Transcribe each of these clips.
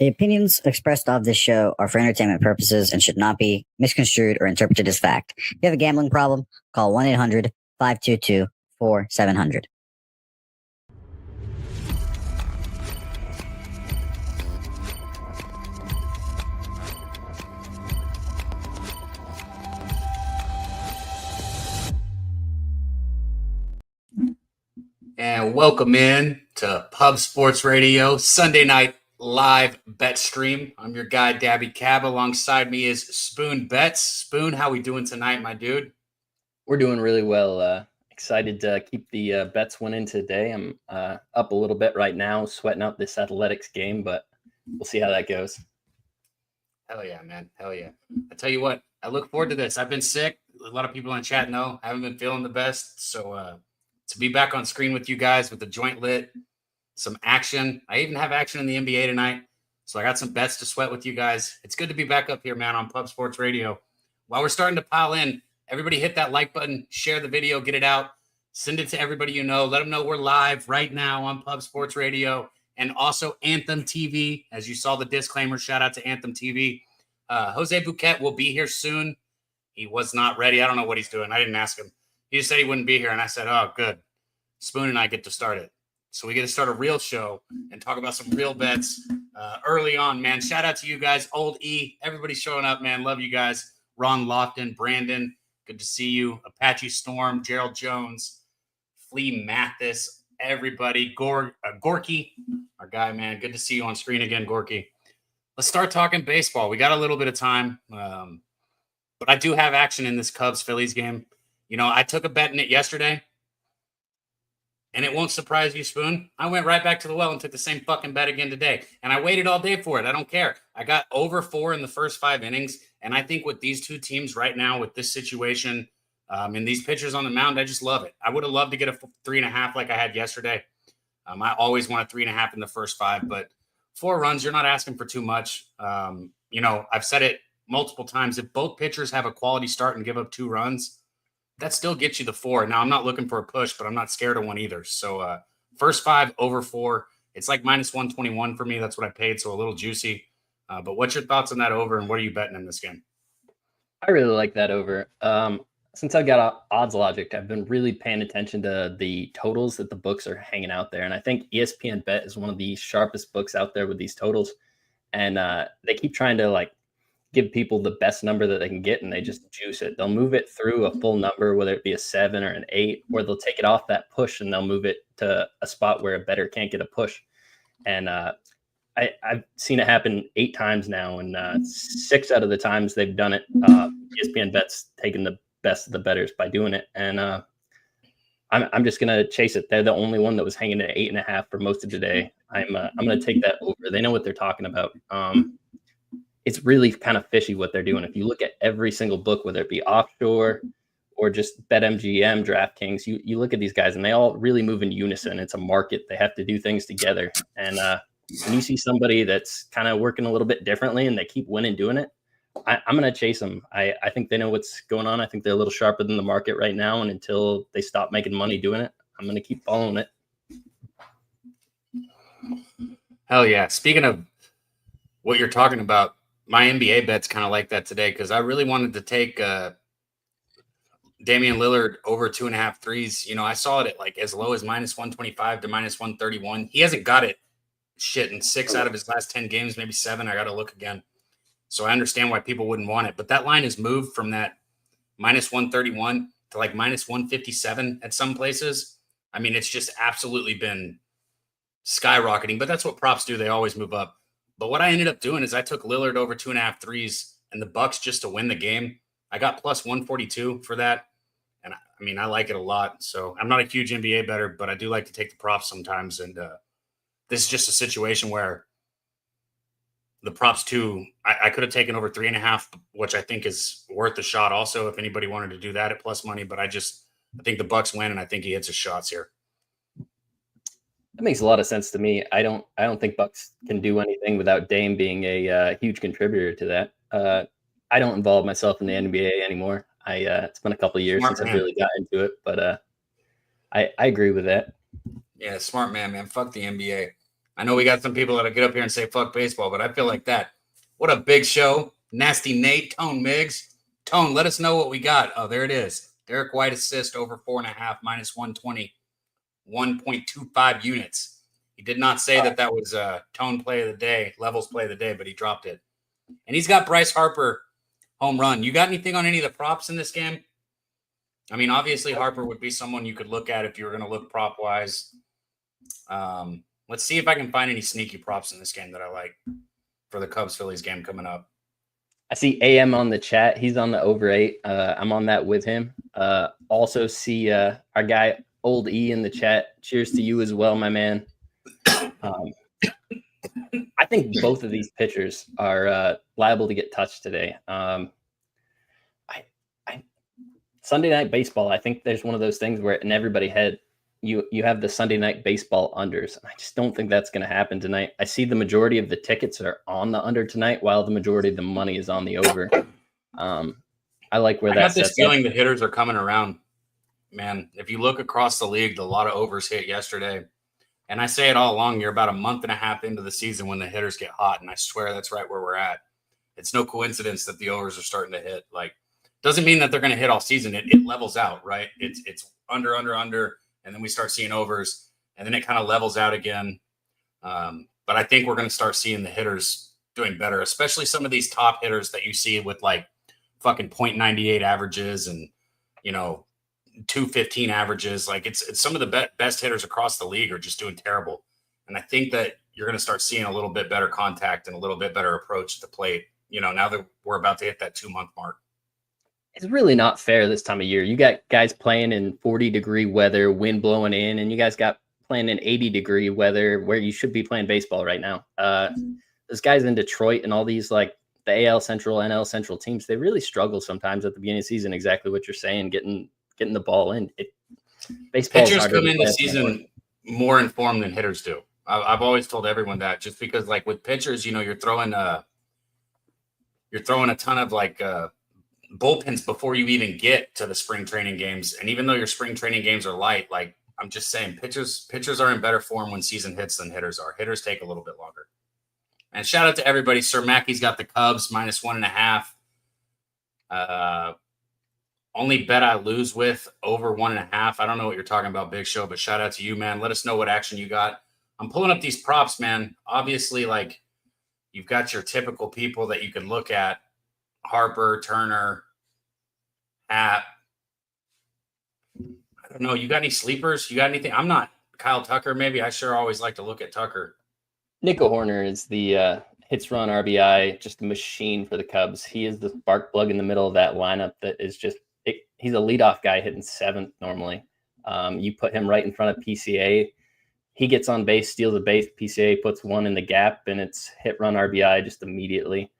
The opinions expressed of this show are for entertainment purposes and should not be misconstrued or interpreted as fact. If you have a gambling problem, call 1 800 522 4700. And welcome in to Pub Sports Radio, Sunday night live bet stream. I'm your guy, Dabby Cab. Alongside me is Spoon Bets. Spoon, how we doing tonight, my dude? We're doing really well. Excited to keep the bets winning today. I'm up a little bit right now, sweating out this athletics game, but we'll see how that goes. Hell yeah, man. Hell yeah. I tell you what, I look forward to this. I've been sick. A lot of people in chat know I haven't been feeling the best. So to be back on screen with you guys with the joint lit, some action. I even have action in the NBA tonight. So I got some bets to sweat with you guys. It's good to be back up here, man, on Pub Sports Radio. While we're starting to pile in, everybody hit that like button, share the video, get it out, send it to everybody you know. Let them know we're live right now on Pub Sports Radio and also Anthem TV. As you saw the disclaimer, shout out to Anthem TV. Jose Bouquet will be here soon. He was not ready. I don't know what he's doing. I didn't ask him. He just said he wouldn't be here, and I said, oh, good. Spoon and I get to start it. So we get to start a real show and talk about some real bets early on, man. Shout out to you guys. Old E, everybody showing up, man. Love you guys. Ron Lofton, Brandon, good to see you. Apache Storm, Gerald Jones, Flea Mathis, everybody. Gorky, our guy, man. Good to see you on screen again, Gorky. Let's start talking baseball. We got a little bit of time, but I do have action in this Cubs-Phillies game. You know, I took a bet in it yesterday, and it won't surprise you, Spoon. I went right back to the well and took the same fucking bet again today, and I waited all day for it. I don't care. I got over 4 in the first 5 innings, and I think with these two teams right now, with this situation and these pitchers on the mound, I just love it. I would have loved to get a 3.5 like I had yesterday. I always want a 3.5 in the first 5, but 4 runs, you're not asking for too much. You know, I've said it multiple times. If both pitchers have a quality start and give up 2 runs, that still gets you the 4. Now, I'm not looking for a push, but I'm not scared of one either. So first 5 over 4. It's like minus 121 for me. That's what I paid, so a little juicy. But what's your thoughts on that over, and what are you betting in this game? I really like that over. Since I got Odds Logic, I've been really paying attention to the totals that the books are hanging out there. And I think ESPN Bet is one of the sharpest books out there with these totals. And they keep trying to like give people the best number that they can get, and they just juice it. They'll move it through a full number, whether it be a 7 or an 8, or they'll take it off that push and they'll move it to a spot where a bettor can't get a push. And I've seen it happen 8 times now, and 6 out of the times they've done it, ESPN Bet's taken the best of the bettors by doing it. And I'm just gonna chase it. They're the only one that was hanging at 8.5 for most of today. I'm gonna take that over. They know what they're talking about. It's really kind of fishy what they're doing. If you look at every single book, whether it be offshore or just BetMGM, DraftKings, you look at these guys and they all really move in unison. It's a market. They have to do things together. And when you see somebody that's kind of working a little bit differently and they keep winning doing it, I'm going to chase them. I think they know what's going on. I think they're a little sharper than the market right now. And until they stop making money doing it, I'm going to keep following it. Hell yeah. Speaking of what you're talking about, my NBA bet's kind of like that today because I really wanted to take Damian Lillard over 2.5 threes. You know, I saw it at like as low as minus 125 to minus 131. He hasn't got it in 6 out of his last 10 games, maybe 7. I got to look again. So I understand why people wouldn't want it. But that line has moved from that minus 131 to like minus 157 at some places. I mean, it's just absolutely been skyrocketing. But that's what props do. They always move up. But what I ended up doing is I took Lillard over 2.5 threes and the Bucks just to win the game. I got plus 142 for that. And I mean, I like it a lot. So I'm not a huge NBA bettor, but I do like to take the props sometimes. And this is just a situation where the props too, I could have taken over 3.5, which I think is worth a shot also if anybody wanted to do that at plus money. But I think the Bucks win, and I think he hits his shots here. That makes a lot of sense to me. I don't think Bucks can do anything without Dame being a huge contributor to that. I don't involve myself in the NBA anymore. It's been a couple of years since I've really got into it, but I agree with that. Yeah, smart man. Fuck the NBA. I know we got some people that'll get up here and say fuck baseball, but I feel like that. What a big show. Nasty Nate, Tone Miggs. Tone, let us know what we got. Oh, there it is. Derek White assist over 4.5, minus 120, 1.25 units. He did not say that was Tone play of the day, Levels play of the day, but he dropped it. And he's got Bryce Harper home run. You got anything on any of the props in this game? I mean, obviously Harper would be someone you could look at if you were going to look prop wise. Let's see if I can find any sneaky props in this game that I like for the Cubs Phillies game coming up. I see AM on the chat. He's on the over 8. I'm on that with him. Also see our guy Old E in the chat. Cheers to you as well, my man. I think both of these pitchers are liable to get touched today. Sunday Night Baseball, I think there's one of those things where in everybody head, you have the Sunday Night Baseball unders. I just don't think that's going to happen tonight. I see the majority of the tickets are on the under tonight, while the majority of the money is on the over. I like where I got this feeling the hitters are coming around. Man, if you look across the league, a lot of overs hit yesterday. And I say it all along, you're about a month and a half into the season when the hitters get hot, and I swear that's right where we're at. It's no coincidence that the overs are starting to hit. Like, doesn't mean that they're going to hit all season. It levels out, right? It's under, and then we start seeing overs, and then it kind of levels out again. But I think we're going to start seeing the hitters doing better, especially some of these top hitters that you see with like fucking .98 averages and, 215 averages. Like it's some of the best hitters across the league are just doing terrible. And I think that you're going to start seeing a little bit better contact and a little bit better approach to the plate, now that we're about to hit that 2-month mark. It's really not fair this time of year. You got guys playing in 40-degree weather, wind blowing in, and you guys got playing in 80-degree weather where you should be playing baseball right now. Those guys in Detroit and all these like the AL Central, NL Central teams, they really struggle sometimes at the beginning of the season. Exactly what you're saying, getting the ball in. Baseball pitchers come into the season more informed than hitters do. I've always told everyone that, just because like with pitchers, you're throwing a ton of like bullpens before you even get to the spring training games. And even though your spring training games are light, like I'm just saying, pitchers are in better form when season hits than hitters are. Hitters take a little bit longer. And shout out to everybody. Sir Mackey's got the Cubs minus 1.5. Only bet I lose with over 1.5. I don't know what you're talking about, Big Show, but shout out to you, man. Let us know what action you got. I'm pulling up these props, man. Obviously, like you've got your typical people that you can look at. Harper, Turner, Happ. I don't know. You got any sleepers? You got anything? I'm not Kyle Tucker. Maybe I sure always like to look at Tucker. Nico Horner is the hits, run, RBI, just a machine for the Cubs. He is the spark plug in the middle of that lineup that is just he's a leadoff guy hitting 7th normally. You put him right in front of PCA. He gets on base, steals a base. PCA puts one in the gap, and it's hit, run, RBI just immediately.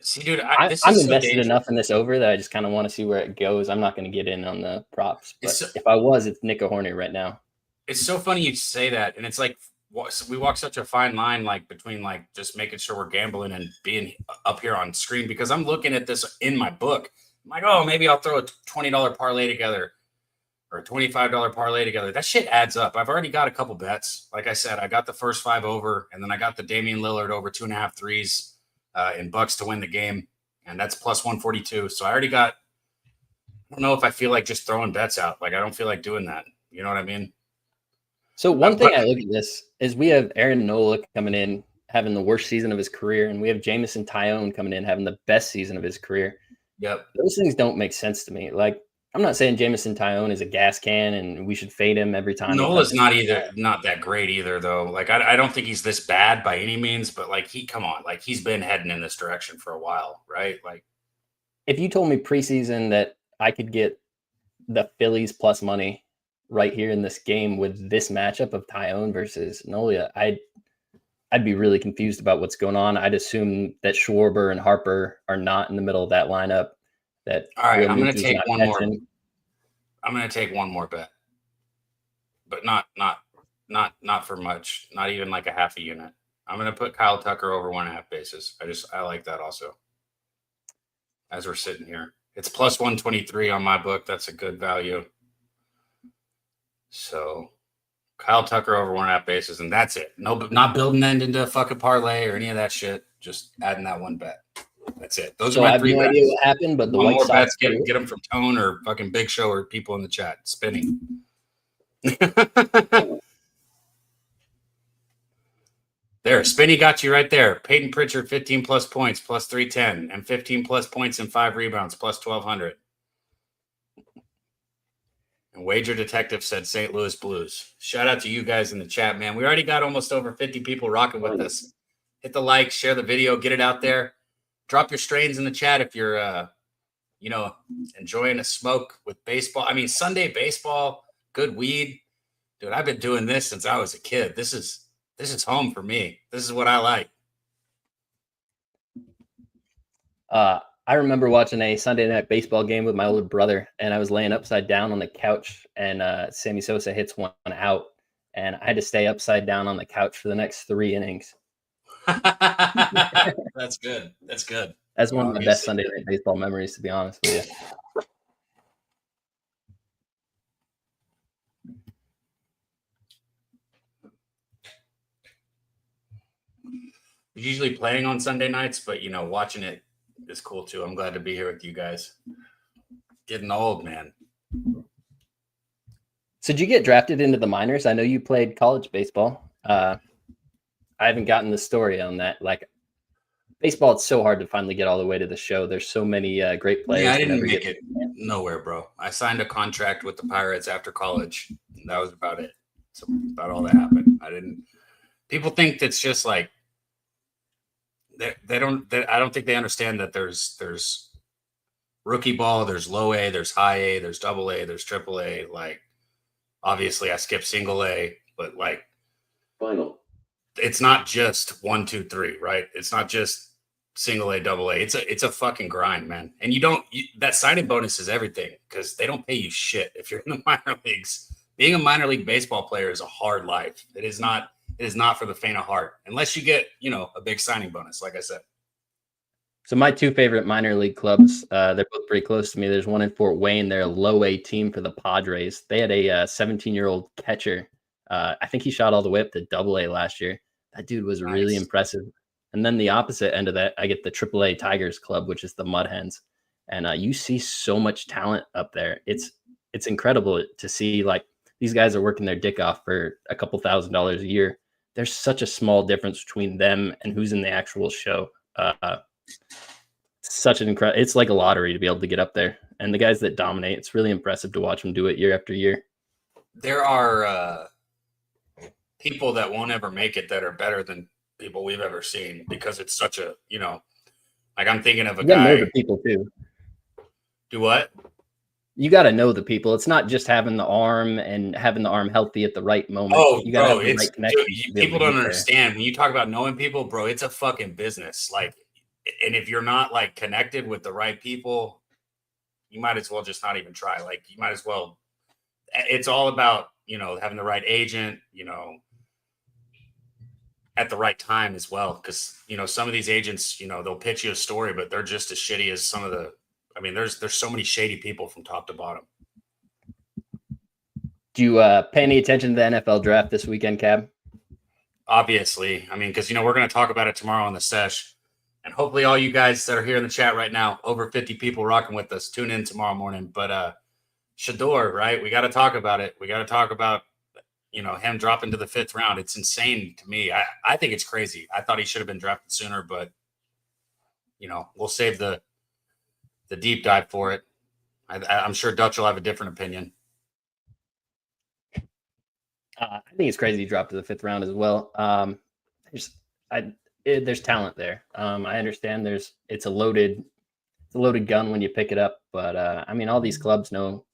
See, dude, I'm invested enough in this over that I just kind of want to see where it goes. I'm not going to get in on the props, but if I was, it's Nico Horner right now. It's so funny you say that, and it's like we walk such a fine line, like between like just making sure we're gambling and being up here on screen, because I'm looking at this in my book. I'm like, oh, maybe I'll throw a $20 parlay together or a $25 parlay together. That shit adds up. I've already got a couple bets. Like I said, I got the first 5 over, and then I got the Damian Lillard over 2.5 threes. In Bucks to win the game, and that's plus 142. So I already got. I don't know if I feel like just throwing bets out. Like I don't feel like doing that. You know what I mean? So one thing I look at this is we have Aaron Nola coming in having the worst season of his career, and we have Jameson Taillon coming in having the best season of his career. Yep. Those things don't make sense to me. Like I'm not saying Jameson Taillon is a gas can and we should fade him every time. Nola's not that great either, though. Like I don't think he's this bad by any means, but like he's been heading in this direction for a while, right? Like if you told me preseason that I could get the Phillies plus money right here in this game with this matchup of Taillon versus Nola, I'd be really confused about what's going on. I'd assume that Schwarber and Harper are not in the middle of that lineup. All right, I'm going to take one more. I'm going to take one more bet, but not for much. Not even like a half a unit. I'm going to put Kyle Tucker over 1.5 bases. I like that also. As we're sitting here, it's plus 123 on my book. That's a good value. So Kyle Tucker over 1.5 bases, and that's it. No, not building that into a fucking parlay or any of that shit. Just adding that one bet. That's it. Those So are I my have 3 no bets. idea what happened, but the One White more Sox bets. Get them from Tone or fucking Big Show or people in the chat. Spinning. There, Spinny got you right there. Peyton Pritchard, 15 plus points, plus 310, and 15 plus points and 5 rebounds, plus 1,200. And Wager Detective said St. Louis Blues. Shout out to you guys in the chat, man. We already got almost over 50 people rocking with us. Hit the like, share the video, get it out there. Drop your strains in the chat if you're, enjoying a smoke with baseball. I mean, Sunday baseball, good weed. Dude, I've been doing this since I was a kid. This is home for me. This is what I like. I remember watching a Sunday night baseball game with my older brother, and I was laying upside down on the couch, and Sammy Sosa hits one out, and I had to stay upside down on the couch for the next 3 innings. That's good. That's good. That's one of my best Sunday night baseball memories, to be honest with you. Usually playing on Sunday nights, but watching it is cool too. I'm glad to be here with you guys. Getting old, man. So did you get drafted into the minors? I know you played college baseball. I haven't gotten the story on that. Like baseball, it's so hard to finally get all the way to the show. There's so many great players. Yeah, I didn't make it nowhere, bro. I signed a contract with the Pirates after college. That was about it. So about all that happened. People think that's just like, I don't think they understand that there's rookie ball, there's low A, there's high A, there's double A, there's triple A. Like, obviously I skipped single A, but like final. It's not just 1, 2, 3, right? It's not just single A, double A. It's a fucking grind, man. And that signing bonus is everything because they don't pay you shit if you're in the minor leagues. Being a minor league baseball player is a hard life. It is not for the faint of heart unless you get, a big signing bonus, like I said. So my 2 favorite minor league clubs, they're both pretty close to me. There's one in Fort Wayne. They're a low A team for the Padres. They had a 17-year-old catcher. I think he shot all the way up to double A last year. That dude was really impressive. And then the opposite end of that, I get the AAA Tigers club, which is the Mud Hens. And you see so much talent up there. It's incredible to see, like, these guys are working their dick off for a couple $1,000s a year. There's such a small difference between them and who's in the actual show. Such an incredible, it's like a lottery to be able to get up there. And the guys that dominate, it's really impressive to watch them do it year after year. There are people that won't ever make it that are better than people we've ever seen because it's such a, like I'm thinking of a guy. Know the people too. Do what? You got to know the people. It's not just having the arm and having the arm healthy at the right moment. Oh, you got to bro, have the right connection. People don't understand when you talk about knowing people, bro. It's a fucking business. Like, and if you're not like connected with the right people, you might as well just not even try. Like, you might as well. It's all about having the right agent, at the right time as well. Because some of these agents, they'll pitch you a story, but they're just as shitty as some of the. I mean, there's so many shady people from top to bottom. Do you pay any attention to the NFL draft this weekend, Cab? Obviously. I mean, because, we're going to talk about it tomorrow on the sesh. And hopefully all you guys that are here in the chat right now, over 50 people rocking with us, tune in tomorrow morning. But Shador, right? We got to talk about it. We got to talk about, him dropping to the 5th round. It's insane to me. I think it's crazy. I thought he should have been drafted sooner, but, we'll save the deep dive for it. I'm sure Dutch will have a different opinion. I think it's crazy he dropped to the 5th round as well. There's talent there. I understand it's a loaded gun when you pick it up, but I mean, all these clubs know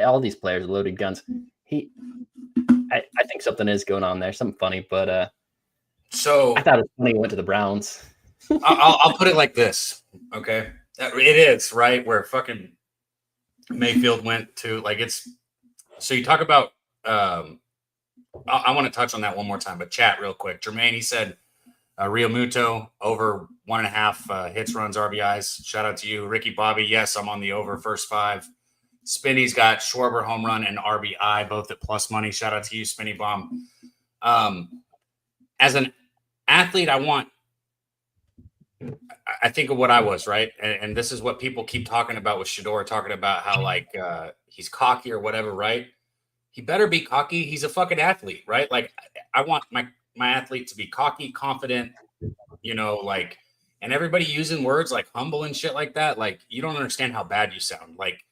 all these players are loaded guns. I think something is going on there, something funny, but so I thought it was funny he went to the Browns. I'll put it like this, okay? It is, right? Where fucking Mayfield went to, like, it's so you talk about I want to touch on that one more time, but chat real quick. Jermaine, he said Rio Muto over 1.5 hits, runs, RBIs. Shout out to you. Ricky Bobby, yes, I'm on the over first 5. Spinny's got Schwarber home run and RBI, both at plus money. Shout out to you, Spinny Bomb. As an athlete, I think of what I was, right? And this is what people keep talking about with Shador, talking about how like he's cocky or whatever, right? He better be cocky. He's a fucking athlete, right? Like I want my athlete to be cocky, confident, like, and everybody using words like humble and shit like that. Like, you don't understand how bad you sound. Like,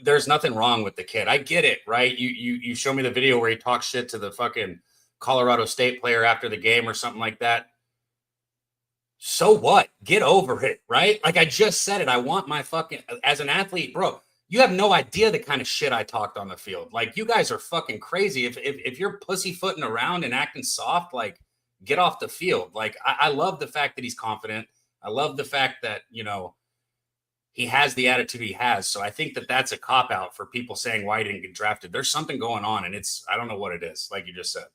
there's nothing wrong with the kid. I get it, right? You show me the video where he talks shit to the fucking Colorado State player after the game or something like that. So what? Get over it, right? Like I just said it. I want my fucking, as an athlete, bro, you have no idea the kind of shit I talked on the field. Like, you guys are fucking crazy. If you're pussyfooting around and acting soft, like, get off the field. Like, I love the fact that he's confident. I love the fact that, he has the attitude he has. So I think that that's a cop out for people saying why he didn't get drafted. There's something going on, and I don't know what it is, like you just said.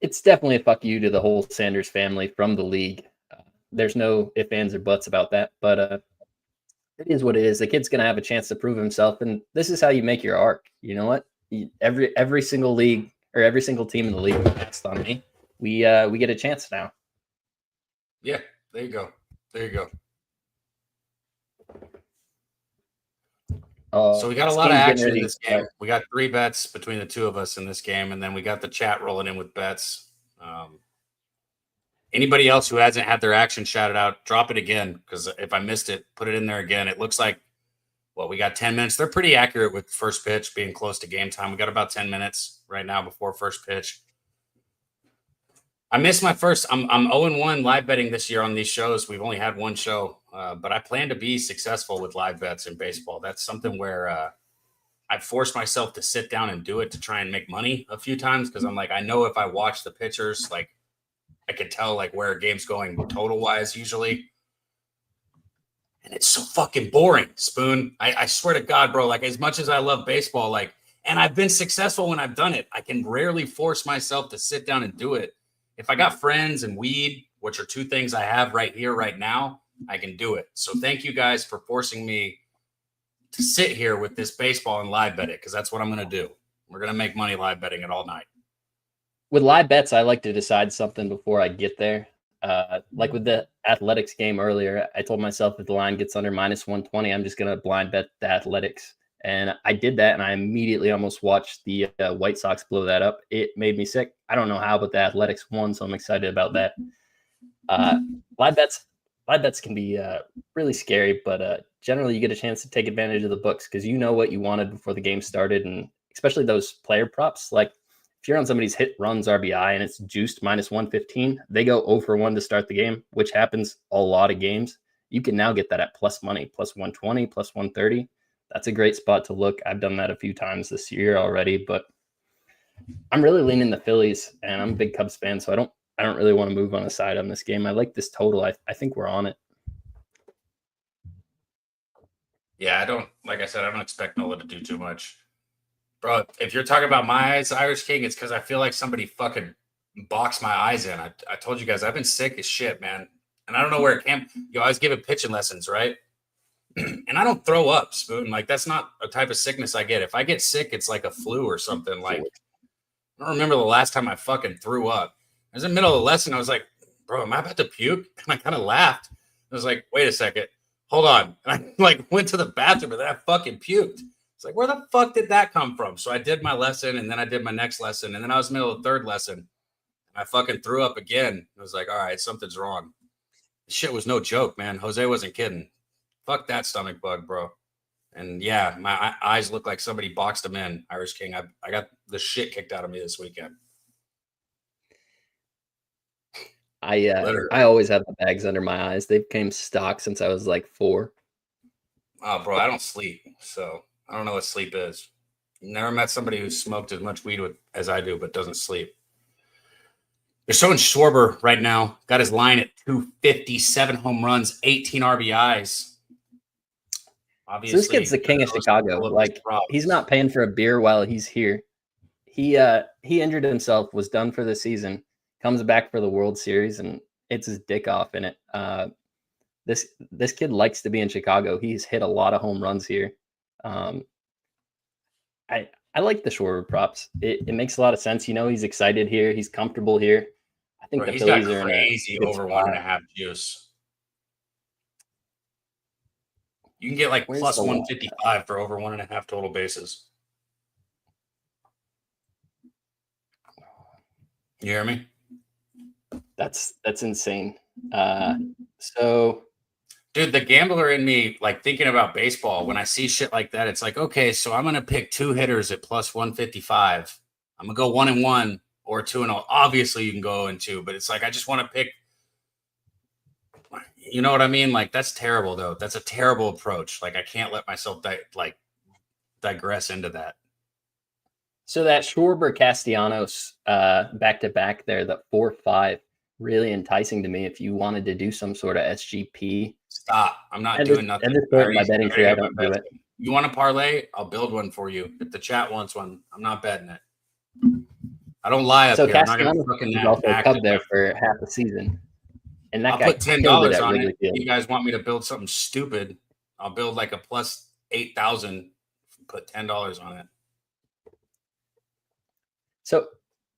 It's definitely a fuck you to the whole Sanders family from the league. There's no ifs, ands, or buts about that, but it is what it is. The kid's going to have a chance to prove himself, and this is how you make your arc. You know what? Every single league or every single team in the league next on me, we get a chance now. Yeah, there you go. There you go. So we got a lot of action in this game. We got 3 bets between the two of us in this game, and then we got the chat rolling in with bets. Anybody else who hasn't had their action shouted out, drop it again, because if I missed it, put it in there again. It looks like, we got 10 minutes. They're pretty accurate with first pitch being close to game time. We got about 10 minutes right now before first pitch. I missed my first. I'm 0-1 live betting this year on these shows. We've only had one show, but I plan to be successful with live bets in baseball. That's something where I've forced myself to sit down and do it to try and make money a few times, because I'm like, I know if I watch the pitchers, like, I could tell like where a game's going total wise usually. And it's so fucking boring, Spoon. I swear to God, bro, like, as much as I love baseball, like, and I've been successful when I've done it, I can rarely force myself to sit down and do it. If I got friends and weed, which are 2 things I have right here, right now, I can do it. So thank you guys for forcing me to sit here with this baseball and live bet it, because that's what I'm going to do. We're going to make money live betting it all night. With live bets, I like to decide something before I get there. Like with the athletics game earlier, I told myself if the line gets under -120, I'm just going to blind bet the athletics. And I did that, and I immediately almost watched the White Sox blow that up. It made me sick. I don't know how, but the athletics won, so I'm excited about that. Live bets can be really scary, but generally you get a chance to take advantage of the books because you know what you wanted before the game started, and especially those player props. Like, if you're on somebody's hit runs RBI and it's juiced -115, they go 0-for-1 to start the game, which happens a lot of games. You can now get that at plus money, +120, +130. That's a great spot to look. I've done that a few times this year already, but I'm really leaning the Phillies, and I'm a big Cubs fan, so I don't really want to move on a side on this game. I like this total. I think we're on it. Yeah, like I said, I don't expect Nola to do too much. Bro, if you're talking about my eyes, Irish King, it's because I feel like somebody fucking boxed my eyes in. I told you guys, I've been sick as shit, man. And I don't know where it came. I was giving pitching lessons, right? And I don't throw up, Spoon. Like, that's not a type of sickness I get. If I get sick, it's like a flu or something. Like, I don't remember the last time I fucking threw up. I was in the middle of the lesson. I was like, bro, am I about to puke? And I kind of laughed. I was like, wait a second. Hold on. And I like went to the bathroom and then I fucking puked. It's like, where the fuck did that come from? So I did my lesson, and then I did my next lesson, and then I was in the middle of the 3rd lesson. And I fucking threw up again. I was like, all right, something's wrong. This shit was no joke, man. Jose wasn't kidding. Fuck that stomach bug, bro. And yeah, my eyes look like somebody boxed them in, Irish King. I got the shit kicked out of me this weekend. I always have the bags under my eyes. They became stock since I was like 4. Oh, bro, I don't sleep, so I don't know what sleep is. Never met somebody who smoked as much weed as I do, but doesn't sleep. They're showing Schwarber right now. Got his line at 257 home runs, 18 RBIs. Obviously, so this kid's the king of Chicago. Like, he's not paying for a beer while he's here. He injured himself, was done for the season, comes back for the World Series, and it's his dick off in it. This kid likes to be in Chicago. He's hit a lot of home runs here. I like the Schwarber props. It makes a lot of sense. He's excited here. He's comfortable here. I think the He's got Phillies are in a crazy good over spot. 1.5 juice. You can get like Where's plus the line? 155 for over 1.5 total bases. You hear me? That's insane. So Dude, the gambler in me, like thinking about baseball, when I see shit like that, it's like, okay, so I'm gonna pick 2 hitters at plus 155. I'm gonna go 1-1 or 2-0. Obviously, you can go 0-2, but it's like I just want to pick. You know what I mean? Like that's terrible, though. That's a terrible approach. Like I can't let myself digress into that. So that Schwarber Castellanos back to back there, that 4-5, really enticing to me. If you wanted to do some sort of SGP, Stop! I'm not doing nothing. At this point in my betting tree, I don't do it. You want a parlay? I'll build one for you. If the chat wants one, I'm not betting it. I don't lie up So here. I'm not gonna Castellanos fucking was also a Cub there for half the season, and that I'll guy put killed $10 at on Wrigley it. Field. You guys want me to build something stupid? I'll build like a plus 8,000. Put $10 on it. So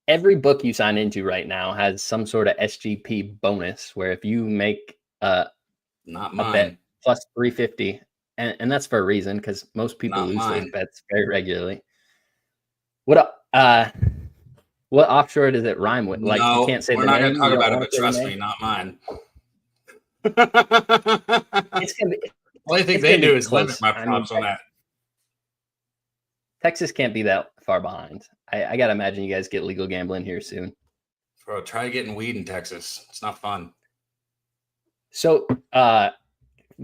every book you sign into right now has some sort of SGP bonus, where if you make Not a mine. bet plus 350, and that's for a reason, because most people Not lose mine. those bets very regularly. What offshore does it rhyme with? Like No, you can't say we're the not name. gonna talk You don't about it, wanna but say the trust name? me, not mine. It's gonna be, Only thing it's they gonna be do is limit close. my I mean, props on that. Texas can't be that far behind. I gotta imagine you guys get legal gambling here soon. Bro, try getting weed in Texas. It's not fun. So trying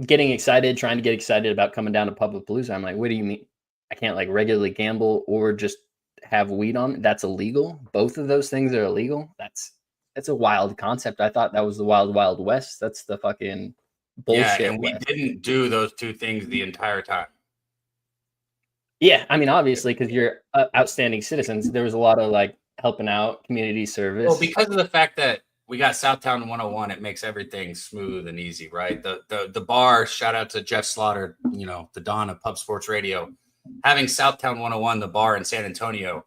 to get excited about coming down to Public Palooza. I'm like, what do you mean? I can't like regularly gamble or just have weed on? That's illegal. Both of those things are illegal. That's a wild concept. I thought that was the wild, wild west. That's the fucking bullshit. Yeah, and we west. didn't do those two things the entire time. Yeah, I mean, obviously, because you're outstanding citizens, there was a lot of like helping out, community service. Well, because of the fact that we got Southtown 101, it makes everything smooth and easy, right? The bar, shout out to Jeff Slaughter, the Dawn of Pub Sports Radio. Having Southtown 101, the bar in San Antonio,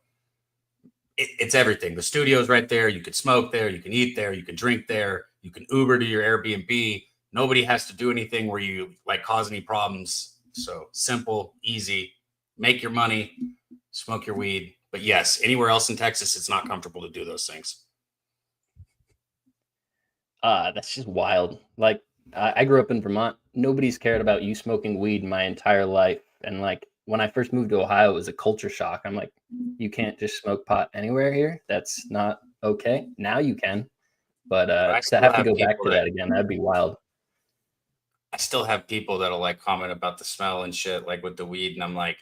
it's everything. The studio's right there. You could smoke there. You can eat there. You can drink there. You can Uber to your Airbnb. Nobody has to do anything where you like cause any problems. So simple, easy. Make your money, smoke your weed. But yes, anywhere else in Texas, it's not comfortable to do those things. That's just wild. Like I grew up in Vermont. Nobody's cared about you smoking weed my entire life. And like when I first moved to Ohio, it was a culture shock. I'm like, you can't just smoke pot anywhere here. That's not okay. Now you can. But to have to go back to that again, that'd be wild. I still have people that'll like comment about the smell and shit, like with the weed. And I'm like,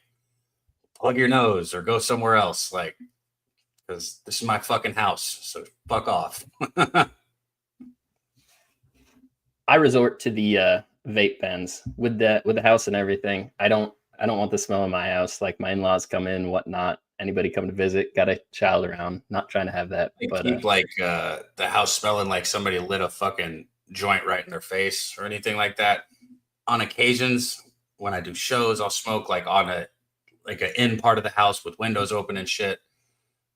plug your nose or go somewhere else. Like, because this is my fucking house. So fuck off. I resort to the vape pens with the house and everything. I don't want the smell in my house. Like my in-laws come in, whatnot. Anybody come to visit, got a child around. Not trying to have that. They but keep like the house smelling like somebody lit a fucking joint right in their face or anything like that. On occasions, when I do shows, I'll smoke like on an in part of the house with windows open and shit.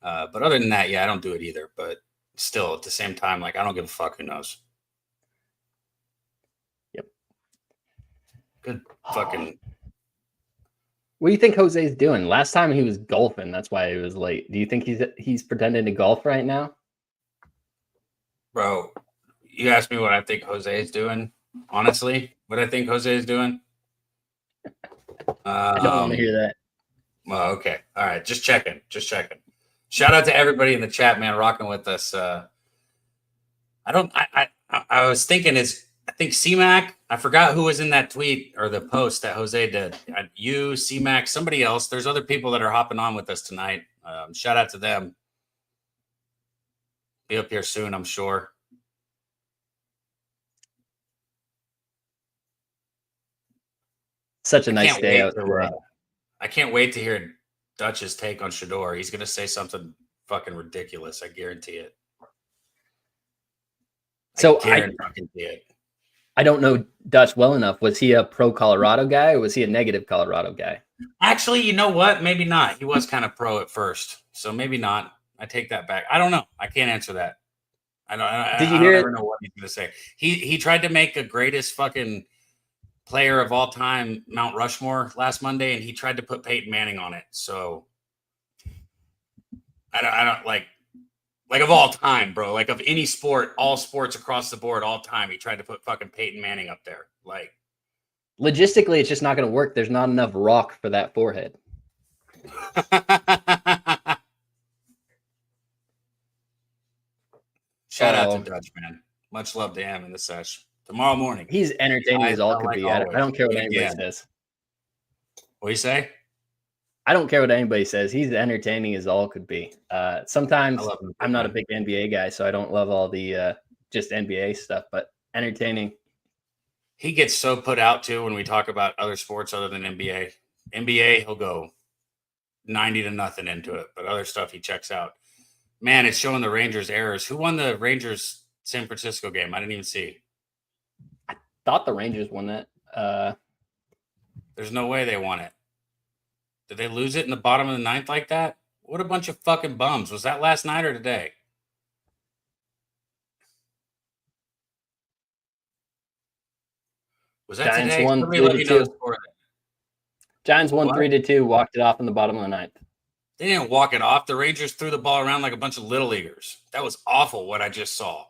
But other than that, yeah, I don't do it either. But still, at the same time, like I don't give a fuck who knows. Yep. Good fucking. What do you think Jose's doing? Last time he was golfing. That's why he was late. Do you think he's pretending to golf right now? Bro, you asked me what I think Jose is doing. Honestly, what I think Jose is doing? I don't want to hear that. Well, okay. All right. Just checking. Shout out to everybody in the chat, man, rocking with us. I was thinking I think C-Mac, I forgot who was in that tweet or the post that Jose did. You, C-Mac, somebody else. There's other people that are hopping on with us tonight. Shout out to them. Be up here soon, I'm sure. Such a nice day out today. I can't wait to hear Dutch's take on Shador. He's going to say something fucking ridiculous. I guarantee it. So I guarantee it. I don't know Dutch well enough. Was he a pro Colorado guy or was he a negative Colorado guy? Actually, you know what? Maybe not. He was kind of pro at first, so maybe not. I take that back. I don't know. I can't answer that. Did you I don't hear ever it? know what he's going to say. He tried to make a greatest fucking player of all time Mount Rushmore last Monday, and he tried to put Peyton Manning on it. So I don't like of all time, bro. Like of any sport, all sports across the board, all time. He tried to put fucking Peyton Manning up there. Like Logistically, it's just not going to work. There's not enough rock for that forehead. Shout out to Dutch, man. Much love to him in the sesh. Tomorrow morning. He's entertaining as all could be. I don't care what anybody says. What do you say? I don't care what anybody says. He's entertaining as all could be. Sometimes I'm not a big NBA guy, so I don't love all the just NBA stuff, but entertaining. He gets so put out too when we talk about other sports other than NBA. NBA, he'll go 90-0 into it, but other stuff he checks out. Man, it's showing the Rangers errors. Who won the Rangers San Francisco game? I didn't even see. I thought the Rangers won that. There's no way they won it. Did they lose it in the bottom of the ninth like that? What a bunch of fucking bums. Was that last night or today? Was that Giants today? won 3-2. Giants won 3-2, walked it off in the bottom of the ninth. They didn't walk it off. The Rangers threw the ball around like a bunch of little leaguers. That was awful what I just saw.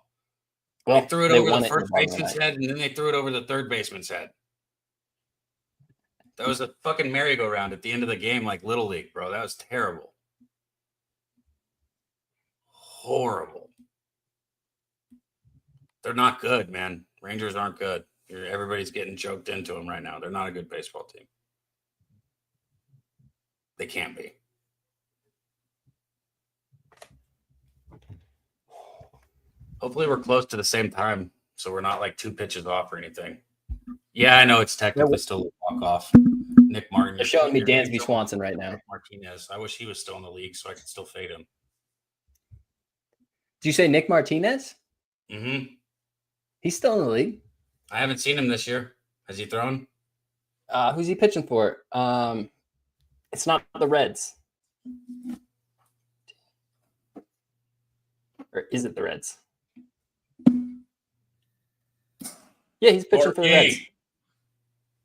Well, they threw it over the first baseman's head, and then they threw it over the third baseman's head. That was a fucking merry-go-round at the end of the game, like Little League, bro. That was terrible. Horrible. They're not good, man. Rangers aren't good. Everybody's getting choked into them right now. They're not a good baseball team. They can't be. Hopefully we're close to the same time, so we're not like 2 pitches off or anything. Yeah, I know it's technically still a walk-off. Nick Martin. They're showing me Dansby Swanson right now. Martinez. I wish he was still in the league so I could still fade him. Did you say Nick Martinez? Mm-hmm. He's still in the league. I haven't seen him this year. Has he thrown? Who's he pitching for? It's not the Reds. Or is it the Reds? Yeah, he's pitching for the Reds.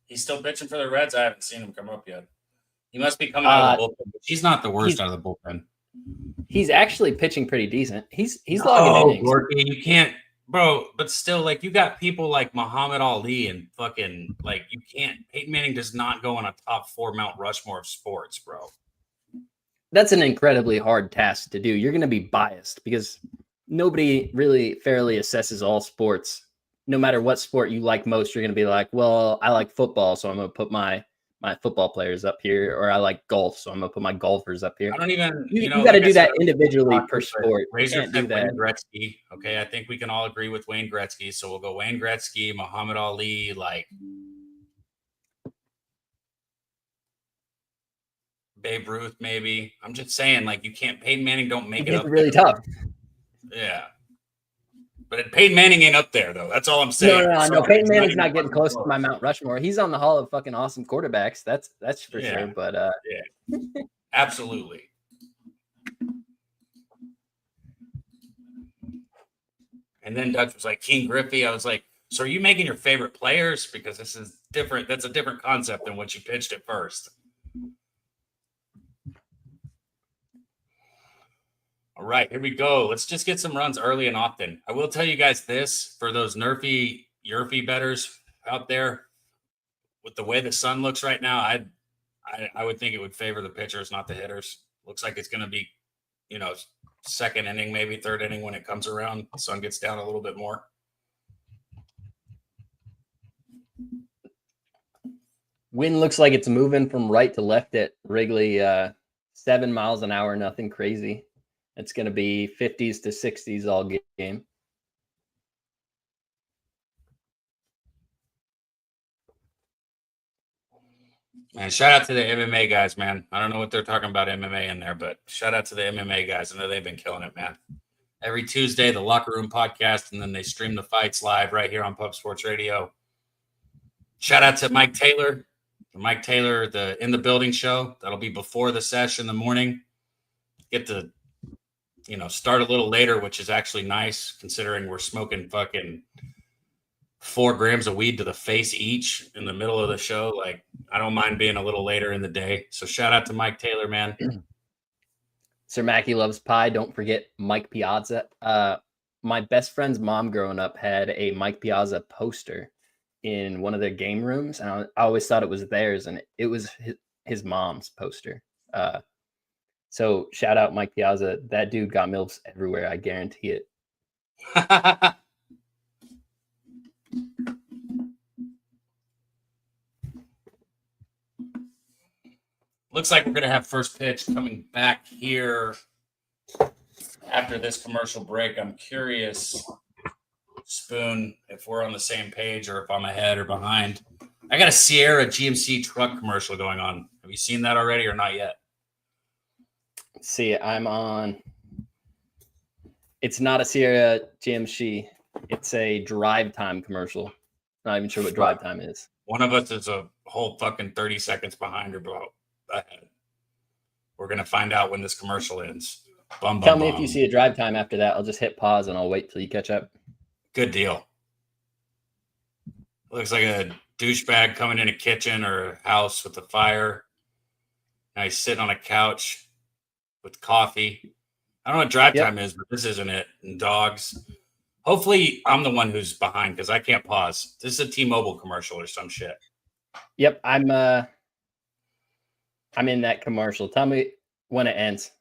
He's still pitching for the Reds. I haven't seen him come up yet. He must be coming out of the bullpen. But he's not the worst out of the bullpen. He's actually pitching pretty decent. He's logging innings. Gorky, you can't, bro. But still, like you got people like Muhammad Ali and fucking like you can't. Peyton Manning does not go on a top 4 Mount Rushmore of sports, bro. That's an incredibly hard task to do. You're going to be biased because nobody really fairly assesses all sports. No matter what sport you like most, you're going to be like, well, I like football, so I'm going to put my football players up here, or I like golf, so I'm going to put my golfers up here. I don't even, you got to do that individually per sport. Razor do that. Wayne Gretzky. Okay, I think we can all agree with Wayne Gretzky, so we'll go Wayne Gretzky, Muhammad Ali, like Babe Ruth, maybe. I'm just saying, like, you can't. Peyton Manning don't make it up. It's really tough. Yeah. But Peyton Manning ain't up there, though. That's all I'm saying. No. Peyton Manning's not getting close to my Mount Rushmore. He's on the Hall of fucking awesome quarterbacks. That's for sure. But yeah, absolutely. And then Dutch was like King Griffey. I was like, so are you making your favorite players? Because this is different. That's a different concept than what you pitched at first. All right, here we go. Let's just get some runs early and often. I will tell you guys this for those nerfy, yerfy bettors out there. With the way the sun looks right now, I would think it would favor the pitchers, not the hitters. Looks like it's going to be, second inning, maybe third inning when it comes around. The sun gets down a little bit more. Wind looks like it's moving from right to left at Wrigley, 7 miles an hour, nothing crazy. It's going to be 50s to 60s all game. Man, shout out to the MMA guys, man. I don't know what they're talking about MMA in there, but shout out to the MMA guys. I know they've been killing it, man. Every Tuesday, the Locker Room podcast, and then they stream the fights live right here on Pub Sports Radio. Shout out to Mike Taylor. The In the Building show. That'll be before the sesh in the morning. Get to, start a little later, which is actually nice considering we're smoking fucking 4 grams of weed to the face each in the middle of the show. Like, I don't mind being a little later in the day. So shout out to Mike Taylor, man. Sir Mackey loves pie. Don't forget Mike Piazza. My best friend's mom growing up had a Mike Piazza poster in one of their game rooms, and I always thought it was theirs, and it was his mom's poster. So shout out Mike Piazza. That dude got MILFs everywhere. I guarantee it. Looks like we're going to have first pitch coming back here after this commercial break. I'm curious, Spoon, if we're on the same page or if I'm ahead or behind. I got a Sierra GMC truck commercial going on. Have you seen that already or not yet? See, I'm on. It's not a Sierra GMC. It's a drive time commercial. Not even sure what drive time is. One of us is a whole fucking 30 seconds behind or ahead. We're going to find out when this commercial ends. Tell me if you see a drive time after that. I'll just hit pause and I'll wait till you catch up. Good deal. Looks like a douchebag coming in a kitchen or a house with a fire. Now he's sitting on a couch with coffee. I don't know what drive time is, but this isn't it. And dogs. Hopefully I'm the one who's behind because I can't pause. This is a T-Mobile commercial or some shit. Yep, I'm in that commercial. Tell me when it ends.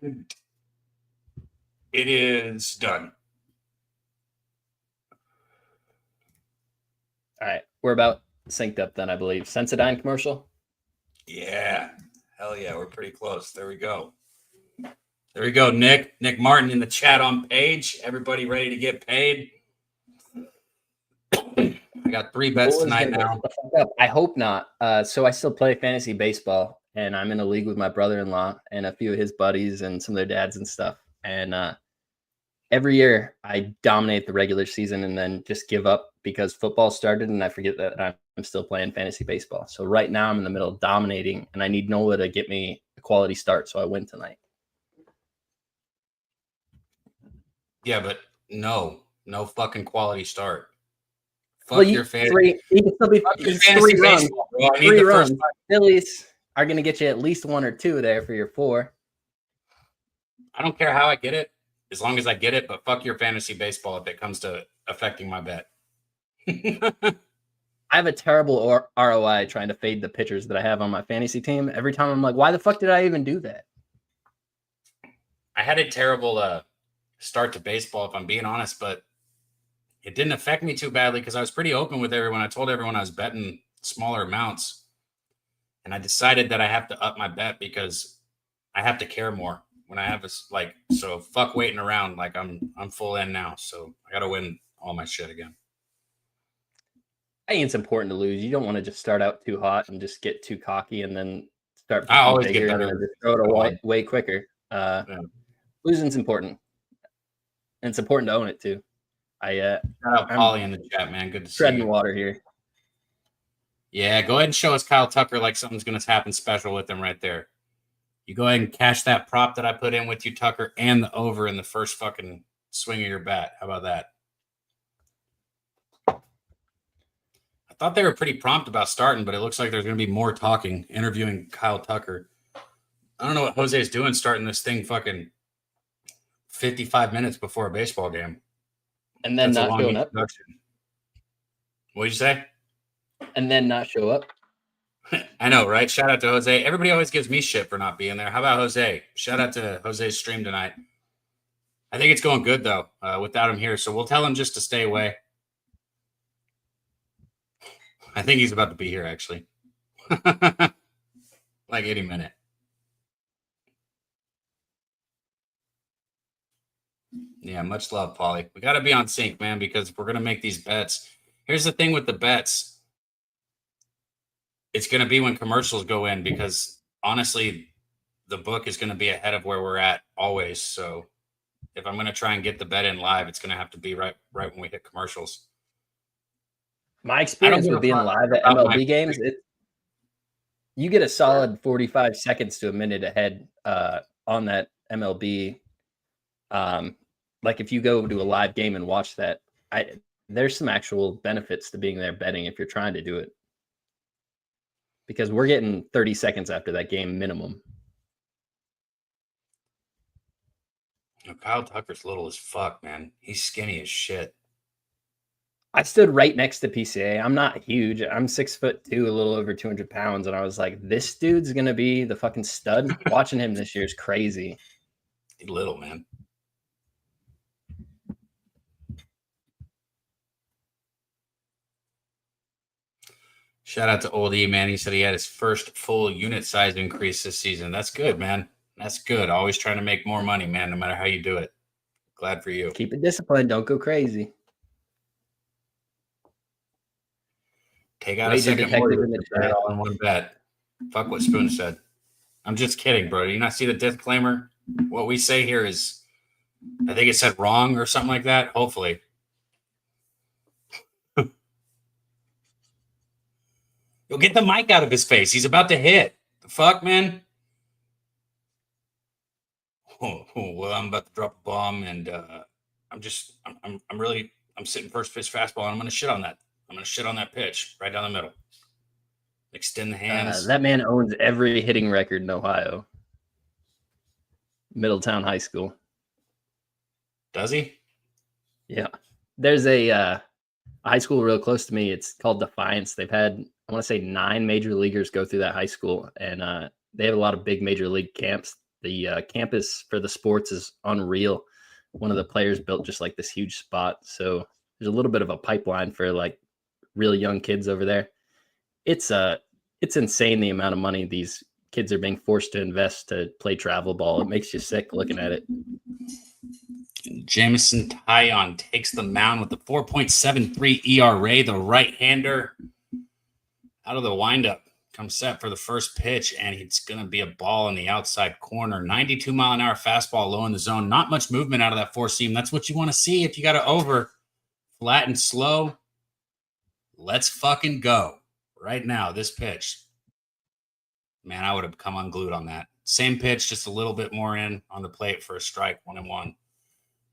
And it is done. All right, we're about synced up then, I believe. Sensodyne commercial? Yeah. Hell yeah, we're pretty close. There we go. There we go, Nick. Nick Martin in the chat on page. Everybody ready to get paid? I got 3 bets tonight now. I hope not. So I still play fantasy baseball, and I'm in a league with my brother-in-law and a few of his buddies and some of their dads and stuff. And every year I dominate the regular season and then just give up because football started and I forget that I'm still playing fantasy baseball. So right now I'm in the middle of dominating and I need Nola to get me a quality start so I win tonight. Yeah, but no fucking quality start. Fuck your fantasy. He can still be 3 runs. Bro. I need 3 runs. Phillies are going to get you at least 1 or 2 there for your 4. I don't care how I get it, as long as I get it, but fuck your fantasy baseball if it comes to affecting my bet. I have a terrible ROI trying to fade the pitchers that I have on my fantasy team. Every time I'm like, why the fuck did I even do that? I had a terrible start to baseball, if I'm being honest, but it didn't affect me too badly because I was pretty open with everyone. I told everyone I was betting smaller amounts, and I decided that I have to up my bet because I have to care more when I have this. Like, so fuck waiting around. Like I'm full in now, so I got to win all my shit again. I think it's important to lose. You don't want to just start out too hot and just get too cocky and then start. I always get better. And just throw it way quicker. Losing's important, and it's important to own it too. Shout out Polly in the chat, man. Good to see you. Treading water here. Yeah, go ahead and show us Kyle Tucker like something's going to happen special with him right there. You go ahead and cash that prop that I put in with you, Tucker, and the over in the first fucking swing of your bat. How about that? I thought they were pretty prompt about starting, but it looks like there's going to be more talking, interviewing Kyle Tucker. I don't know what Jose's doing starting this thing fucking 55 minutes before a baseball game. And then not showing up. What'd you say? And then not show up. I know, right? Shout out to Jose. Everybody always gives me shit for not being there. How about Jose? Shout out to Jose's stream tonight. I think it's going good, though, without him here. So we'll tell him just to stay away. I think he's about to be here, actually. Like any minute. Yeah, much love, Paulie. We got to be on sync, man, because if we're going to make these bets. Here's the thing with the bets. It's going to be when commercials go in because, honestly, the book is going to be ahead of where we're at always. So if I'm going to try and get the bet in live, it's going to have to be right when we hit commercials. My experience with being live at MLB games, you get a solid 45 seconds to a minute ahead on that MLB. Like if you go to a live game and watch that, there's some actual benefits to being there betting if you're trying to do it. Because we're getting 30 seconds after that game minimum. Kyle Tucker's little as fuck, man. He's skinny as shit. I stood right next to PCA. I'm not huge. I'm 6'2", a little over 200 pounds. And I was like, this dude's going to be the fucking stud. Watching him this year is crazy. He's little, man. Shout out to Old E, man. He said he had his first full unit size increase this season. That's good, man. That's good. Always trying to make more money, man, no matter how you do it. Glad for you. Keep it disciplined. Don't go crazy. Take out a second mortgage and put it all in one bet. Fuck what Spoon said. I'm just kidding, bro. Do you not see the disclaimer? What we say here is, I think it said wrong or something like that. Hopefully. You'll get the mic out of his face. He's about to hit. The fuck, man? Well, I'm about to drop a bomb, and I'm sitting first pitch fastball, and I'm going to shit on that. I'm going to shit on that pitch right down the middle. Extend the hands. That man owns every hitting record in Ohio. Middletown High School. Does he? Yeah. There's a high school real close to me. It's called Defiance. They've had, I want to say, 9 major leaguers go through that high school, and they have a lot of big major league camps. The campus for the sports is unreal. One of the players built just like this huge spot. So there's a little bit of a pipeline for like really young kids over there. It's insane the amount of money these kids are being forced to invest to play travel ball. It makes you sick looking at it. Jamison Tyon takes the mound with the 4.73 ERA, the right-hander. Out of the windup, comes set for the first pitch, and it's going to be a ball in the outside corner. 92-mile-an-hour fastball low in the zone. Not much movement out of that four-seam. That's what you want to see if you got to over. Flat and slow. Let's fucking go. Right now, this pitch. Man, I would have come unglued on that. Same pitch, just a little bit more in on the plate for a strike, 1-1.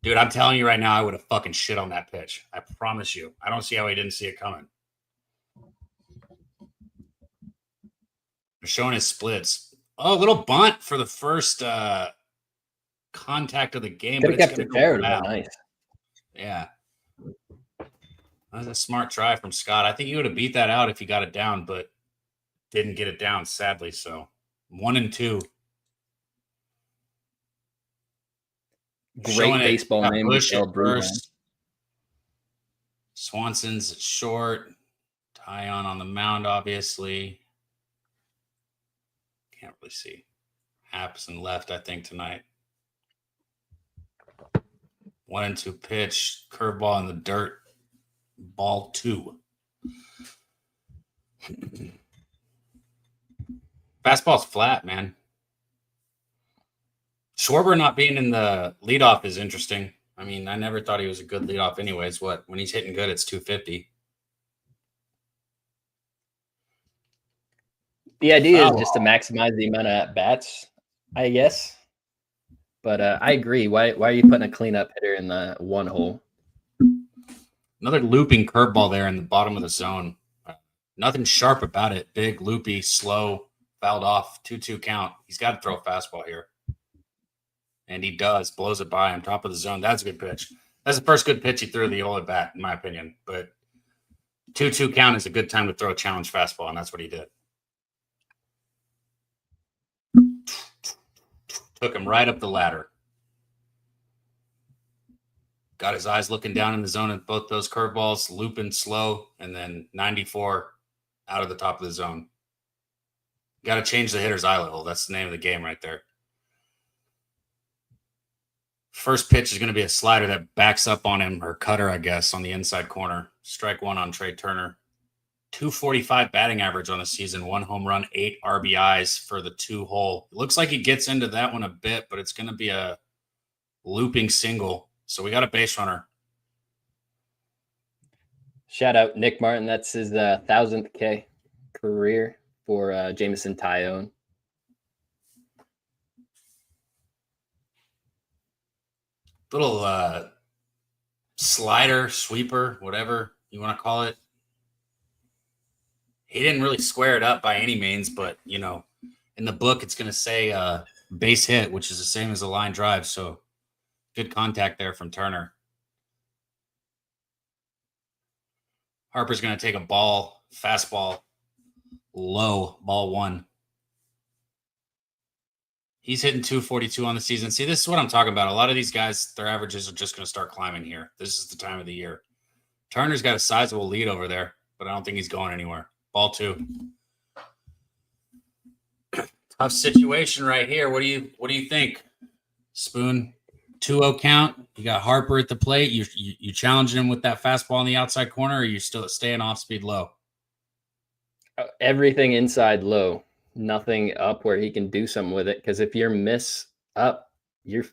Dude, I'm telling you right now, I would have fucking shit on that pitch. I promise you. I don't see how he didn't see it coming. They're showing his splits. Oh, a little bunt for the first contact of the game. Could have kept it fair. Nice. Yeah. That was a smart try from Scott. I think he would have beat that out if he got it down, but didn't get it down, sadly. So 1-2. Great baseball name. Bush at first. Swanson's at short. Tyon on the mound, obviously. Can't really see. Happson left, I think, tonight. 1-2 pitch. Curveball in the dirt. Ball 2. Fastball's flat, man. Schwarber not being in the leadoff is interesting. I mean, I never thought he was a good leadoff anyways. When he's hitting good, it's 250. The idea is just to maximize the amount of at-bats, I guess. But I agree. Why are you putting a cleanup hitter in the one hole? Another looping curveball there in the bottom of the zone. Nothing sharp about it. Big, loopy, slow, fouled off, 2-2 count. He's got to throw a fastball here. And he does. Blows it by on top of the zone. That's a good pitch. That's the first good pitch he threw the whole at bat, in my opinion. But 2-2 count is a good time to throw a challenge fastball, and that's what he did. Took him right up the ladder. Got his eyes looking down in the zone at both those curveballs, looping slow, and then 94 out of the top of the zone. Got to change the hitter's eye level. That's the name of the game right there. First pitch is going to be a slider that backs up on him, or cutter, I guess, on the inside corner. Strike 1 on Trey Turner. 245 batting average on the season, 1 home run, 8 RBIs for the 2-hole. It looks like he gets into that one a bit, but it's going to be a looping single. So we got a base runner. Shout out Nick Martin. That's his 1,000th K career for Jameson Tyone. Little slider, sweeper, whatever you want to call it. He didn't really square it up by any means, but, you know, in the book, it's going to say base hit, which is the same as a line drive. So good contact there from Turner. Harper's going to take a ball, fastball, low, ball 1. He's hitting 242 on the season. See, this is what I'm talking about. A lot of these guys, their averages are just going to start climbing here. This is the time of the year. Turner's got a sizable lead over there, but I don't think he's going anywhere. Ball 2. Tough situation right here. What do you think? Spoon, 2-0 count. You got Harper at the plate. You challenging him with that fastball on the outside corner, or are you still staying off speed low? Everything inside low. Nothing up where he can do something with it. Because if you're miss up, you're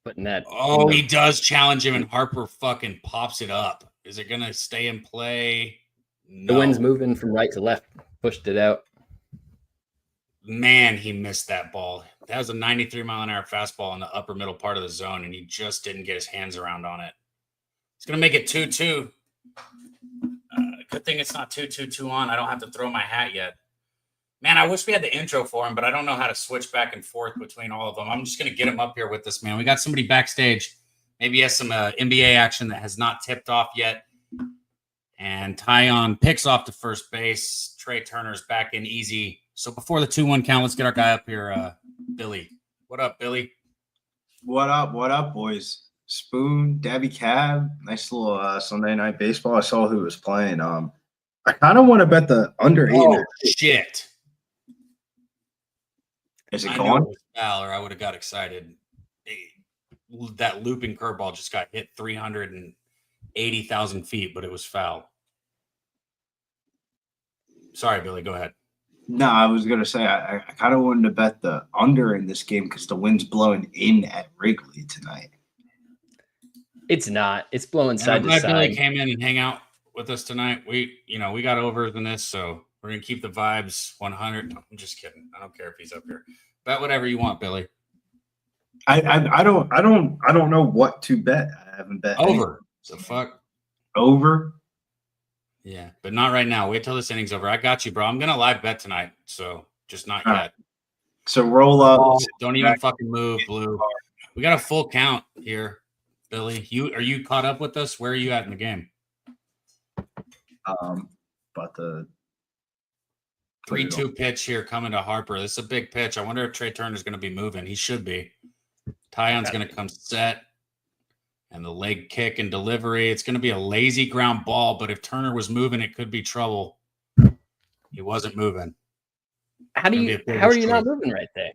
putting that. Oh, he does challenge him, and Harper fucking pops it up. Is it gonna stay in play? No. The wind's moving from right to left. Pushed it out. Man, he missed that ball. That was a 93-mile-an-hour fastball in the upper middle part of the zone, and he just didn't get his hands around on it. It's gonna make it 2-2. Good thing it's not 2-2-2 on. I don't have to throw my hat yet. Man, I wish we had the intro for him, but I don't know how to switch back and forth between all of them. I'm just going to get him up here with us, man. We got somebody backstage. Maybe he has some NBA action that has not tipped off yet. And Tyon picks off to first base. Trey Turner's back in easy. So before the 2-1 count, let's get our guy up here, Billy. What up, Billy? What up, boys? Spoon, Dabby Cab. Nice little Sunday night baseball. I saw who was playing. I kind of want to bet the under 8. Oh, shit. Is it I gone? know it was foul, or I would have got excited. That looping curveball just got hit 380,000 feet, but it was foul. Sorry, Billy. Go ahead. No, I was going to say I kind of wanted to bet the under in this game because the wind's blowing in at Wrigley tonight. It's not. It's blowing side to Billy side. came in and hang out with us tonight. We got overs in this, so we're gonna keep the vibes 100. No, I'm just kidding. I don't care if he's up here. Bet whatever you want, Billy. I don't know what to bet. I haven't bet Over. So fuck. Over. Yeah, but not right now. Wait till this inning's over. I got you, bro. I'm gonna live bet tonight, so just not All yet. right. So roll up. Don't even fucking move, Blue. We got a full count here, Billy. Are you caught up with us? Where are you at in the game? But the 3-2 pitch here coming to Harper. This is a big pitch. I wonder if Trey Turner's going to be moving. He should be. Tyon's going to come set. And the leg kick and delivery. It's going to be a lazy ground ball, but if Turner was moving, it could be trouble. He wasn't moving. How are you not moving right there?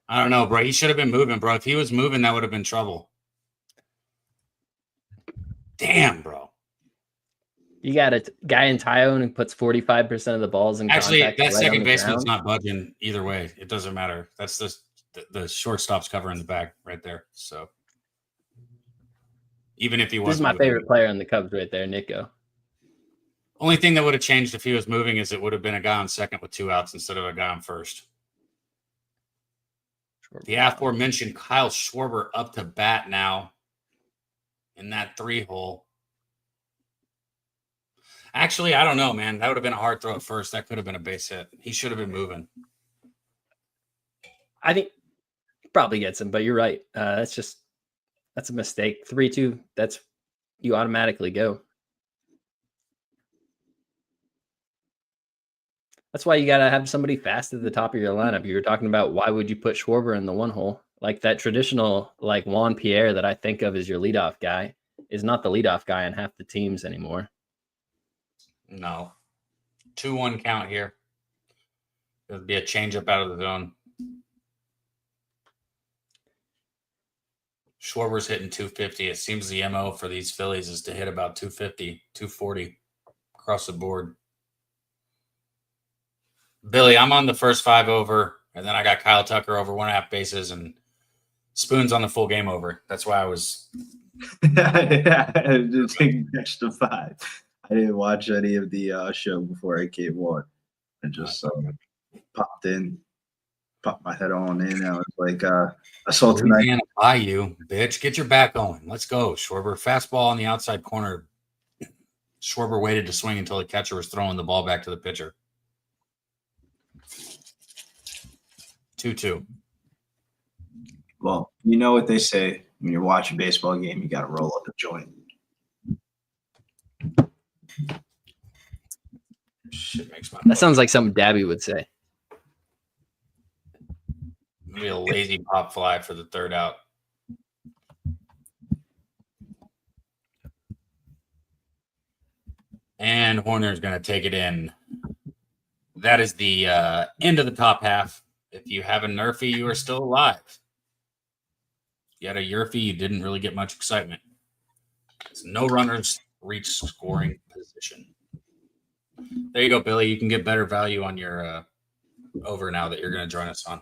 I don't know, bro. He should have been moving, bro. If he was moving, that would have been trouble. Damn, bro. You got a guy in Tyone who puts 45% of the balls in Actually, contact. that right second on the baseman's ground. not budging either way. It doesn't matter. That's the shortstop's covering the back right there. So even if he was, This is my favorite player on the Cubs right there, Nico. Only thing that would have changed if he was moving is it would have been a guy on second with 2 outs instead of a guy on first. The aforementioned Kyle Schwarber up to bat now in that 3-hole. Actually, I don't know, man. That would have been a hard throw at first. That could have been a base hit. He should have been moving. I think he probably gets him, but you're right. That's a mistake. 3-2. You automatically go. That's why you got to have somebody fast at the top of your lineup. You were talking about why would you put Schwarber in the 1 hole? Like that traditional, like Juan Pierre that I think of as your leadoff guy is not the leadoff guy on half the teams anymore. No. 2-1 count here. There'll be a changeup out of the zone. Schwarber's hitting 250. It seems the MO for these Phillies is to hit about 250, 240 across the board. Billy, I'm on the first 5 over, and then I got Kyle Tucker over 1.5 bases, and Spoon's on the full game over. That's why I was. Yeah, I didn't take extra 5. I didn't watch any of the show before I came on. I just popped my head on in. I was like, I saw tonight. Louisiana by you, bitch. Get your back going. Let's go, Schwarber. Fastball on the outside corner. Schwarber waited to swing until the catcher was throwing the ball back to the pitcher. 2-2. Well, you know what they say when you're watching a baseball game, you got to roll up a joint. Shit makes my. That sounds like something Dabby would say. Maybe a lazy pop fly for the 3rd out. And Horner's going to take it in. That is the end of the top half. If you have a Nerfy, you are still alive. If you had a Yerfy, you didn't really get much excitement. So no runners reach scoring position. There you go, Billy. You can get better value on your over now that you're going to join us on.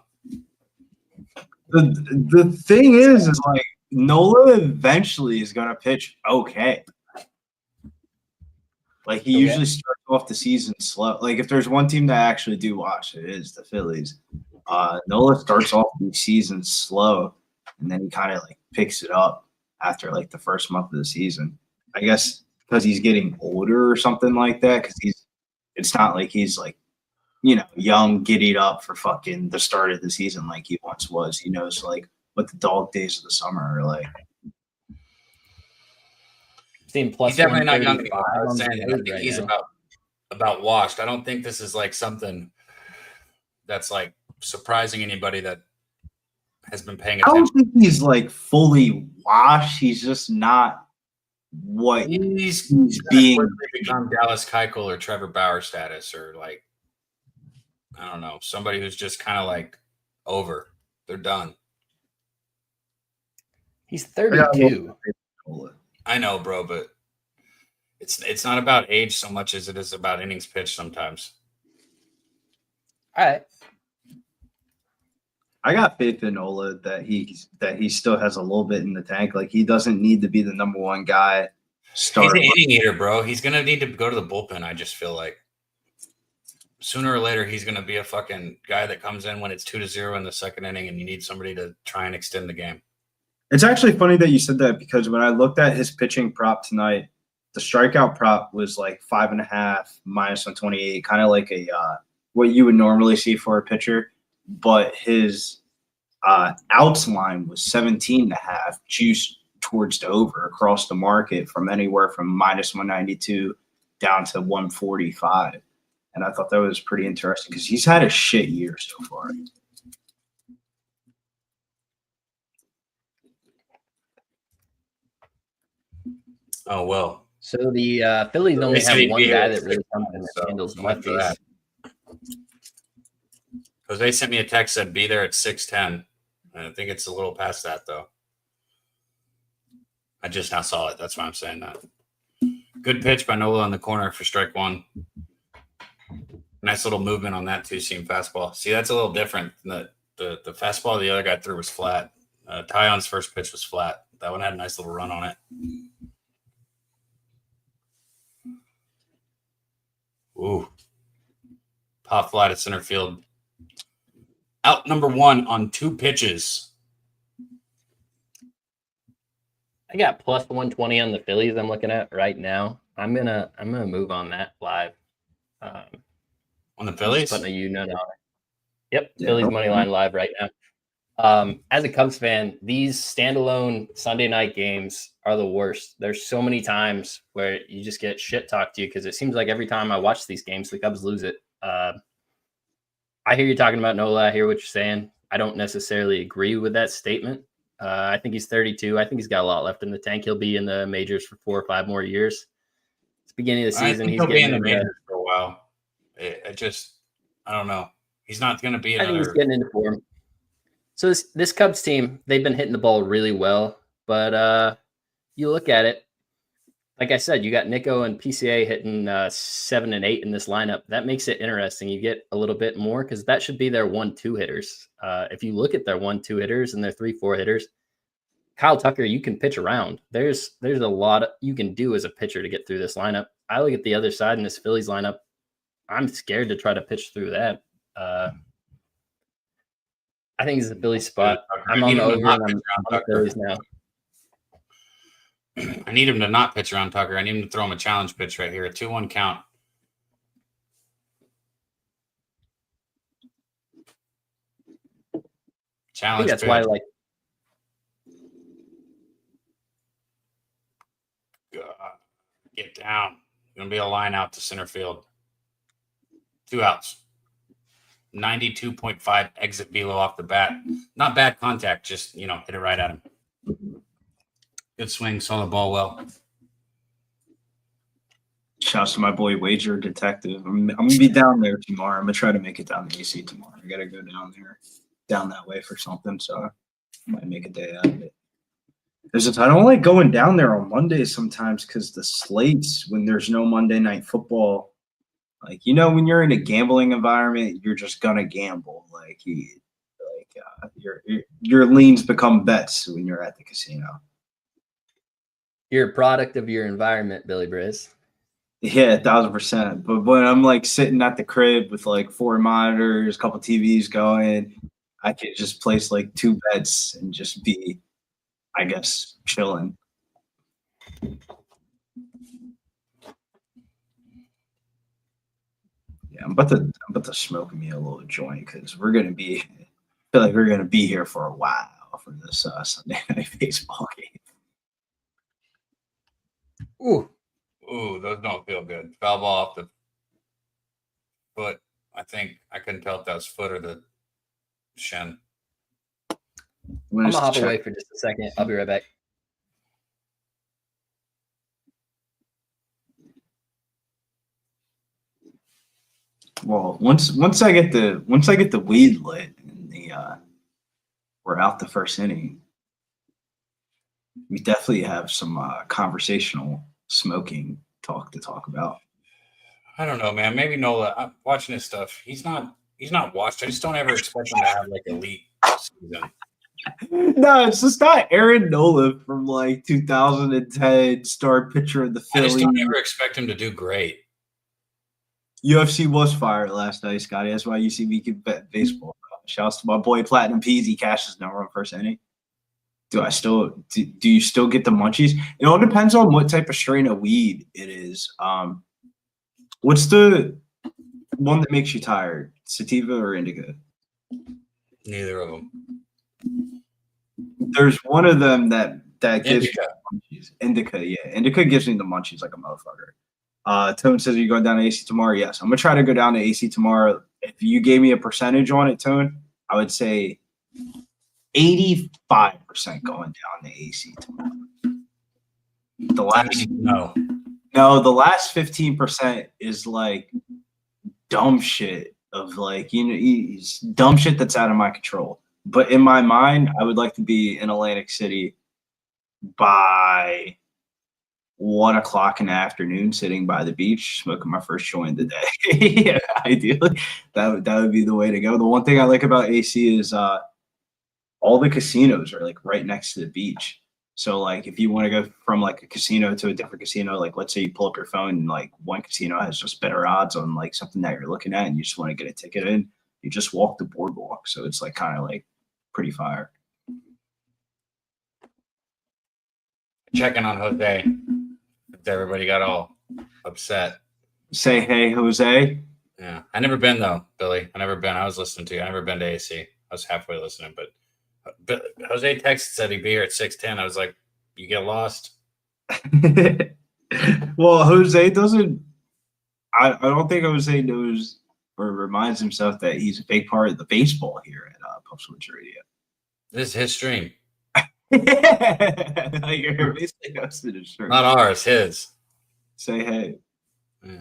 The thing is like Nola eventually is going to pitch okay. Like he usually starts off the season slow. Like if there's one team that I actually do watch, it is the Phillies. Nola starts off the season slow, and then he kind of like picks it up after like the first month of the season. I guess because he's getting older or something like that. Because it's not like he's like, young, giddied up for fucking the start of the season like he once was. He knows like what the dog days of the summer are like. Seen plus he's definitely not young 135 anymore. I was saying on the I think right he's now. about washed. I don't think this is like something that's like surprising anybody that has been paying I don't attention. think he's like fully washed. He's just not what He's being quickly become Dallas Keuchel or Trevor Bauer status, or like I don't know, somebody who's just kind of like over. They're done. He's 32. I know, bro, but it's not about age so much as it is about innings pitched sometimes. All right. I got faith in Nola that he still has a little bit in the tank. Like he doesn't need to be the number one guy. He's an inning eater, bro. He's gonna need to go to the bullpen. I just feel like sooner or later he's gonna be a fucking guy that comes in when it's 2-0 in the second inning, and you need somebody to try and extend the game. It's actually funny that you said that because when I looked at his pitching prop tonight, the strikeout prop was like 5.5 minus 128, kind of like a what you would normally see for a pitcher. But his outs line was 17.5, juiced towards the over across the market from anywhere from minus 192 down to 145. And I thought that was pretty interesting because he's had a shit year so far. Oh well. So the Phillies only have one guy that really comes in So, and handles I'm up for lefties. that. Jose sent me a text, said be there at 6:10. I think it's a little past that though. I just now saw it. That's why I'm saying that. Good pitch by Nola on the corner for strike one. Nice little movement on that two-seam fastball. See, that's a little different. The fastball the other guy threw was flat. Tyon's first pitch was flat. That one had a nice little run on it. Ooh. Pop fly to center field. Out number one on 2 pitches. I got plus 120 on the Phillies. I'm looking at right now. I'm gonna move on that live. On the Phillies? Putting a unit on it. Yep, Yeah. Phillies money line live right now. As a Cubs fan, these standalone Sunday night games are the worst. There's so many times where you just get shit talked to you because it seems like every time I watch these games, the Cubs lose it. I hear you talking about Nola. I hear what you're saying. I don't necessarily agree with that statement. I think he's 32. I think he's got a lot left in the tank. He'll be in the majors for 4 or 5 more years. It's the beginning of the I season. think He's he'll be in getting the majors for a while. I don't know. He's not going to be I think he's another. getting into form. So this Cubs team, they've been hitting the ball really well, but you look at it, like I said, you got Nico and PCA hitting 7 and 8 in this lineup. That makes it interesting. You get a little bit more because that should be their 1-2 hitters. If you look at their 1-2 hitters and their 3-4 hitters, Kyle Tucker, you can pitch around. There's a lot you can do as a pitcher to get through this lineup. I look at the other side in this Phillies lineup. I'm scared to try to pitch through that. I think it's a Philly spot. I'm on the over and I'm on the Phillies now. I need him to not pitch around Tucker. I need him to throw him a challenge pitch right here. A 2-1 count. Challenge that's pitch. why, like, get down. Gonna be a line out to center field. 2 outs. 92.5 exit velo off the bat. Not bad contact, just hit it right at him. Good swing, saw the ball well. Shouts to my boy Wager Detective. I'm gonna be down there tomorrow. I'm gonna try to make it down to AC tomorrow. I gotta go down that way for something, so I might make a day out of it. I don't like going down there on Mondays sometimes because the slates, when there's no Monday night football, like when you're in a gambling environment, you're just gonna gamble. Your leans become bets when you're at the casino. You're a product of your environment, Billy Briz. Yeah, 1,000%. But when I'm like sitting at the crib with like 4 monitors, a couple TVs going, I could just place like 2 bets and just be, I guess, chilling. Yeah, I'm about to smoke me a little joint because I feel like we're gonna be here for a while for this Sunday night baseball game. Ooh, those don't feel good. Foul ball off the foot. I think I couldn't tell if that was foot or the shin. I'm gonna hop away for just a second. I'll be right back. Well, once I get the weed lit and we're out the first inning, we definitely have some conversational smoking talk to talk about. I don't know, man. Maybe Nola. I'm watching his stuff. He's not washed. I just don't ever expect him to have like elite season. No, it's just not Aaron Nola from like 2010, star pitcher of the Phillies. I just don't ever expect him to do great. UFC was fired last night, Scotty. That's why UCB can bet baseball. Shouts to my boy Platinum Peas. He cashed his number on first inning. Do you still get the munchies? It all depends on what type of strain of weed it is. What's the one that makes you tired? Sativa or indica? Neither of them. There's one of them that gives Indica. me the munchies. Indica, yeah. Indica gives me the munchies like a motherfucker. Tone says, are you going down to AC tomorrow? Yes. I'm going to try to go down to AC tomorrow. If you gave me a percentage on it, Tone, I would say 85% going down to AC tomorrow. The last 15% is like dumb shit of like, dumb shit that's out of my control. But in my mind, I would like to be in Atlantic City by 1 o'clock in the afternoon, sitting by the beach, smoking my first joint of the day. Yeah, ideally, that would be the way to go. The one thing I like about AC is all the casinos are like right next to the beach. So like if you want to go from like a casino to a different casino, like let's say you pull up your phone and like one casino has just better odds on like something that you're looking at and you just want to get a ticket in, you just walk the boardwalk. So it's like kind of like pretty fire. Checking on Jose. Everybody got all upset. Say hey, Jose. Yeah. I never been though, Billy. I never been. I was listening to you. I never been to AC. I was halfway listening, but Jose texted said he'd be here at 6:10. I was like, you get lost. Well, Jose doesn't. I don't think Jose knows or reminds himself that he's a big part of the baseball here at Pub Switch Radio. This is his stream. Like you're basically hosting his stream. Not ours, his. Say hey. Yeah.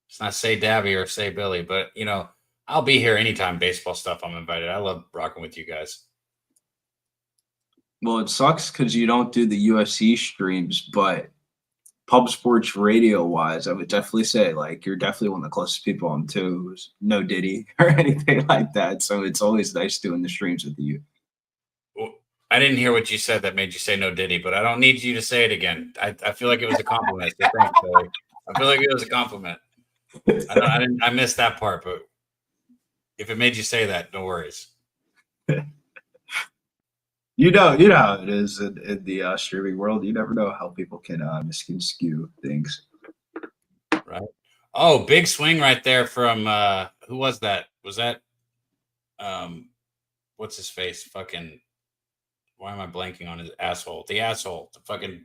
It's not say Dabby or say Billy, but I'll be here anytime baseball stuff I'm invited. I love rocking with you guys. Well, it sucks because you don't do the UFC streams, but pub sports radio wise, I would definitely say like you're definitely one of the closest people I'm to who's no Diddy or anything like that. So it's always nice doing the streams with you. Well, I didn't hear what you said that made you say no Diddy, but I don't need you to say it again. I feel like it was a compliment. So thanks, Billy. I feel like it was a compliment. I missed that part, but if it made you say that, no worries. You know how it is in the streaming world. You never know how people can misconstrue things. Right. Oh, big swing right there from who was that? Was that what's his face? Fucking why am I blanking on his asshole? The asshole. The fucking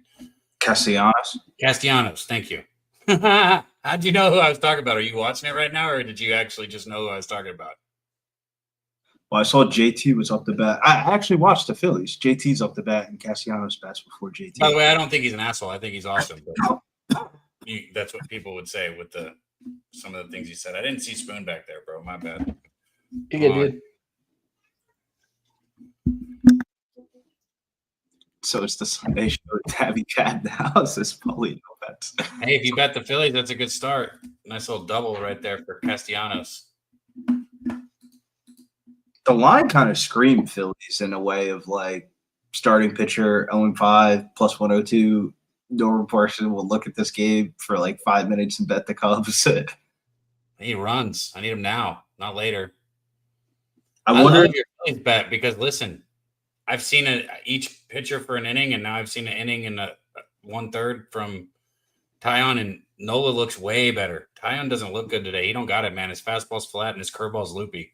Castellanos. Thank you. How'd you know who I was talking about? Are you watching it right now, or did you actually just know who I was talking about? Well, I saw JT was up the bat. I actually watched the Phillies. JT's up the bat and Castellanos bats before JT. By the way, I don't think he's an asshole. I think he's awesome. But that's what people would say with some of the things you said. I didn't see Spoon back there, bro. My bad. You good, dude? So it's the Sunday show with Tabby Cat now. Says Paulino bets. Hey, if you bet the Phillies, that's a good start. Nice little double right there for Castellanos. The line kind of screamed Phillies in a way of like starting pitcher 0-5 plus 102. Normal person will look at this game for like 5 minutes and bet the Cubs. He runs. I need him now, not later. I wonder love your Phillies bet because listen, I've seen each pitcher for an inning, and now I've seen an inning in a 1/3 from Tyon, and Nola looks way better. Tyon doesn't look good today. He don't got it, man. His fastball's flat and his curveball's loopy.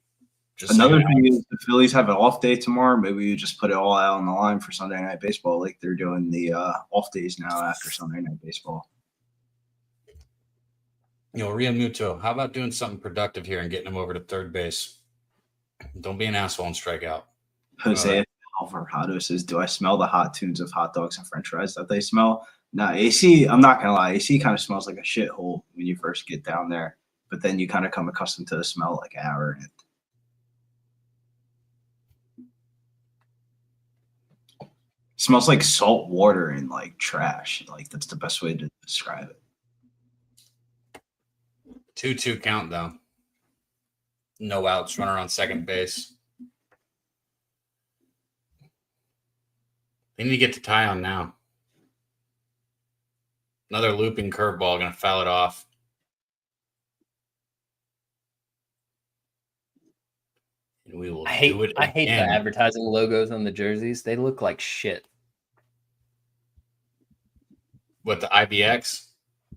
Another thing is the Phillies have an off day tomorrow. Maybe you just put it all out on the line for Sunday Night Baseball, like they're doing the off days now after Sunday Night Baseball. Real Muto, how about doing something productive here and getting him over to third base? Don't be an asshole and strike out. Jose Alvarado says, "Do I smell the hot tunes of hot dogs and French fries that they smell?" No, AC. I'm not gonna lie. AC kind of smells like a shithole when you first get down there, but then you kind of come accustomed to the smell like an hour. Smells like salt water and like trash. Like that's the best way to describe it. 2-2 count though. No outs. Runner on second base. They need to get to Tyon now. Another looping curveball, going to foul it off. And we will do it again. I hate the advertising logos on the jerseys. They look like shit. What, the IBX?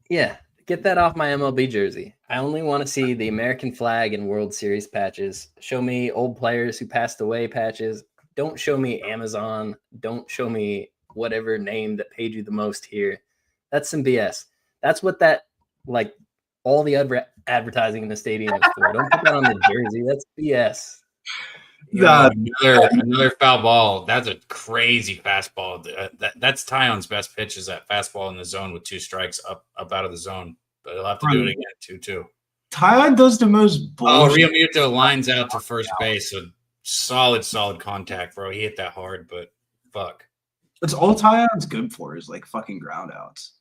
Yeah, get that off my MLB jersey. I only want to see the American flag and World Series patches. Show me old players who passed away patches. Don't show me Amazon. Don't show me whatever name that paid you the most here. That's some BS. That's what all the advertising in the stadium is for. Don't put that on the jersey. That's BS. Another foul ball. That's a crazy fastball. That's Tyon's best pitch is that fastball in the zone with 2 strikes up out of the zone. But he'll have to do it again, 2-2. Tyon does the most bullshit. Real Muto lines out to first base. So solid contact, bro. He hit that hard, but fuck. That's all Tyon's good for is like fucking ground outs.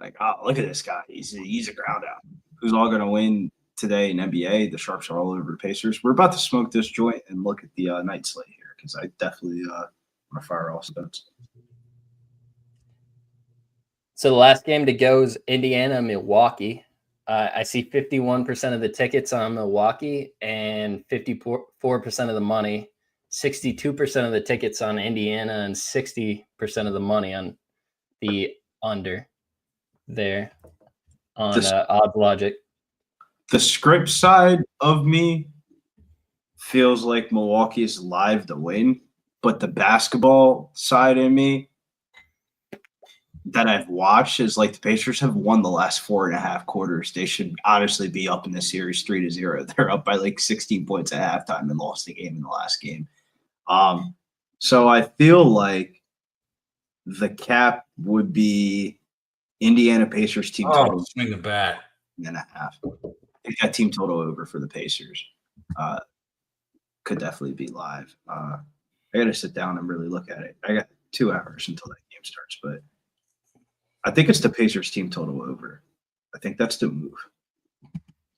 Like, oh, look at this guy. He's a ground out. Who's all gonna win today in NBA? The Sharps are all over the Pacers. We're about to smoke this joint and look at the night slate here because I definitely want to fire off stones. So the last game to go is Indiana-Milwaukee. I see 51% of the tickets on Milwaukee and 54% of the money. 62% of the tickets on Indiana and 60% of the money on the under there on Odds Logic. The script side of me feels like Milwaukee is live to win, but the basketball side in me that I've watched is like the Pacers have won the last 4.5 quarters. They should honestly be up in the series 3-0. They're up by like 16 points at halftime and lost the game in the last game. So I feel like the cap would be Indiana Pacers team total. Swing the bat. 1.5. If that team total over for the Pacers could definitely be live. I got to sit down and really look at it. I got 2 hours until that game starts, but I think it's the Pacers team total over. I think that's the move.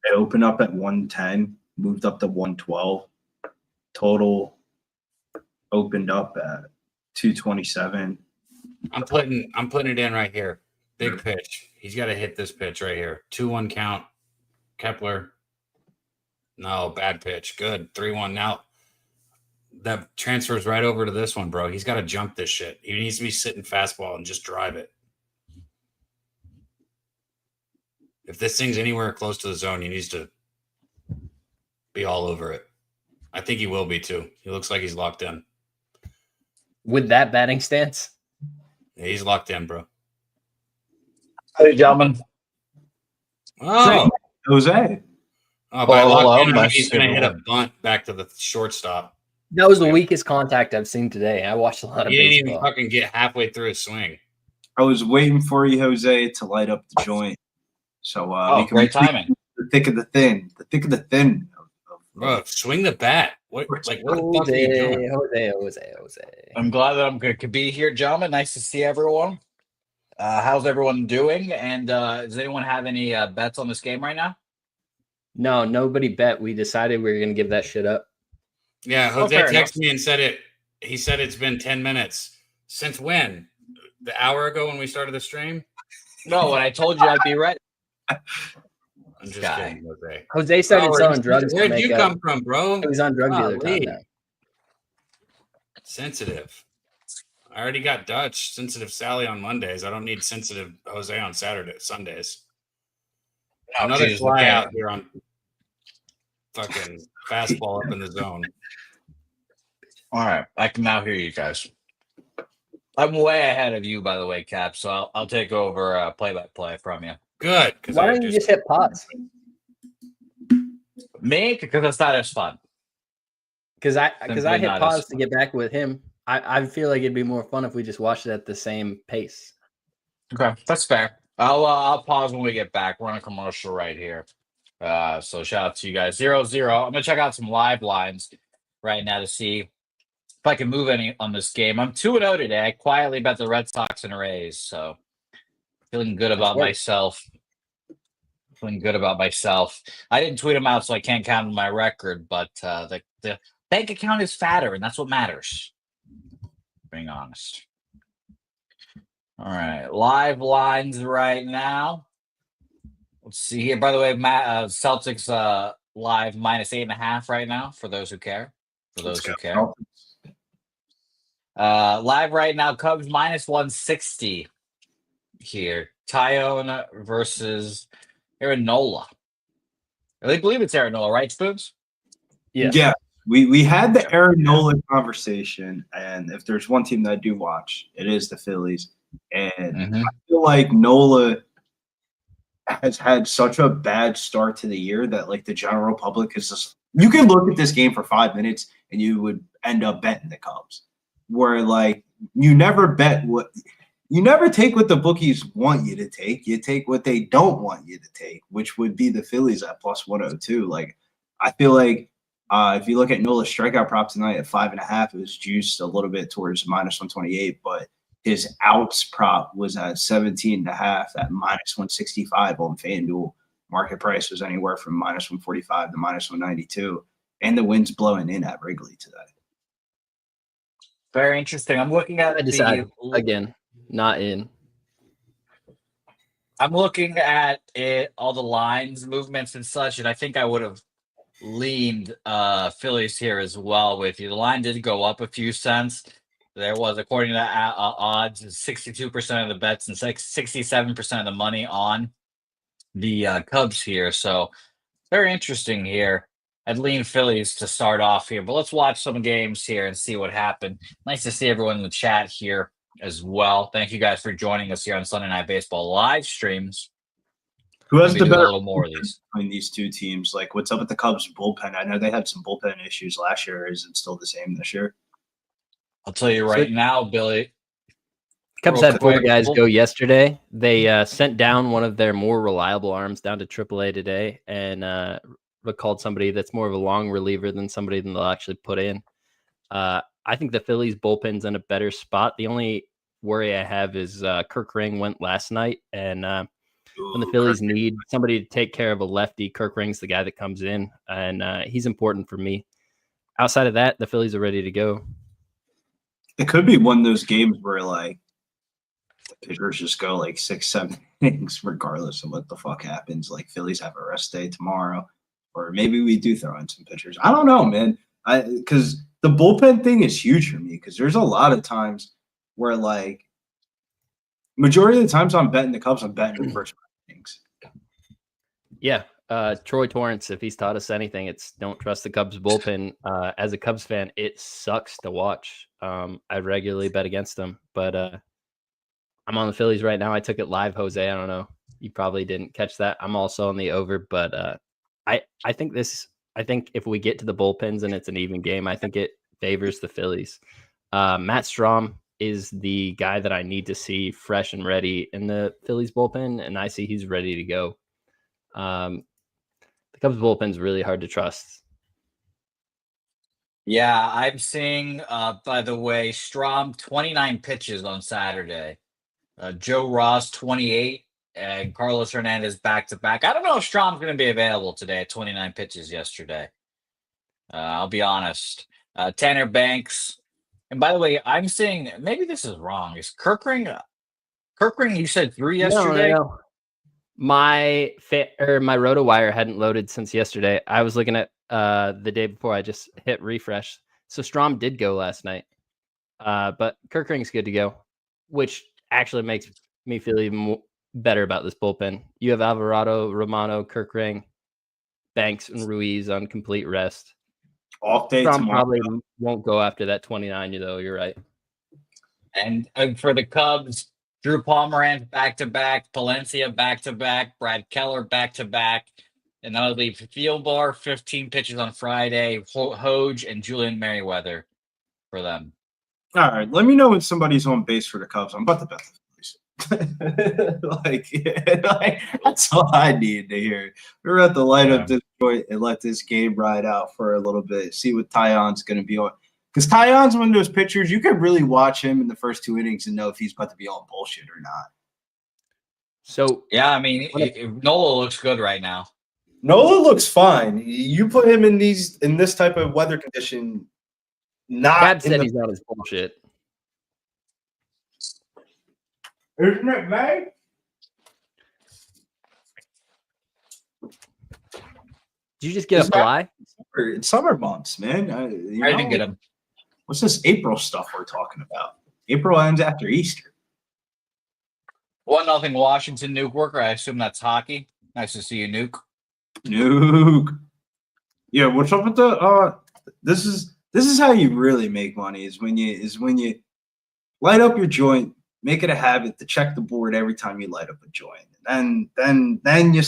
It opened up at 110, moved up to 112. Total opened up at 227. I'm putting it in right here. Big pitch. He's got to hit this pitch right here. 2-1 count. Kepler. No, bad pitch. Good. 3-1. Now that transfers right over to this one, bro. He's got to jump this shit. He needs to be sitting fastball and just drive it. If this thing's anywhere close to the zone, he needs to be all over it. I think he will be too. He looks like he's locked in. With that batting stance? Yeah, he's locked in, bro. Hey, gentlemen. Oh, Jose. oh by Hello, locked in, nice he's to going to see hit a everyone. bunt back to the shortstop. That was the weakest contact I've seen today. I watched a lot of He didn't even baseball. fucking get halfway through his swing. I was waiting for you, Jose, to light up the joint. So we can Great timing. the thick of the thin. The thick of the thin. Bro, swing the bat. What the fuck are you doing? Jose. I'm glad that I'm good to be here, gentlemen. Nice to see everyone. How's everyone doing? And does anyone have any bets on this game right now? No, nobody bet. We decided we were going to give that shit up. Yeah, Oh, Jose fair texted enough. me and said it. He said it's been 10 minutes. Since when? The hour ago when we started the stream? No, when I told you I'd be ready. I'm just Guy. kidding, Jose. Jose started Oh, selling drugs. to Where'd make you up. come from, bro? He was on drug dealer time Golly. now. Sensitive. I already got Dutch, sensitive Sally on Mondays. I don't need sensitive Jose on Sundays. Oh, Another Jesus, fly okay. out here on fucking fastball up in the zone. All right, I can now hear you guys. I'm way ahead of you, by the way, Cap. So I'll take over play-by-play from you. Good. Why don't you just hit pause? Me, because it's not as fun. Because I Simply hit not pause as to get back with him. I feel like it'd be more fun if we just watched it at the same pace. Okay, that's fair. I'll pause when we get back. We're on a commercial right here. So shout out to you guys. 0-0. I'm gonna check out some live lines right now to see if I can move any on this game. I'm 2-0 today. I quietly bet the Red Sox and Rays, so feeling good about work. myself. Feeling good about myself. I didn't tweet them out, so I can't count my record, but the bank account is fatter, and that's what matters. Being honest. All right, live lines right now. Let's see here. By the way, Celtics live -8.5 right now for those who care. Live right now, Cubs -160 here. Tyone versus Aaron Nola. I believe it's Aaron Nola, right, Spoons? Yeah. We had the Aaron Nola conversation, and if there's one team that I do watch, it is the Phillies. And I feel like Nola has had such a bad start to the year that like the general public is just you can look at this game for 5 minutes and you would end up betting the Cubs. Where like you never take what the bookies want you to take. You take what they don't want you to take, which would be the Phillies at +102. Like I feel like if you look at Nola's strikeout prop tonight at 5.5, it was juiced a little bit towards -128, but his outs prop was at 17.5 at -165 on FanDuel. Market price was anywhere from -145 to -192, and the wind's blowing in at Wrigley today. Very interesting. I'm looking at I decided again, not in. I'm looking at it, all the lines, movements, and such, and I think I would have leaned Phillies here as well with you. The line did go up a few cents. There was, according to odds, 62% of the bets and 67% of the money on the Cubs here. So very interesting here. I'd lean Phillies to start off here, but let's watch some games here and see what happened. Nice to see everyone in the chat here as well. Thank you guys for joining us here on Sunday Night Baseball live streams. Who has Maybe the do better a little more of these between these two teams? Like, what's up with the Cubs bullpen? I know they had some bullpen issues last year. Is it still the same this year? I'll tell you right now, Billy. Cubs Real had 4 quick. guys go yesterday. They sent down one of their more reliable arms down to AAA today and recalled somebody that's more of a long reliever than somebody they'll actually put in. I I think the Phillies bullpen's in a better spot. The only worry I have is Kirk Ring went last night, and when the Phillies need somebody to take care of a lefty, Kirk Ring's the guy that comes in, and he's important for me. Outside of that, the Phillies are ready to go. It could be one of those games where like the pitchers just go like 6-7 innings regardless of what the fuck happens. Like Phillies have a rest day tomorrow, or maybe we do throw in some pitchers. I don't know, man. Because the bullpen thing is huge for me, because there's a lot of times where like majority of the times I'm betting the Cubs, I'm betting the first innings. Yeah. Troy Torrance, if he's taught us anything, it's don't trust the Cubs bullpen. As a Cubs fan, it sucks to watch. I regularly bet against them, but I'm on the Phillies right now. I took it live, Jose. I don't know. You probably didn't catch that. I'm also on the over, but I think if we get to the bullpens and it's an even game, I think it favors the Phillies. Matt Strom is the guy that I need to see fresh and ready in the Phillies bullpen, and I see he's ready to go. The Cubs bullpen is really hard to trust. Yeah, I'm seeing, by the way, Strom 29 pitches on Saturday. Joe Ross 28 and Carlos Hernandez back-to-back. I don't know if Strom's going to be available today at 29 pitches yesterday. I'll be honest. Tanner Banks. And by the way, I'm seeing, maybe this is wrong. Is Kirk Ring, you said 3 yesterday? No. My RotoWire hadn't loaded since yesterday. I was looking at the day before. I just hit refresh. So Strom did go last night. But Kirk Ring's good to go, which actually makes me feel even better about this bullpen. You have Alvarado, Romano, Kirk Ring, Banks, and Ruiz on complete rest. Off day Strom tomorrow. probably won't go after that 29, though. You're right. And for the Cubs, Drew Pomeranz back-to-back, Palencia back-to-back, Brad Keller back-to-back, and that'll leave Fieldbar 15 pitches on Friday, Hoge and Julian Merriweather for them. All right, let me know when somebody's on base for the Cubs. I'm about to bet the Phillies. like, that's all I need to hear. We're at the light up this joint and let this game ride out for a little bit. See what Taillon's going to be on. Because Taillon's one of those pitchers, you can really watch him in the first 2 innings and know if he's about to be on bullshit or not. So yeah, I mean, Nola looks good right now. Nola looks fine. You put him in this type of weather condition. Gab said he's not as bullshit. Isn't it May? Did you just get a fly? It's summer months, man. I didn't get him. What's this April stuff we're talking about? April ends after Easter. 1-0 Washington, Nuke Worker. I assume that's hockey. Nice to see you, Nuke. Nuke. Yeah, what's up with the this is how you really make money is when you light up your joint, make it a habit to check the board every time you light up a joint. And then you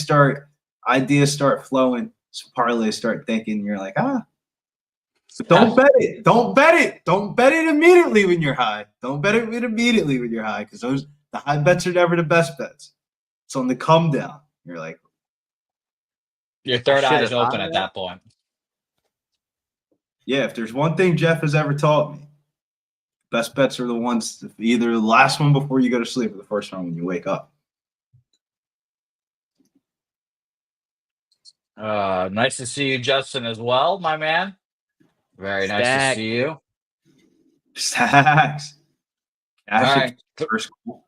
ideas start flowing, some parlays start thinking, you're like, but don't bet it. Don't bet it. Don't bet it immediately when you're high. Don't bet it immediately when you're high, because the high bets are never the best bets. It's on the come down. You're like, your third eye is open at that point. Yeah, if there's one thing Jeff has ever taught me, best bets are the ones, either the last one before you go to sleep or the first one when you wake up. Nice to see you, Justin, as well, my man. Very nice to see you. Stacks. All right. First goal.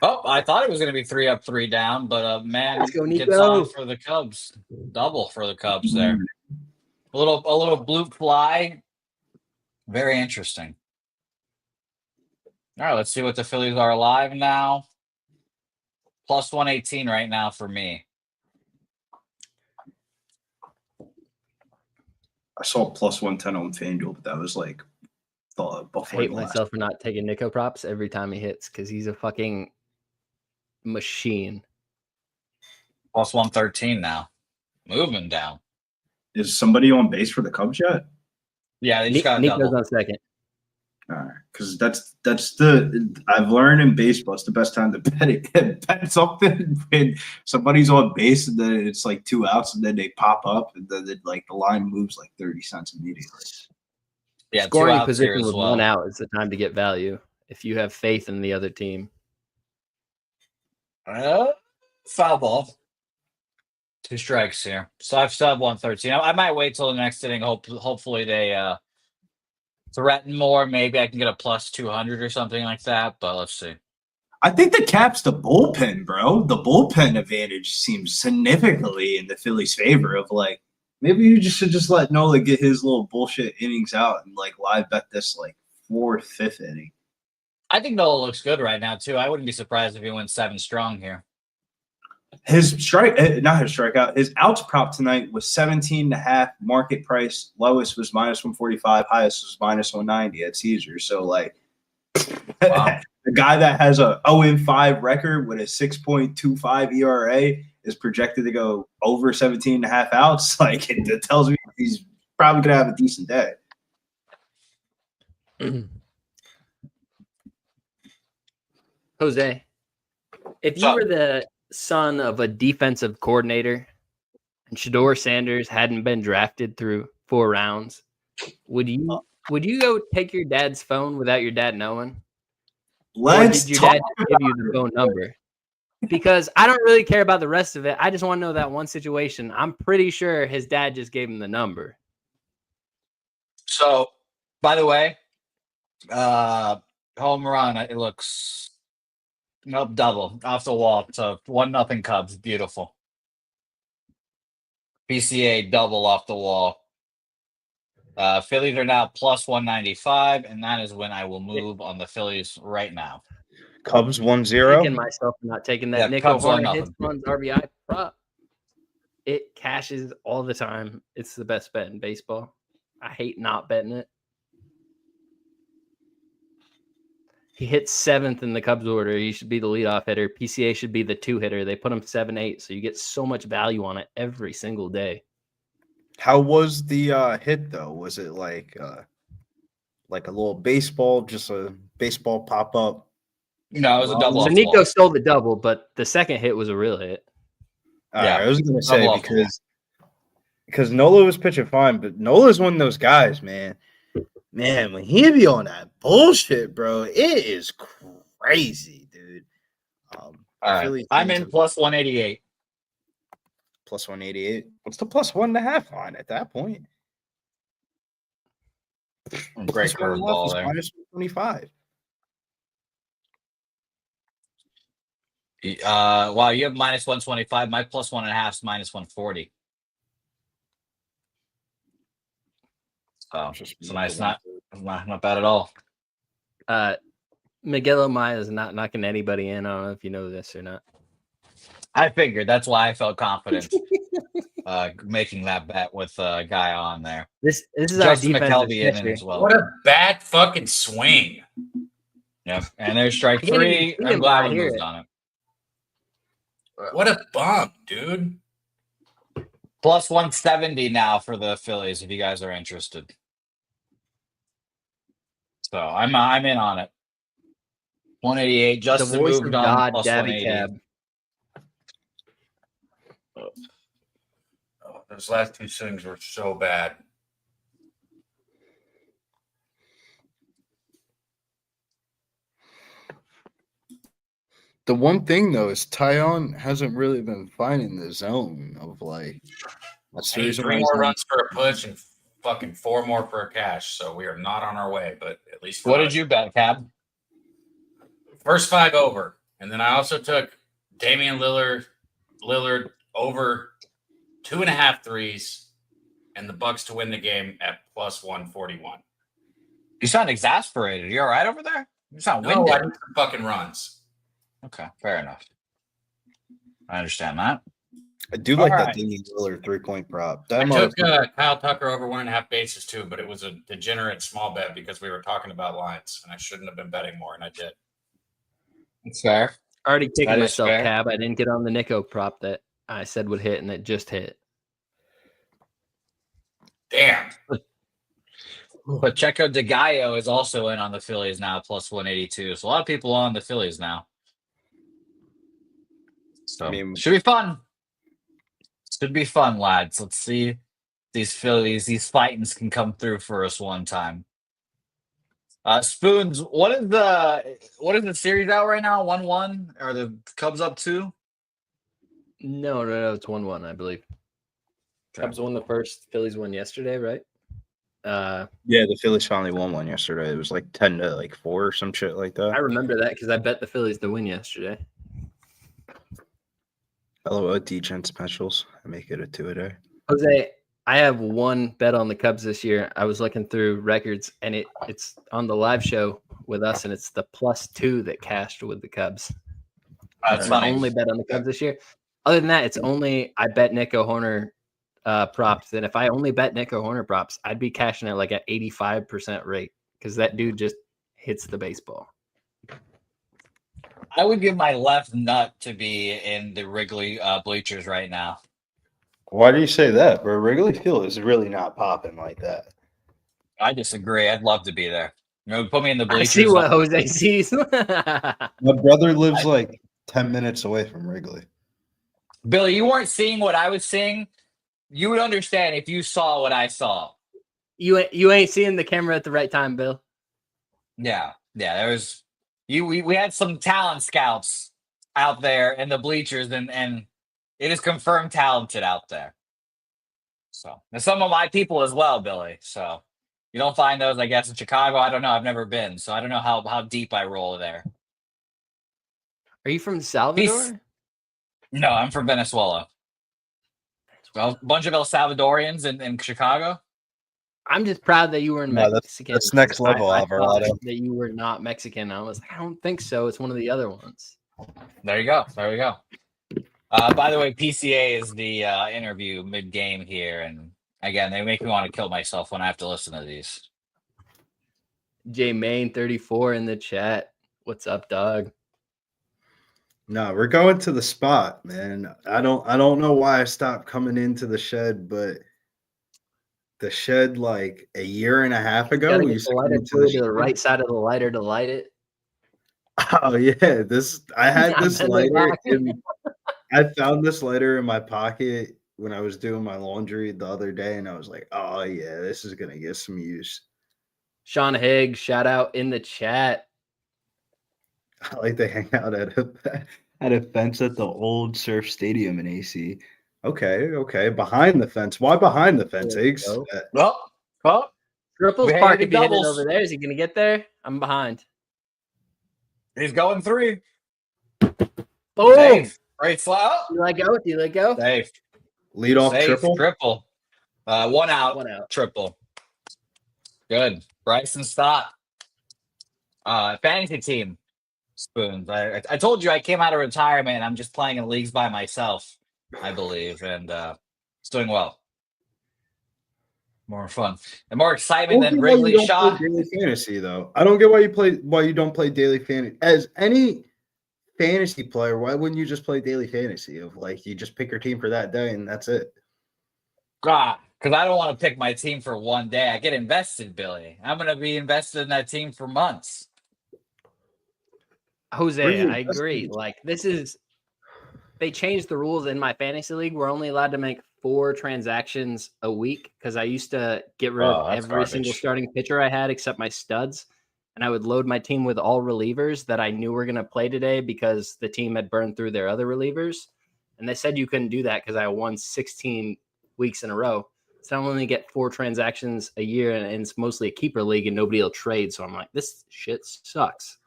Oh, I thought it was going to be 3 up, 3 down, but man Let's go, gets on for the Cubs. Double for the Cubs there. A little blue fly. Very interesting. All right, let's see what the Phillies are live now. Plus 118 right now for me. I saw plus 110 on FanDuel, but that was like before. I hate myself for not taking Nico props every time he hits, because he's a fucking machine. Plus 113 now. Moving down. Is somebody on base for the Cubs yet? Yeah, they just got a Nico's double. on second. All right, because I've learned in baseball, it's the best time to bet something when somebody's on base and then it's like 2 outs and then they pop up and then the line moves like 30 cents immediately. Yeah, 2 Scoring outs here position as with well. 1 out is the time to get value if you have faith in the other team. Foul ball. 2 strikes here. So I've still have 113. I might wait till the next inning. Hopefully they threaten more. Maybe I can get a plus 200 or something like that. But let's see. I think the cap's the bullpen, bro. The bullpen advantage seems significantly in the Phillies' favor. Of like, maybe you should just let Nola get his little bullshit innings out and like live bet this like 4th, 5th inning. I think Nola looks good right now too. I wouldn't be surprised if he went 7 strong here. His strikeout, his outs prop tonight was 17.5 market price. Lowest was -145, highest was -190 at Caesar. So like, Wow. the guy that has a 0-5 record with a 6.25 ERA is projected to go over 17.5 outs. Like it tells me he's probably gonna have a decent day. Jose, if you were the son of a defensive coordinator and Shador Sanders hadn't been drafted through 4 rounds, would you go take your dad's phone without your dad knowing? Or did your dad give you the phone number? Because I don't really care about the rest of it. I just want to know that one situation. I'm pretty sure his dad just gave him the number. So, by the way, home run. It looks double off the wall. So 1-0 Cubs. Beautiful. PCA double off the wall. Phillies are now plus 195, and that is when I will move on the Phillies right now. Cubs 1-0. Kicking myself for not taking that. Yeah, Nico Cubs Horner 1-0. hits runs RBI prop. It cashes all the time. It's the best bet in baseball. I hate not betting it. He hits 7th in the Cubs order. He should be the leadoff hitter. PCA should be the 2 hitter. They put him 7-8, so you get so much value on it every single day. How was the hit though? Was it like a little baseball, just a baseball pop up? No, it was a double So off the Nico wall. stole the double, but the second hit was a real hit. Yeah, I was gonna say double off the because Nola was pitching fine, but Nola's one of those guys, man. Man, when he be on that bullshit, bro, it is crazy, dude. All right. I'm in plus 188. Plus 188. What's the plus 1.5 line at that point? Great curveball there. Minus 125. Wow, you have minus 125. My plus 1.5 is minus 140. So nice, not bad at all. Miguel Amaya is not knocking anybody in. I don't know if you know this or not. I figured that's why I felt confident making that bet with a guy on there. This is Justin our defensive McKelvey in pitcher. as well. What a bad fucking swing. Yep. And there's strike I can't even 3. see I'm him glad when I we hear moved it. on it. What a bump, dude. Plus 170 now for the Phillies if you guys are interested. So I'm in on it. 188. Justin The voice moved of on God, plus Gabby 180. Cab. Oh, those last 2 swings were so bad. The one thing though is Tyon hasn't really been finding the zone of like. That's the Hey, reason 3 why more runs for a push and fucking 4 more for a cash. So we are not on our way, but at least for What us. did you bet, Cab? First 5 over. And then I also took Damian Lillard over 2.5 threes and the Bucks to win the game at plus 141. You sound exasperated. You all right over there? You sound No, winded. I need some fucking runs. Okay, fair enough. I understand that. I do like All that right. Damian Lillard 3-point prop. I That took motherfucker- Kyle Tucker over 1.5 bases too, but it was a degenerate small bet because we were talking about lines and I shouldn't have been betting more, and I did. It's fair. Already kicking That is myself, fair. Cab. I didn't get on the Nico prop that I said would hit, and it just hit. Damn. But Checo De Gallo is also in on the Phillies now, plus 182. So a lot of people on the Phillies now. So should be fun. Should be fun, lads. Let's see if these Phillies, these Titans can come through for us one time. Spoons, what is the series out right now? 1-1? Are the Cubs up 2? No, it's 1-1, I believe. Cubs won the first. Phillies won yesterday, right? Yeah, the Phillies finally won one yesterday. It was like 10-4 or some shit like I that. remember that because I bet the Phillies to win yesterday. LOL Degen specials. I make it a 2-a-day. Jose, I have one bet on the Cubs this year. I was looking through records, and it's on the live show with us, and it's the +2 that cashed with the Cubs. That's That's my funny. only bet on the Cubs this year. Other than that, it's only I bet Nico Horner props. And if I only bet Nico Horner props, I'd be cashing at like an 85% rate because that dude just hits the baseball. I would give my left nut to be in the Wrigley bleachers right now. Why do you say that, bro? Wrigley Field is really not popping like that. I disagree. I'd love to be there. Put me in the I bleachers. see what Jose sees. My brother lives like 10 minutes away from Wrigley. Billy, you weren't seeing what I was seeing. You would understand if you saw what I saw. You ain't seeing the camera at the right time, Bill. Yeah. There was we had some talent scouts out there in the bleachers, and it is confirmed talented out there. So, and some of my people as well, Billy. So you don't find those, I guess, in Chicago. I don't know. I've never been, so I don't know how deep I roll there. Are you from Salvador? No, I'm from Venezuela. Well, a bunch of El Salvadorians in Chicago. I'm just proud that you were in No, Mexican. that's next level, I Alvarado. thought that you were not Mexican. I was like, I don't think so. It's one of the other ones. There you go. There we go. By the way, PCA is the interview mid-game here, and again, they make me want to kill myself when I have to listen to these. J Main 34 in the chat. What's up, dog? No, we're going to the spot, man. I don't know why I stopped coming into the shed, but the shed like a year and a half ago. Gotta We get used the to come lighter into fluid the to the shed. right side of the lighter to light it. Oh yeah, I had this Bend it lighter back. I found this lighter in my pocket when I was doing my laundry the other day, and I was like, oh yeah, this is gonna get some use. Sean Higgs, shout out in the chat. I like to hang out at a fence at the old Surf Stadium in AC. Okay. Behind the fence. Why behind the fence, There you Higgs? go. Well, Triples we Park, hated if you hit it doubles. over there, is he going to get there? I'm behind. he's going 3. Boom. Safe. Great slot. Do you let go? Do you let go? Safe. Lead off Safe. triple. 1 out. 1 out. Triple. Good. Bryson Stott. Fantasy team. Spoons. I told you I came out of retirement. I'm just playing in leagues by myself, I believe, and it's doing well. More fun and more excitement than Wrigley Shaw. Daily fantasy though. I don't get why you don't play daily fantasy. As any fantasy player, why wouldn't you just play daily fantasy? Of like you just pick your team for that day and that's it. Because I don't want to pick my team for one day. I get invested, Billy. I'm going to be invested in that team for months. Jose, I agree. Like, they changed the rules in my fantasy league. We're only allowed to make 4 transactions a week because I used to get rid of every single starting pitcher I had except my studs. And I would load my team with all relievers that I knew were going to play today because the team had burned through their other relievers. And they said you couldn't do that because I won 16 weeks in a row. So I only get 4 transactions a year, and it's mostly a keeper league and nobody will trade. So I'm like, this shit sucks.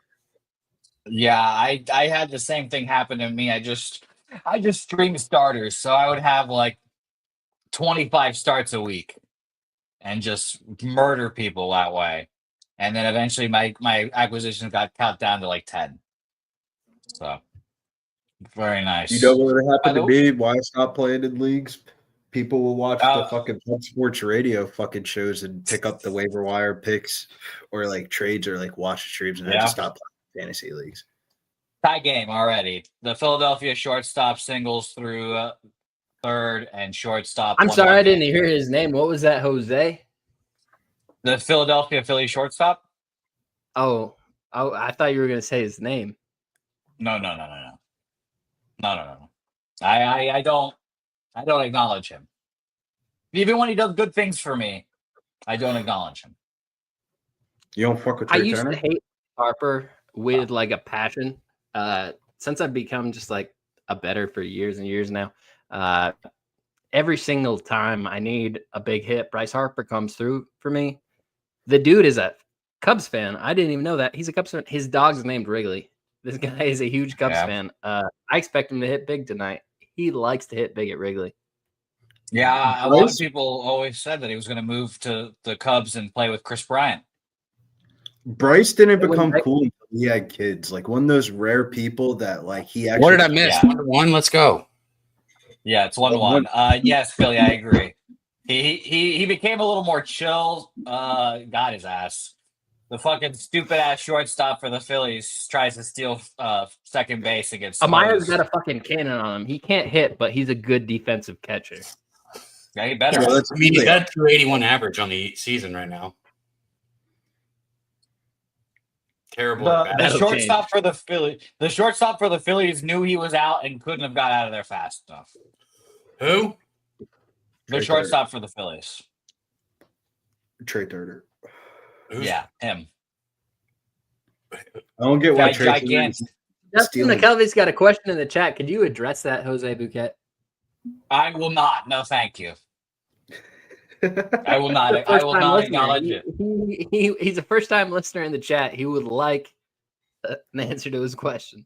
Yeah, I had the same thing happen to me. I just streamed starters, so I would have like 25 starts a week and just murder people that way. And then eventually my acquisitions got cut down to like 10. So very nice. You know what would happen to me? Why I stopped playing in leagues? People will watch the fucking sports radio fucking shows and pick up the waiver wire picks or like trades or like watch the streams, and I just stopped playing fantasy leagues. Tie game already. The Philadelphia shortstop singles through third and shortstop. I'm sorry, I didn't hear his name. What was that, Jose? The Philadelphia Phillies shortstop. Oh, I thought you were going to say his name. No. I don't acknowledge him. Even when he does good things for me, I don't acknowledge him. You don't fuck with I Trey used Turner? to hate Harper with like a passion. Since I've become just like a better for years and years now, every single time I need a big hit, Bryce Harper comes through for me. The dude is a Cubs fan. I didn't even know that. He's a Cubs fan. His dog's named Wrigley. This guy is a huge Cubs fan. I expect him to hit big tonight. He likes to hit big at Wrigley. Yeah, a lot of people always said that he was going to move to the Cubs and play with Chris Bryant. Bryce didn't become cool until he had kids. Like one of those rare people that like he actually. What did I miss? Yeah. 1-1. Let's go. Yeah, it's 1-1. Yes, Philly, I agree. He became a little more chill. Got his ass. The fucking stupid ass shortstop for the Phillies tries to steal second base against Amaya's got a fucking cannon on him. He can't hit, but he's a good defensive catcher. Yeah, he better. I mean, he's got 281 average on the season right now. Terrible. The shortstop for the Phillies. The shortstop for the Phillies knew he was out and couldn't have got out of there fast enough. Who? The shortstop for the Phillies. Trey Turner. Yeah, him. I don't get why Trey gigantic. Justin McKelvey's got a question in the chat. Could you address that, Jose Bouquet? I will not. No, thank you. I will not. I will not acknowledge it. He's a first-time listener in the chat. He would like an answer to his question.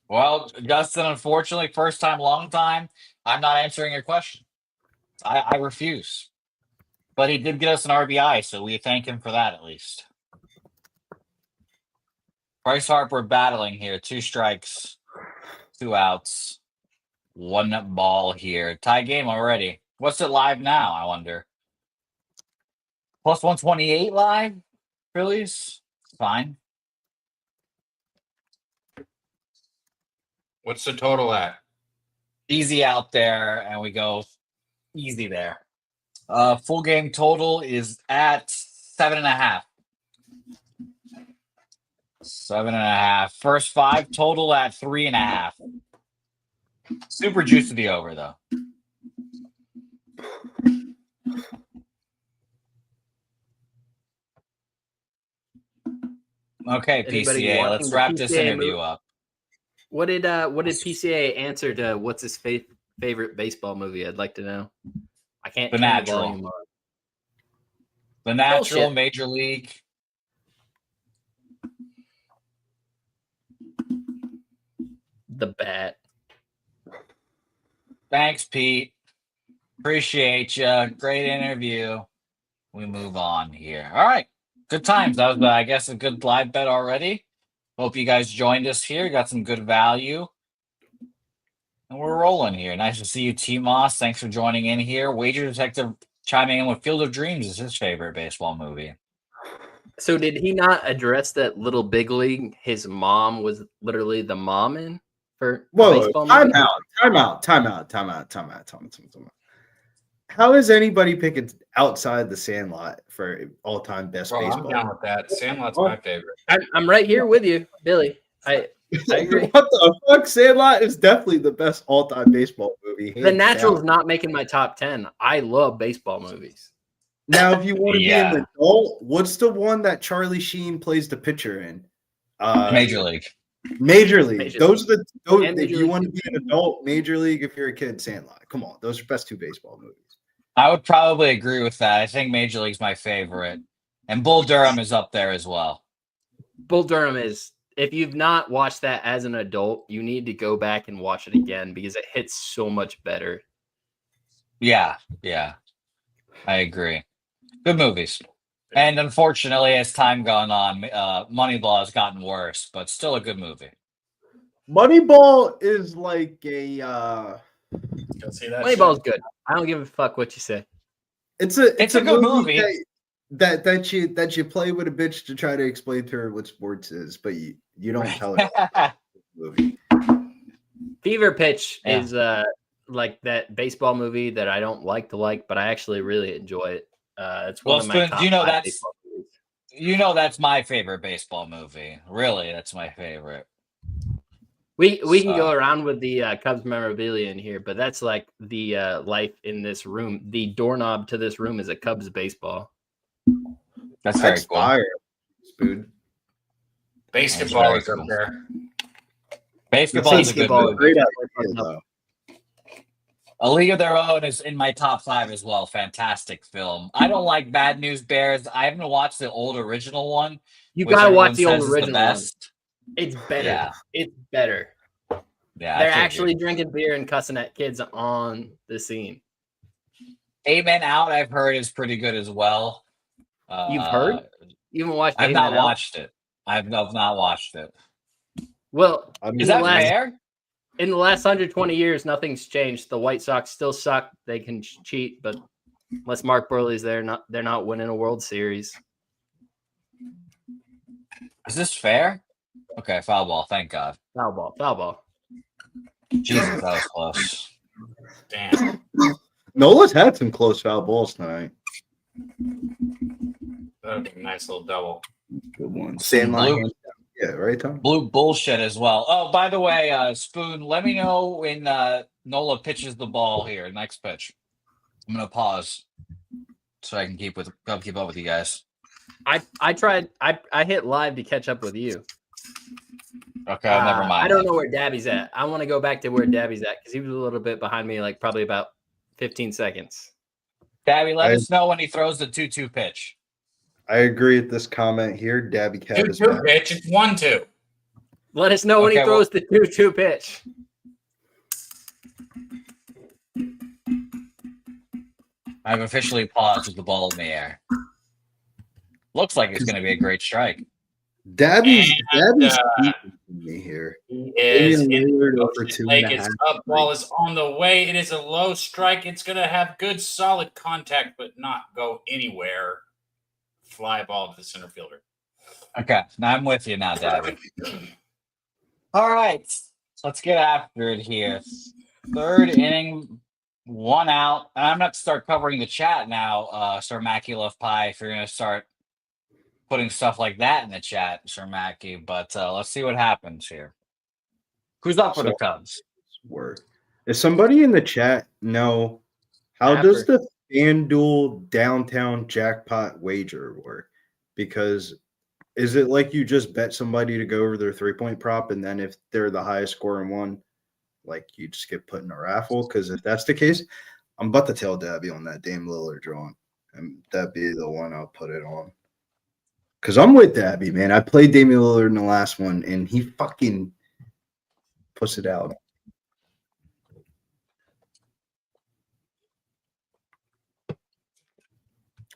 Well, Justin, unfortunately, first time, long time, I'm not answering your question. I refuse. But he did get us an RBI, so we thank him for that at least. Bryce Harper battling here. 2 strikes, 2 outs, 1 ball here. Tie game already. What's it live now, I wonder? Plus 128 live? Phillies? Fine. What's the total at? Easy out there, and we go easy there. Full game total is at 7.5. 7.5. First 5 total at 3.5. Super juice to the over, though. Okay, PCA. Let's wrap this interview up. What did PCA answer to what's his favorite baseball movie? I'd like to know. I can't. The Natural. The Natural. Bullshit. Major League. The Bat. Thanks, Pete. Appreciate you. Great interview. We move on here. All right. Good times. That was, I guess, a good live bet already. Hope you guys joined us here. Got some good value. And we're rolling here. Nice to see you, T. Moss. Thanks for joining in here. Wager Detective chiming in with Field of Dreams is his favorite baseball movie. So did he not address that Little Big League? His mom was literally the mom in for baseball movie? Time out. How is anybody picking Outside the Sandlot for all-time best baseball? I'm down with that. Sandlot's my favorite. I'm right here with you, Billy. I agree. What the fuck? Sandlot is definitely the best all-time baseball movie. The Natural is not making my top 10. I love baseball movies. Now, if you want to be an adult, what's the one that Charlie Sheen plays the pitcher in? Major League. Major League. Those are those. If you League. want to be an adult, Major League. If you're a kid, Sandlot. Come on, those are best 2 baseball movies. I would probably agree with that. I think Major League's my favorite. And Bull Durham is up there as well. Bull Durham is, if you've not watched that as an adult, you need to go back and watch it again because it hits so much better. Yeah. I agree. Good movies. And unfortunately, as time gone on, Moneyball has gotten worse, but still a good movie. Moneyball is like a. Moneyball's good. I don't give a fuck what you say. It's a good movie. That you play with a bitch to try to explain to her what sports is, but you don't tell her. Movie. Fever Pitch is like that baseball movie that I don't like to like, but I actually really enjoy it. It's one of my top 5 baseball movies. That's my favorite baseball movie. Really, that's my favorite. We can go around with the Cubs memorabilia in here, but that's like the life in this room. The doorknob to this room is a Cubs baseball. That's very cool. Spoon? Basketball is up there. Basketball is a good Basketball movie. great idea, though. A League of Their Own is in my top 5 as well. Fantastic film. I don't like Bad News Bears. I haven't watched the old original one. You which gotta everyone watch the old says is the original one. best. It's better. Yeah. It's better. Yeah, I They're figured. actually drinking beer and cussing at kids on the scene. Amen Out, I've heard, is pretty good as well. You've heard? You haven't watched I've Amen not Out? watched it. I've not watched it. Well, I mean, Is that last- fair? in the last 120 years, nothing's changed. The White Sox still suck. They can cheat, but unless Mark Burley's there, they're not winning a World Series. Is this fair? Okay, foul ball. Thank God. Foul ball. Foul ball. Jesus, that was close. Damn. Nola's had some close foul balls tonight. That would be a nice little double. Good one. Sandline. Blue. Yeah, right, Tom? Blue bullshit as well. Oh, by the way, Spoon, let me know when Nola pitches the ball here. Next pitch. I'm gonna pause so I can keep up with you guys. I tried. I hit live to catch up with you. Okay, never mind. I don't know where Dabby's at. I want to go back to where Dabby's at because he was a little bit behind me, like probably about 15 seconds. Dabby, let us know when he throws the 2-2 pitch. I agree with this comment here. Dabby Cat is 2-2 back. pitch. It's 1-2. Let us know when he Okay, throws the 2-2 pitch. I've officially paused with the ball in the air. Looks like it's going to be a great strike. Dabby's And, speaking to me here. He is Damian in Lillard the over motion. 2.5. Like it's up. Ball is on the way. It is a low strike. It's going to have good, solid contact, but not go anywhere. Fly ball to the center fielder. Okay, now I'm with you now, Dabby. All right, let's get after it here. Third inning, 1 out. And I'm going to start covering the chat now, Sir Mackie Love Pie, if you're going to start putting stuff like that in the chat, Sir Mackie. But let's see what happens here. Who's up for the Cubs? Word. Is somebody in the chat know how does the FanDuel downtown jackpot wager work? Because is it like you just bet somebody to go over their 3-point prop, and then if they're the highest scoring one, like you just get put in a raffle? Because if that's the case, I'm about to tell Dabby on that Dame Lillard drawing, and that'd be the one I'll put it on. Because I'm with Dabby, man. I played Damian Lillard in the last one, and he fucking puts it out.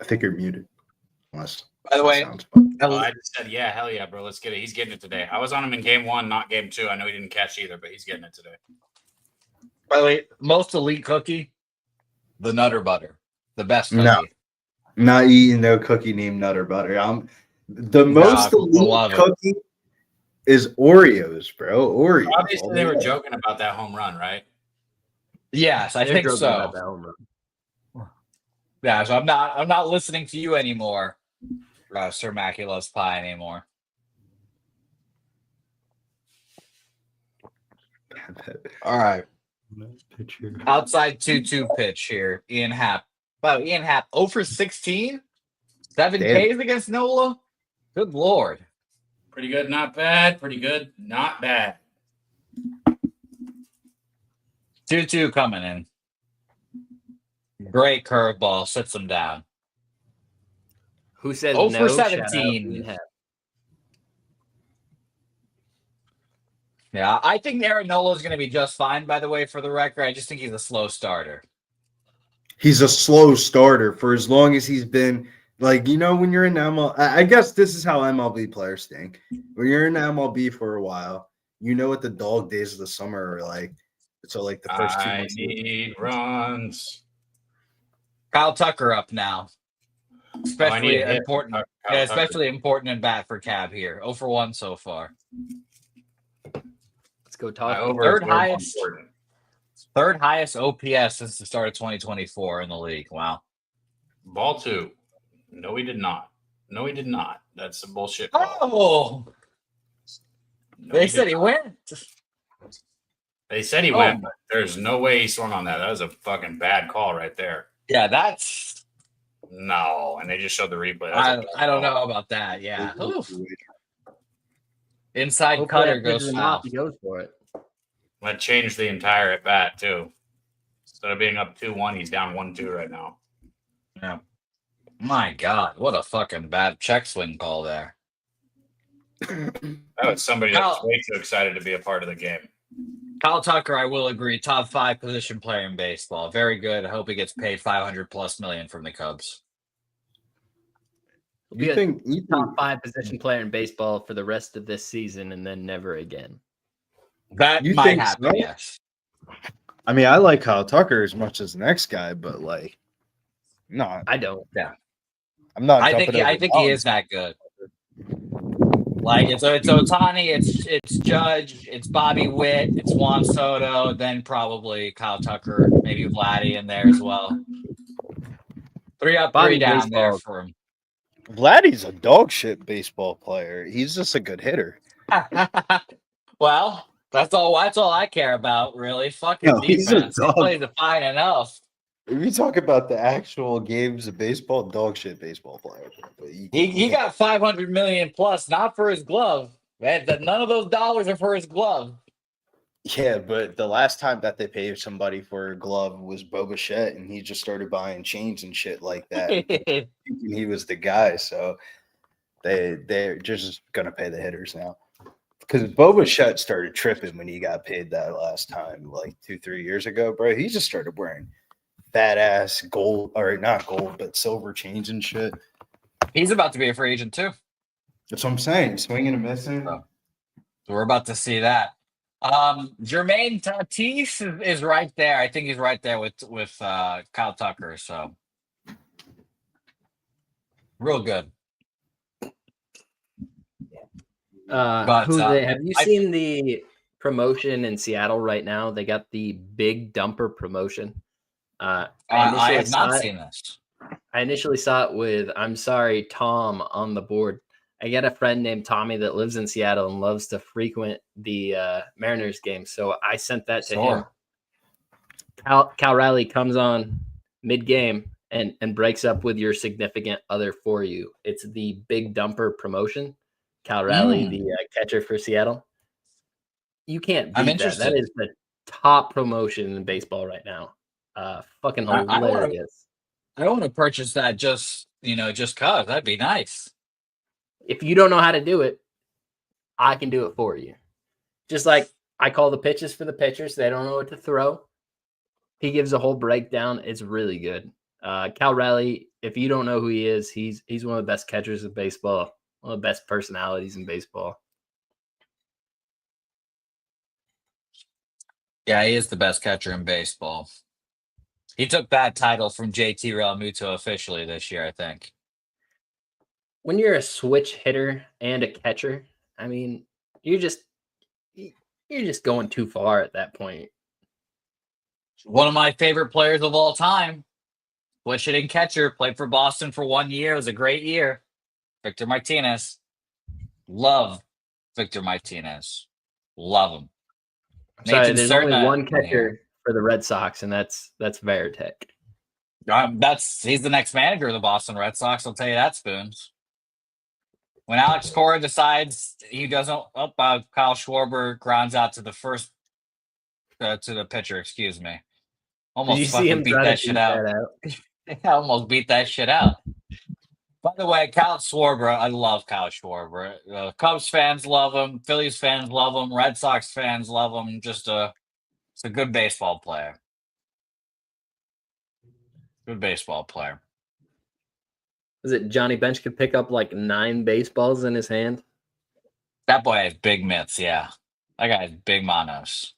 I think you're muted. Unless By the way, Oh, I just said, yeah, hell yeah, bro. Let's get it. He's getting it today. I was on him in game 1, not game 2. I know he didn't catch either, but he's getting it today. by the way, most elite cookie, the Nutter Butter, the best cookie. No. Not eating no cookie named Nutter Butter. The most elite cookie is Oreos, bro. Oreos. Obviously, they were joking about that home run, right? Yes, I They're think joking so. about that home run. Yeah, so I'm not listening to you anymore, Sir Mackie Loves Pie anymore. All right. Outside 2-2 pitch here. Ian Happ. Wow, Ian Happ 0 for 16? 7 Ks against Nola? Good Lord. Pretty good, not bad. Pretty good, not bad. 2-2 coming in. Great curveball. Sits him down. Who says 0 no? for Shout out 17. Ian Happ. Yeah, I think Aaron Nola is going to be just fine, by the way, for the record. I just think he's a slow starter. He's a slow starter for as long as he's been. Like, you know, when you're in MLB, I guess this is how MLB players think. When you're in MLB for a while, you know what the dog days of the summer are like. So, like, the first 2 I months. need runs. Kyle Tucker up now. Especially a hit important. from Kyle Yeah, Tucker. especially important in bat for Cab here. 0 for 1 so far. Let's go My talk. over Third is way more highest. important. Third highest OPS since the start of 2024 in the league. Wow. Ball 2. No, he did not. No, he did not. That's a bullshit call. Oh, No, they he said did he not. went. They said he Oh. went, but there's no way he swung on that. That was a fucking bad call right there. Yeah, that's No, and they just showed the replay. That's I don't know about that. Yeah. Oof. Inside Hopefully cutter that goes pisses him foul. off, he goes for it. That changed the entire at bat too. Instead of being up 2-1, he's down 1-2 right now. Yeah. My God, what a fucking bad check swing call there. That was somebody that was way too excited to be a part of the game. Kyle Tucker, I will agree, top 5 position player in baseball. Very good. I hope he gets paid $500+ million from the Cubs. He'll be a top 5 position player in baseball for the rest of this season and then never again. That You might think happen, so? yes. I mean, I like Kyle Tucker as much as the next guy, but like, no, I don't. Yeah. I'm not. I think he is that good. Like it's Ohtani, it's Judge, it's Bobby Witt, it's Juan Soto, then probably Kyle Tucker, maybe Vladdy in there as well. 3 up, 3 down there for him. Vladdy's a dog shit baseball player. He's just a good hitter. Well, that's all I care about, really. Fucking No, he's a defense. He dog. plays fine enough. If you talk about the actual games of baseball, dog shit baseball player. But He got $500 million plus, not for his glove. Man, none of those dollars are for his glove. Yeah, but the last time that they paid somebody for a glove was Bo Bichette, and he just started buying chains and shit like that. Thinking he was the guy, so they're just gonna pay the hitters now. Because Bo Bichette started tripping when he got paid that last time, like 2-3 years ago, bro. He just started wearing fat ass gold, or not gold, but silver chains and shit. He's about to be a free agent too. That's what I'm saying. Swinging and missing. So we're about to see that. Jermaine Tatis is right there. I think he's right there with Kyle Tucker. So real good. Have you seen the promotion in Seattle right now? They got the big dumper promotion. I have not seen this. I initially saw it with I'm sorry, Tom on the board. I got a friend named Tommy that lives in Seattle and loves to frequent the Mariners games. So I sent that to him. Cal Riley comes on mid-game and breaks up with your significant other for you. It's the big dumper promotion. Cal Riley, the catcher for Seattle. You can't beat that. That is the top promotion in baseball right now. Fucking hilarious. I want to purchase that just cause. That'd be nice. If you don't know how to do it, I can do it for you. Just like I call the pitches for the pitchers. They don't know what to throw. He gives a whole breakdown. It's really good. Cal Riley, if you don't know who he is, he's one of the best catchers of baseball. One of the best personalities in baseball. Yeah, he is the best catcher in baseball. He took that title from JT Realmuto officially this year, I think. When you're a switch hitter and a catcher, I mean, you're just going too far at that point. One of my favorite players of all time, switch hitting catcher, played for Boston for 1 year. It was a great year. Victor Martinez. Love Victor Martinez. Love him. Sorry, there's only one catcher for the Red Sox, and that's Veritek. He's the next manager of the Boston Red Sox. I'll tell you that, Spoons. When Alex Cora decides he doesn't, Kyle Schwarber grounds out to the first to the pitcher. Excuse me. Almost fucking beat that shit out. I almost beat that shit out. By the way, Kyle Schwarber, I love Kyle Schwarber. Cubs fans love him. Phillies fans love him. Red Sox fans love him. It's a good baseball player. Good baseball player. Is it Johnny Bench could pick up like 9 baseballs in his hand? That boy has big mitts, yeah. That guy has big manos.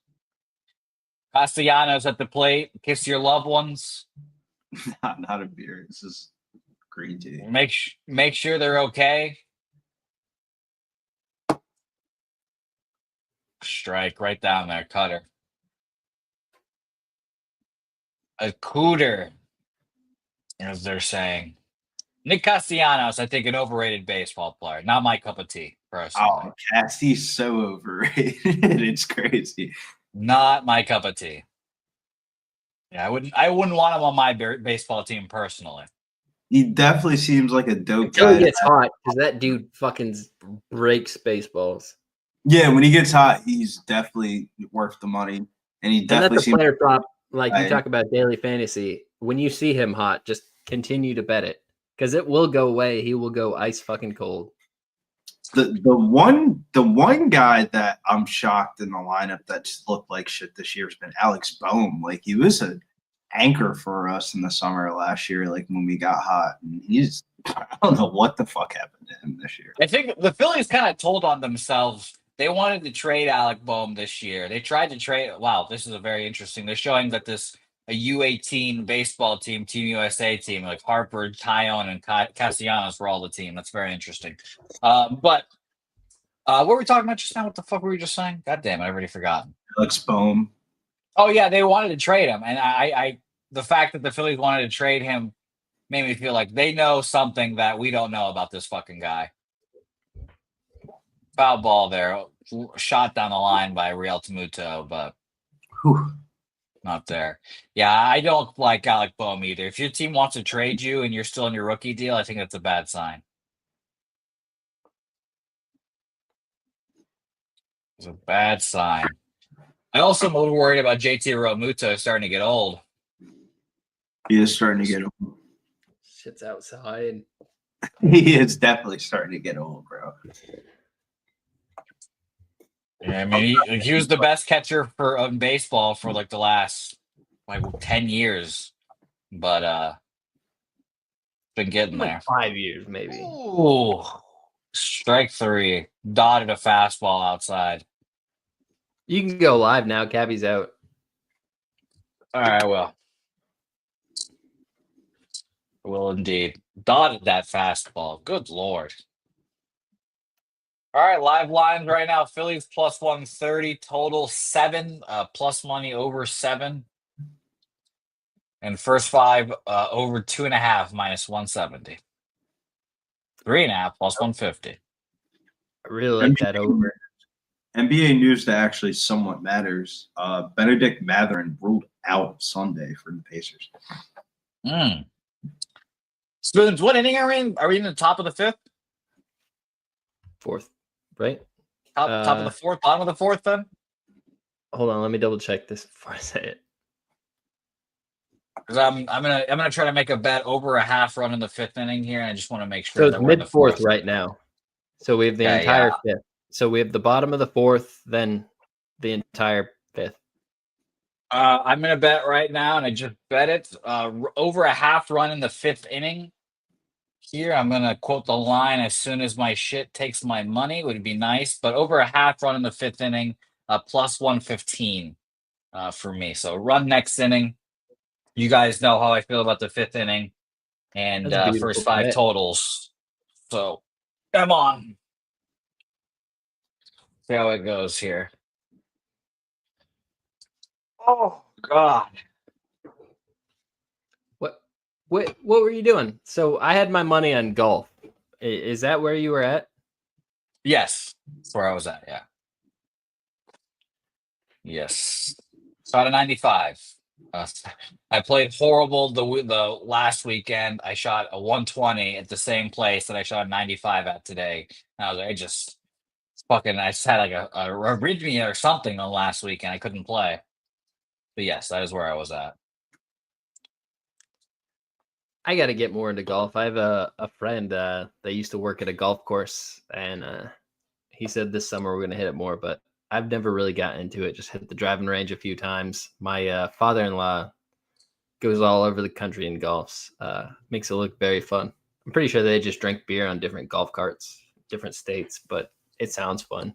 Castellanos at the plate. Kiss your loved ones. Not a beer. This is green tea. Make sure they're okay. Strike right down there, cutter. A cooter, as they're saying. Nick Castellanos, I think, an overrated baseball player. Not my cup of tea, personally. Oh, Cassie's so overrated. It's crazy. Not my cup of tea. Yeah, I wouldn't want him on my baseball team personally. He definitely seems like a dope Until guy. he gets hot, because that dude fucking breaks baseballs. Yeah, when he gets hot, he's definitely worth the money, and he And definitely that's a seems. player prop. Like you Right. talk about daily fantasy, when you see him hot, just continue to bet it because it will go away. He will go ice fucking cold. The one guy that I'm shocked in the lineup that just looked like shit this year has been Alex Boehm. Like he was an anchor for us in the summer last year, like when we got hot, and he's I don't know what the fuck happened to him this year. I think the Phillies kind of told on themselves. They wanted to trade Alec Boehm this year. They tried to trade. Wow, this is a very interesting. They're showing that a U18 baseball team, Team USA team, like Harper, Tyone, and Castellanos were all the team. That's very interesting. But what were we talking about just now? What the fuck were we just saying? God damn it, I already forgotten. Alex Boehm. Oh yeah, they wanted to trade him, and I the fact that the Phillies wanted to trade him made me feel like they know something that we don't know about this fucking guy. Foul ball there, shot down the line by Real Tamuto, but Whew. not there. Yeah, I don't like Alec Boehm either. If your team wants to trade you and you're still in your rookie deal, I think that's a bad sign. It's a bad sign. I also am a little worried about JT Realmuto starting to get old. He is starting to get old. Shit's outside. He is definitely starting to get old, bro. Yeah, I mean, he was the best catcher for baseball for like the last 10 years, but been getting there. 5 years, maybe. Ooh, strike three, dotted a fastball outside. You can go live now. Cabby's out. All right, well, will indeed dotted that fastball. Good lord. All right, live lines right now. Phillies plus 130, total 7, plus money over 7. And first 5 over 2.5 minus 170. 3.5 plus 150. I really like that over. NBA news that actually somewhat matters. Benedict Mathurin ruled out Sunday for the Pacers. Spoons, what inning are we in? Are we in the top of the 5th? 4th, right? Top of the 4th, bottom of the 4th then? Hold on, let me double check this before I say it. Because I'm gonna try to make a bet over a half run in the 5th inning here, and I just want to make sure So it's that we're in mid the 4th 4th right now. So we have the Okay, entire yeah. 5th. So we have the bottom of the 4th, then the entire 5th. I'm gonna bet right now, and I just bet it over a half run in the 5th inning. Here, I'm gonna quote the line as soon as my shit takes my money. Would be nice, but over a half run in the 5th inning, plus 115 for me. So run next inning. You guys know how I feel about the 5th inning and That's a beautiful first 5 bet. totals. So come on, see how it goes here. Oh God. What were you doing? So I had my money on golf. Is that where you were at? Yes, that's where I was at. Yeah. Yes. Shot a 95. I played horrible the last weekend. I shot a 120 at the same place that I shot a 95 at today. And I was like, I just had like a arrhythmia or something on last weekend. I couldn't play. But yes, that is where I was at. I got to get more into golf. I have a friend that used to work at a golf course, and he said this summer we're going to hit it more, but I've never really gotten into it. Just hit the driving range a few times. My father-in-law goes all over the country in golfs. Makes it look very fun. I'm pretty sure they just drink beer on different golf carts, different states, but it sounds fun.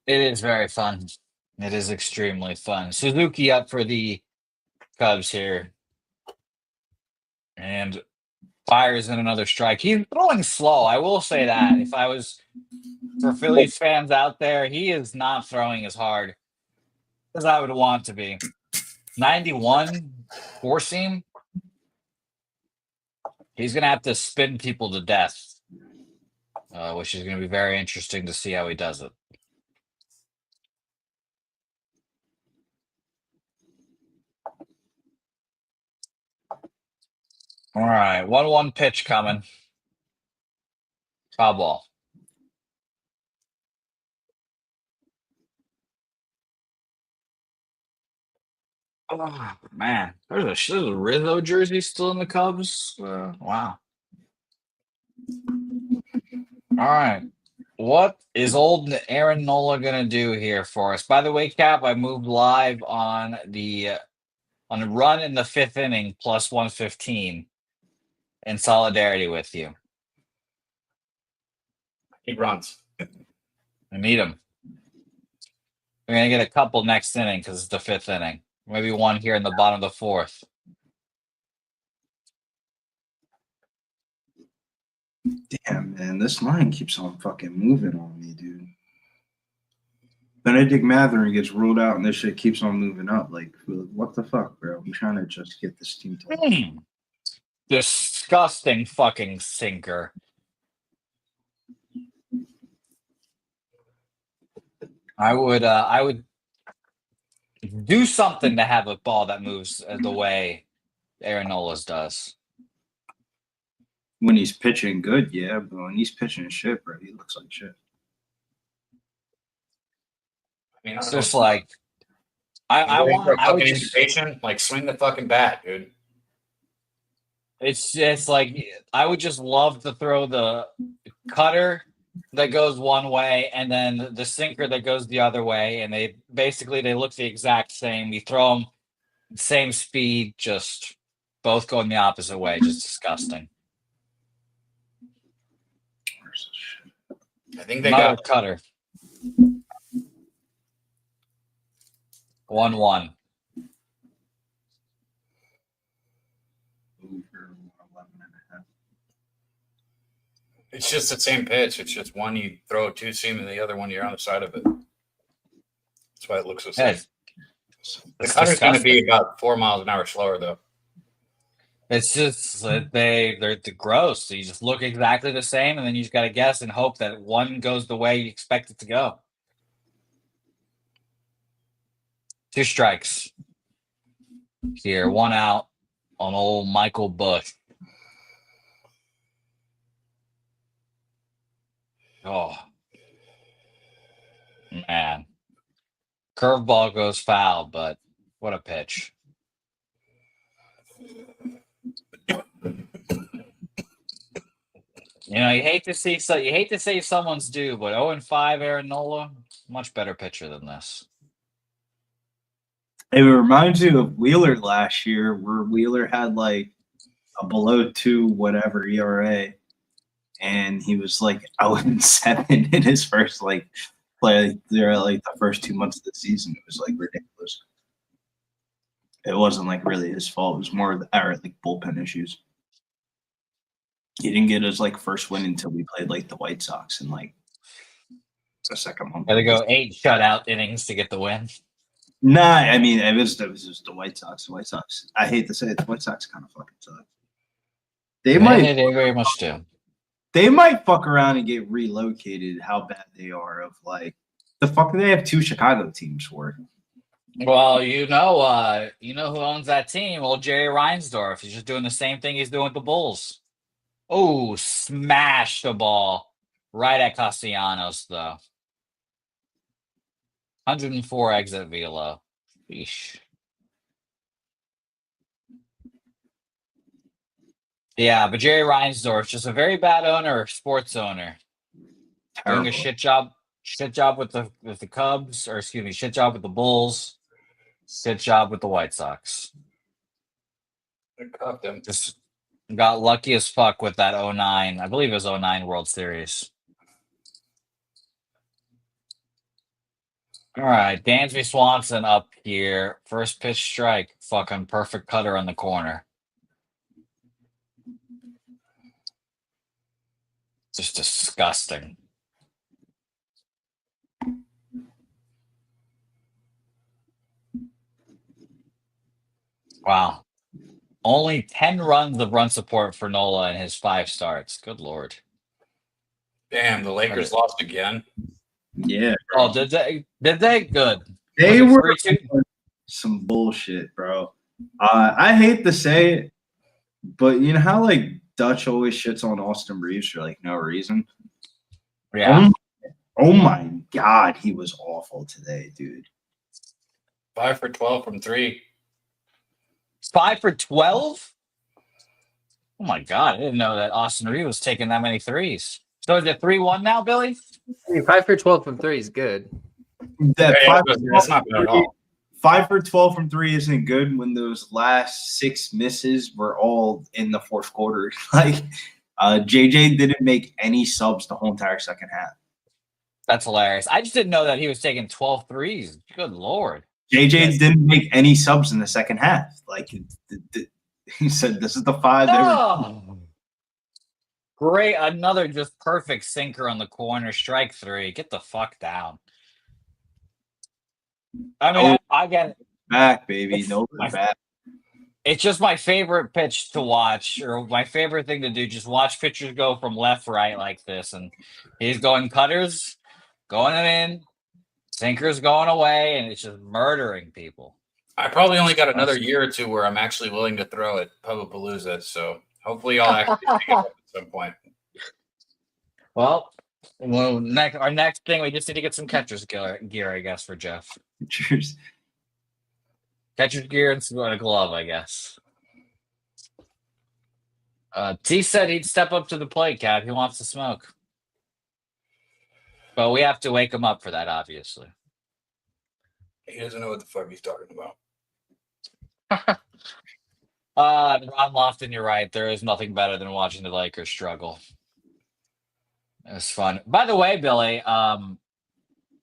It is very fun. It is extremely fun. Suzuki up for the Cubs here. And fires in another strike. He's throwing slow. I will say that. If I was for Phillies fans out there, he is not throwing as hard as I would want to be. 91 four seam. He's going to have to spin people to death, which is going to be very interesting to see how he does it. All right, 1-1 pitch coming. Foul ball. Oh man, there's a Rizzo jersey still in the Cubs. Wow. All right. What is old Aaron Nola gonna do here for us? By the way, Cap, I moved live on the run in the 5th inning plus 115 in solidarity with you. He runs. I need him. We're gonna get a couple next inning because it's the 5th inning. Maybe one here in the bottom of the 4th. Damn, man, this line keeps on fucking moving on me, dude. Benedict Matherin gets ruled out, and this shit keeps on moving up. Like, what the fuck, bro? I'm trying to just get this team to. Disgusting fucking sinker. I would do something to have a ball that moves the way Aaron Nola's does. When he's pitching good, yeah, but when he's pitching shit, bro, he looks like shit. I mean, It's just like I would just, invitation, like swing the fucking bat, dude. it's just like I would just love to throw the cutter that goes one way and then the sinker that goes the other way, and they look the exact same. You throw them same speed, just both going the opposite way. Just disgusting. I think they Another got cutter. 1-1. It's just the same pitch. It's just one you throw a two seam and the other one you're on the side of it. That's why it looks the same. The cutter's going to be about 4 miles an hour slower, though. It's just they're gross. So you just look exactly the same, and then you just got to guess and hope that one goes the way you expect it to go. 2 strikes. Here, 1 out on old Michael Bush. Oh, man. Curveball goes foul, but what a pitch. You know, you hate to say someone's due, but 0-5 Aaron Nola, much better pitcher than this. It reminds you of Wheeler last year, where Wheeler had like a below 2 whatever ERA, and he was like 0-7 in his first like play there, like the first 2 months of the season. It was like ridiculous. It wasn't like really his fault. It was more of the like bullpen issues. He didn't get his like first win until we played like the White Sox in like the second month. Had to go 8 shutout innings to get the win. Nah, I mean it was just the White Sox. The White Sox. I hate to say it, the White Sox kind of fucking suck. They very much do. They might fuck around and get relocated. How bad they are of like the fuck do they have 2 Chicago teams for? Well, you know who owns that team? Old Jerry Reinsdorf. He's just doing the same thing he's doing with the Bulls. Oh, smash the ball right at Castellanos, though. 104 exit velo. Yeesh. Yeah, but Jerry Reinsdorf, just a very bad owner, sports owner. Terrible. Doing a shit job with the Cubs, or excuse me, shit job with the Bulls, shit job with the White Sox. They cuffed him. Just got lucky as fuck with that 09. I believe it was 09 World Series. All right, Dansby Swanson up here. First pitch strike. Fucking perfect cutter on the corner. Just disgusting. Wow. Only 10 runs of run support for Nola in his 5 starts. Good Lord. Damn, the Lakers lost again. Yeah. Oh, did they? Good. They were 3-2? some bullshit, bro. I hate to say it, But you know how like Dutch always shits on Austin Reeves for like no reason? Yeah. Oh my God, he was awful today, dude. 5 for 12 from 3. 5 for 12? Oh my God. I didn't know that Austin Reeves was taking that many threes. So is it 3-1 now, Billy? I mean, 5 for 12 from 3 is good. That Yeah, five that's not bad at all. 5 for 12 from 3 isn't good when those last 6 misses were all in the fourth quarter. Like JJ didn't make any subs the whole entire second half. That's hilarious. I just didn't know that he was taking 12 threes. Good Lord. JJ Yes. didn't make any subs in the second half. Like he said, this is the 5. Oh. Great. Another just perfect sinker on the corner. Strike 3. Get the fuck down. I mean, again, Back, baby. It's No my- back. it's just my favorite pitch to watch, or my favorite thing to do. Just watch pitchers go from left, right like this. And he's going cutters, going in, sinkers going away, and it's just murdering people. I probably only got another year or two where I'm actually willing to throw at Pubapalooza. So hopefully I'll actually pick it up at some point. Well, our next thing, we just need to get some catcher's gear, I guess, for Jeff. Cheers. Catcher's gear and a glove, I guess. T said he'd step up to the plate, Cap. He wants to smoke. But we have to wake him up for that, obviously. He doesn't know what the fuck he's talking about. Ron Lofton, you're right. There is nothing better than watching the Lakers struggle. It's fun. By the way, Billy,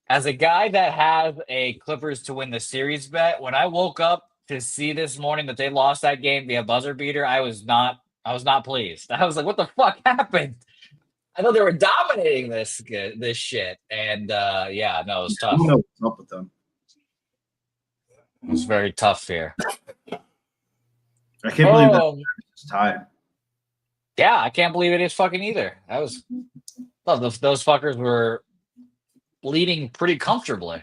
as a guy that has a Clippers to win the series bet, when I woke up to see this morning that they lost that game via buzzer beater, I was not pleased. I was like, what the fuck happened? I thought they were dominating this shit. And yeah, no, it was I tough. don't know what's up with them. It was very tough here. I can't believe that it's tied. Yeah, I can't believe it is fucking either. That was those fuckers were leading pretty comfortably.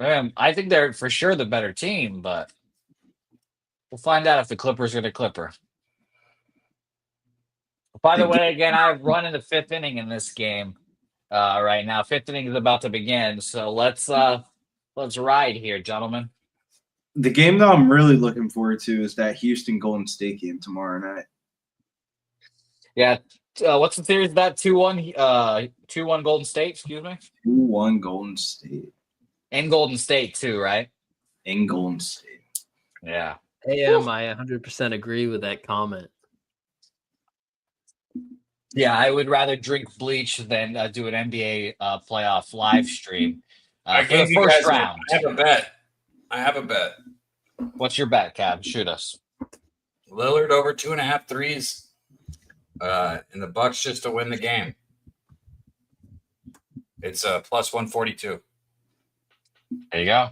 I think they're for sure the better team, but we'll find out if the Clippers are the Clipper. By the way, again, I've run in the 5th inning in this game right now. 5th inning is about to begin, so let's ride here, gentlemen. The game that I'm really looking forward to is that Houston Golden State game tomorrow night. Yeah, what's the series of that? 2-1, 2-1 Golden State. Excuse me. 2-1 Golden State. And Golden State too, right? In Golden State. Yeah. AM, I 100% agree with that comment. Yeah, I would rather drink bleach than do an NBA playoff live stream I for the gave you first guys round. I have a bet. What's your bet, Cab? Shoot us. Lillard over 2.5 threes. And the Bucks just to win the game. It's plus 142. There you go.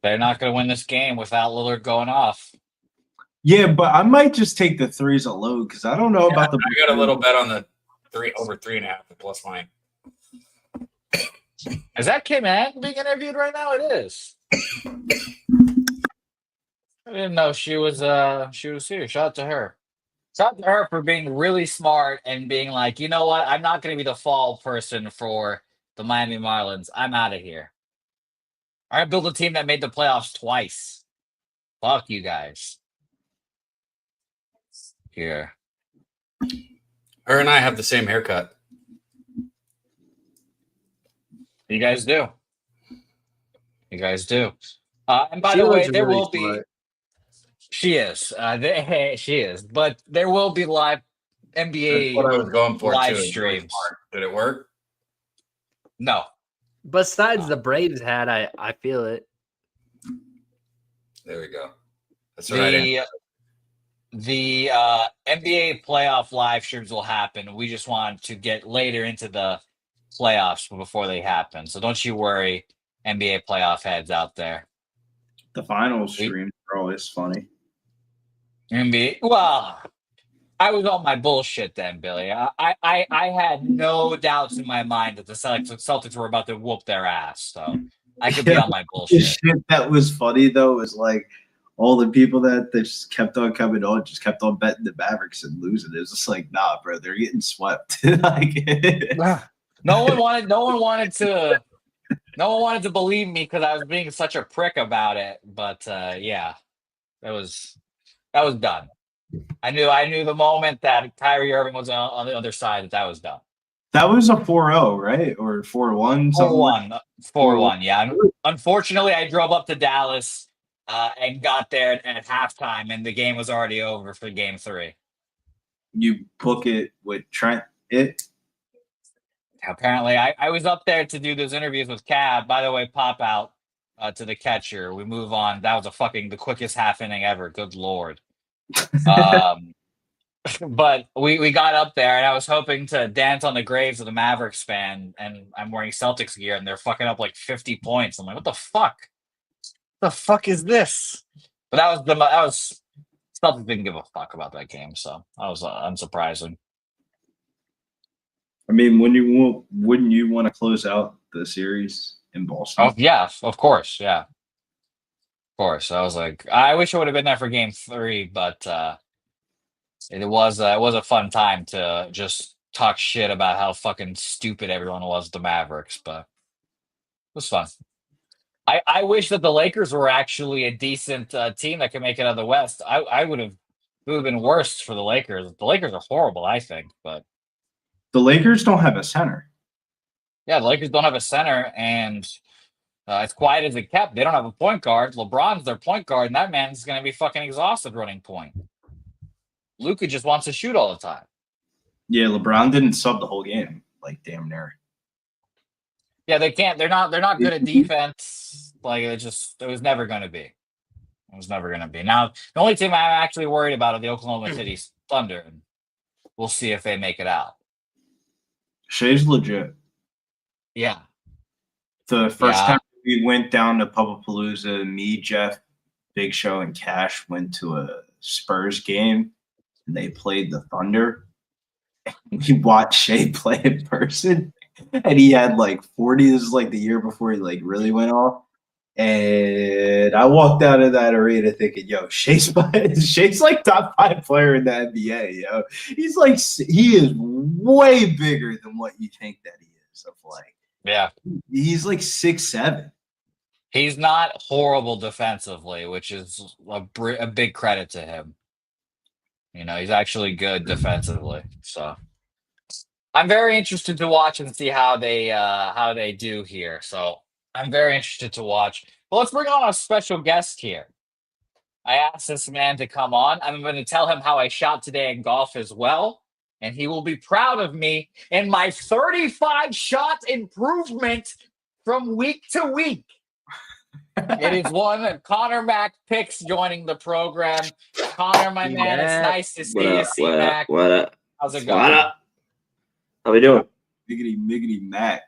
They're not going to win this game without Lillard going off. Yeah, but I might just take the threes alone because I don't know about the. I got a little bet on the over 3.5 the plus line. Is that Kim Ann being interviewed right now? It is. I didn't know she was here. Shout out to her. Shout out to her for being really smart and being like, you know what? I'm not going to be the fall person for the Miami Marlins. I'm out of here. I built a team that made the playoffs twice. Fuck you guys. Here. Her and I have the same haircut. You guys do. You guys do. And by She the way, looks there really will be. smart. She is. She is. But there will be live NBA That's what I was going for live too. streams. Did it work? No. Besides the Braves hat, I feel it. There we go. That's right. The NBA playoff live streams will happen. We just want to get later into the playoffs before they happen. So don't you worry, NBA playoff heads out there. The finals streams are always funny. NBA. Well, I was on my bullshit then, Billy. I had no doubts in my mind that the Celtics were about to whoop their ass. So I could be on my The bullshit. shit that was funny though was like all the people that just kept on coming on, just kept on betting the Mavericks and losing. It was just like, nah, bro, they're getting swept. Like, no one wanted to believe me because I was being such a prick about it. But yeah, that was done. I knew the moment that Kyrie Irving was on the other side that was done. that was a 4-0, right? Or 4-1? 4-1. 4-1, yeah. Unfortunately, I drove up to Dallas and got there at halftime, and the game was already over for game 3. You book it with Trent. Apparently, I was up there to do those interviews with Cab. By the way, pop out to the catcher. We move on. That was the quickest half inning ever. Good Lord. But we got up there, and I was hoping to dance on the graves of the Mavericks fan, and I'm wearing Celtics gear, and they're fucking up like 50 points. I'm like, what the fuck? The fuck is this? But that was Celtics didn't give a fuck about that game, so that was unsurprising. I mean, wouldn't you want to close out the series in Boston? Oh yeah, of course, yeah, of course. I was like, I wish I would have been there for game 3, but it was a fun time to just talk shit about how fucking stupid everyone was at the Mavericks, but it was fun. I wish that the Lakers were actually a decent team that could make it out of the West. It would have been worse for the Lakers. The Lakers are horrible, I think, but the Lakers don't have a center. Yeah, the Lakers don't have a center, and as quiet as it kept, they don't have a point guard. LeBron's their point guard, and that man's going to be fucking exhausted running point. Luka just wants to shoot all the time. Yeah, LeBron didn't sub the whole game, like damn near. Yeah, they can't. They're not good at defense. Like it was never going to be. It was never going to be. Now, the only team I'm actually worried about are the Oklahoma City Thunder, and we'll see if they make it out. Shea's legit. Yeah. The first time we went down to Palooza, me, Jeff, Big Show, and Cash went to a Spurs game, and they played the Thunder. We watched Shea play in person, and he had like 40. This is like the year before he like really went off. And I walked out of that arena thinking, yo, Shea's like top 5 player in the NBA, yo. He is way bigger than what you think that he is. Of like, yeah, he's like 6'7". He's not horrible defensively, which is a big credit to him. You know, he's actually good defensively. So I'm very interested to watch and see how they do here. So I'm very interested to watch. Well, let's bring on a special guest here. I asked this man to come on. I'm going to tell him how I shot today in golf as well. And he will be proud of me in my 35 shot improvement from week to week. It is one Connor Mack Picks joining the program. Connor, my man, it's nice to see you, C-Mac. What up? How's it going? What up? How we doing? Miggity Mac.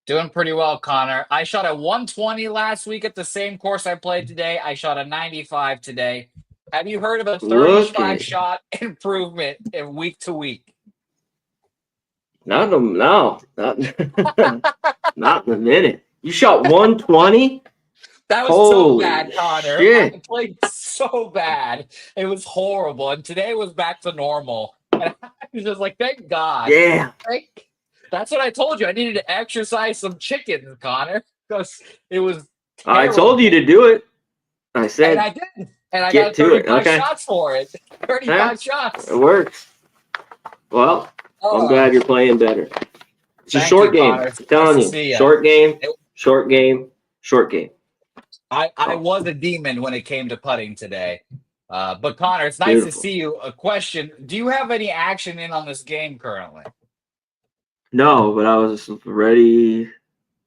Doing pretty well, Connor. I shot a 120 last week at the same course I played today. I shot a 95 today. Have you heard of a 35 shot improvement in week to week? No, not in a minute. You shot 120? That was so bad, Connor. Shit. I played so bad. It was horrible. And today was back to normal. And I was just like, thank God. Yeah. That's what I told you. I needed to exercise some chickens, Connor, because it was terrible. I told you to do it. I said. And I did. And I get got 35 to it. Okay. shots for it. 35 shots. It works. Well, I'm glad you're playing better. It's a short game. Connor. I'm telling you. Short game. I was a demon when it came to putting today. But Connor, it's nice to see you. A question. Do you have any action in on this game currently? No, but I was ready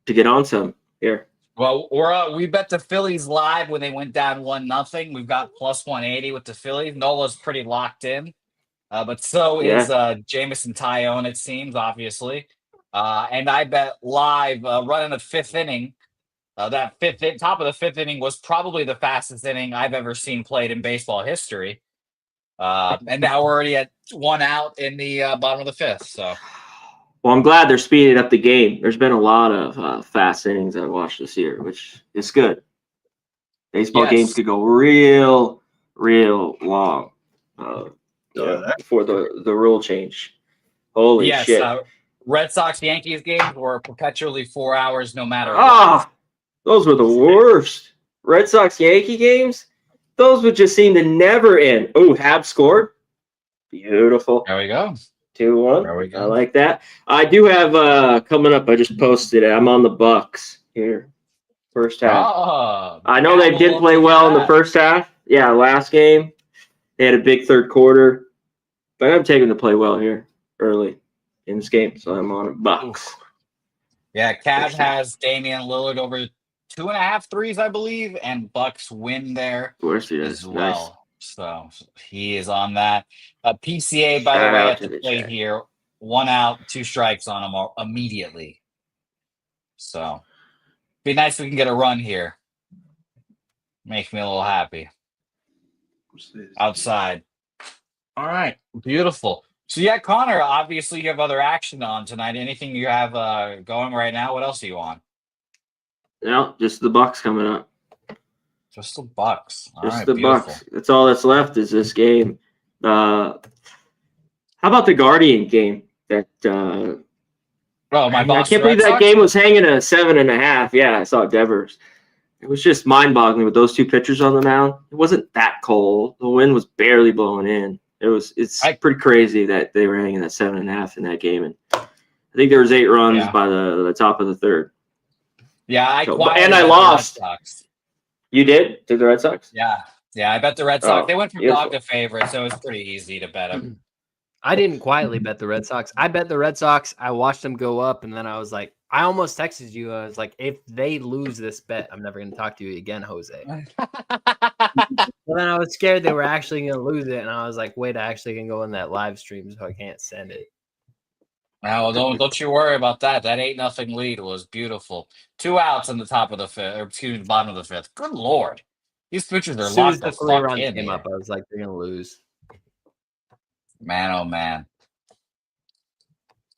to get on some here. Well, we bet the Phillies live when they went down 1-0. We've got plus 180 with the Phillies. Nola's pretty locked in. But so is Jamison Tyone, it seems, obviously. And I bet live running the 5th inning. That top of the 5th inning was probably the fastest inning I've ever seen played in baseball history. And now we're already at 1 out in the bottom of the 5th. So, well, I'm glad they're speeding up the game. There's been a lot of fast innings I've watched this year, which is good. Baseball Yes. games could go real long before the rule change. Holy Yes, shit. Red Sox Yankees games were perpetually 4 hours no matter what. Ah, those were the worst. Red Sox Yankee games, those would just seem to never end. Oh, Hab scored. Beautiful. There we go. 2-1. There we go. I like that. I do have coming up. I just posted it. I'm on the Bucks here. First half. Oh, I know they did play well in the first half. Yeah, last game. They had a big third quarter. But I'm taking the play well here early in this game. So I'm on Bucks. Oof. Yeah, Cav has Damian Lillard over 2.5 threes, I believe, and Bucks win there Of course he as is. well. Nice. So he is on that. PCA, by Shout the way, out at to the the plate chat. here. 1 out, 2 strikes on him immediately. So be nice if we can get a run here. Make me a little happy. Outside. All right. Beautiful. So yeah, Connor, obviously you have other action on tonight. Anything you have going right now? What else are you on? No, just the Bucks coming up. Just the Bucks. All Just right, the beautiful. Bucks. That's all that's left is this game. How about the Guardian game? That Oh, my I boss. can't believe that game was hanging at 7.5. Yeah, I saw Devers. It was just mind-boggling with those two pitchers on the mound. It wasn't that cold. The wind was barely blowing in. It's pretty crazy that they were hanging at 7.5 in that game, and I think there was 8 runs by the top of the third. Yeah, I lost. The Red Sox. You did? Did the Red Sox? Yeah, I bet the Red Sox. Oh, they went from beautiful. dog to favorite, so it was pretty easy to bet them. I didn't quietly bet the Red Sox. I bet the Red Sox. I watched them go up, and then I was like, I almost texted you. I was like, if they lose this bet, I'm never going to talk to you again, Jose. But then I was scared they were actually going to lose it, and I was like, wait, I actually can go in that live stream, so I can't send it. Now, don't you worry about that. That 8-0 lead was beautiful. 2 outs in the top of the fifth, or excuse me, the bottom of the fifth. Good Lord, these pitchers are As soon as locked the the 3 fuck runs in came here. up, I was like, they're going to lose. Man, oh man.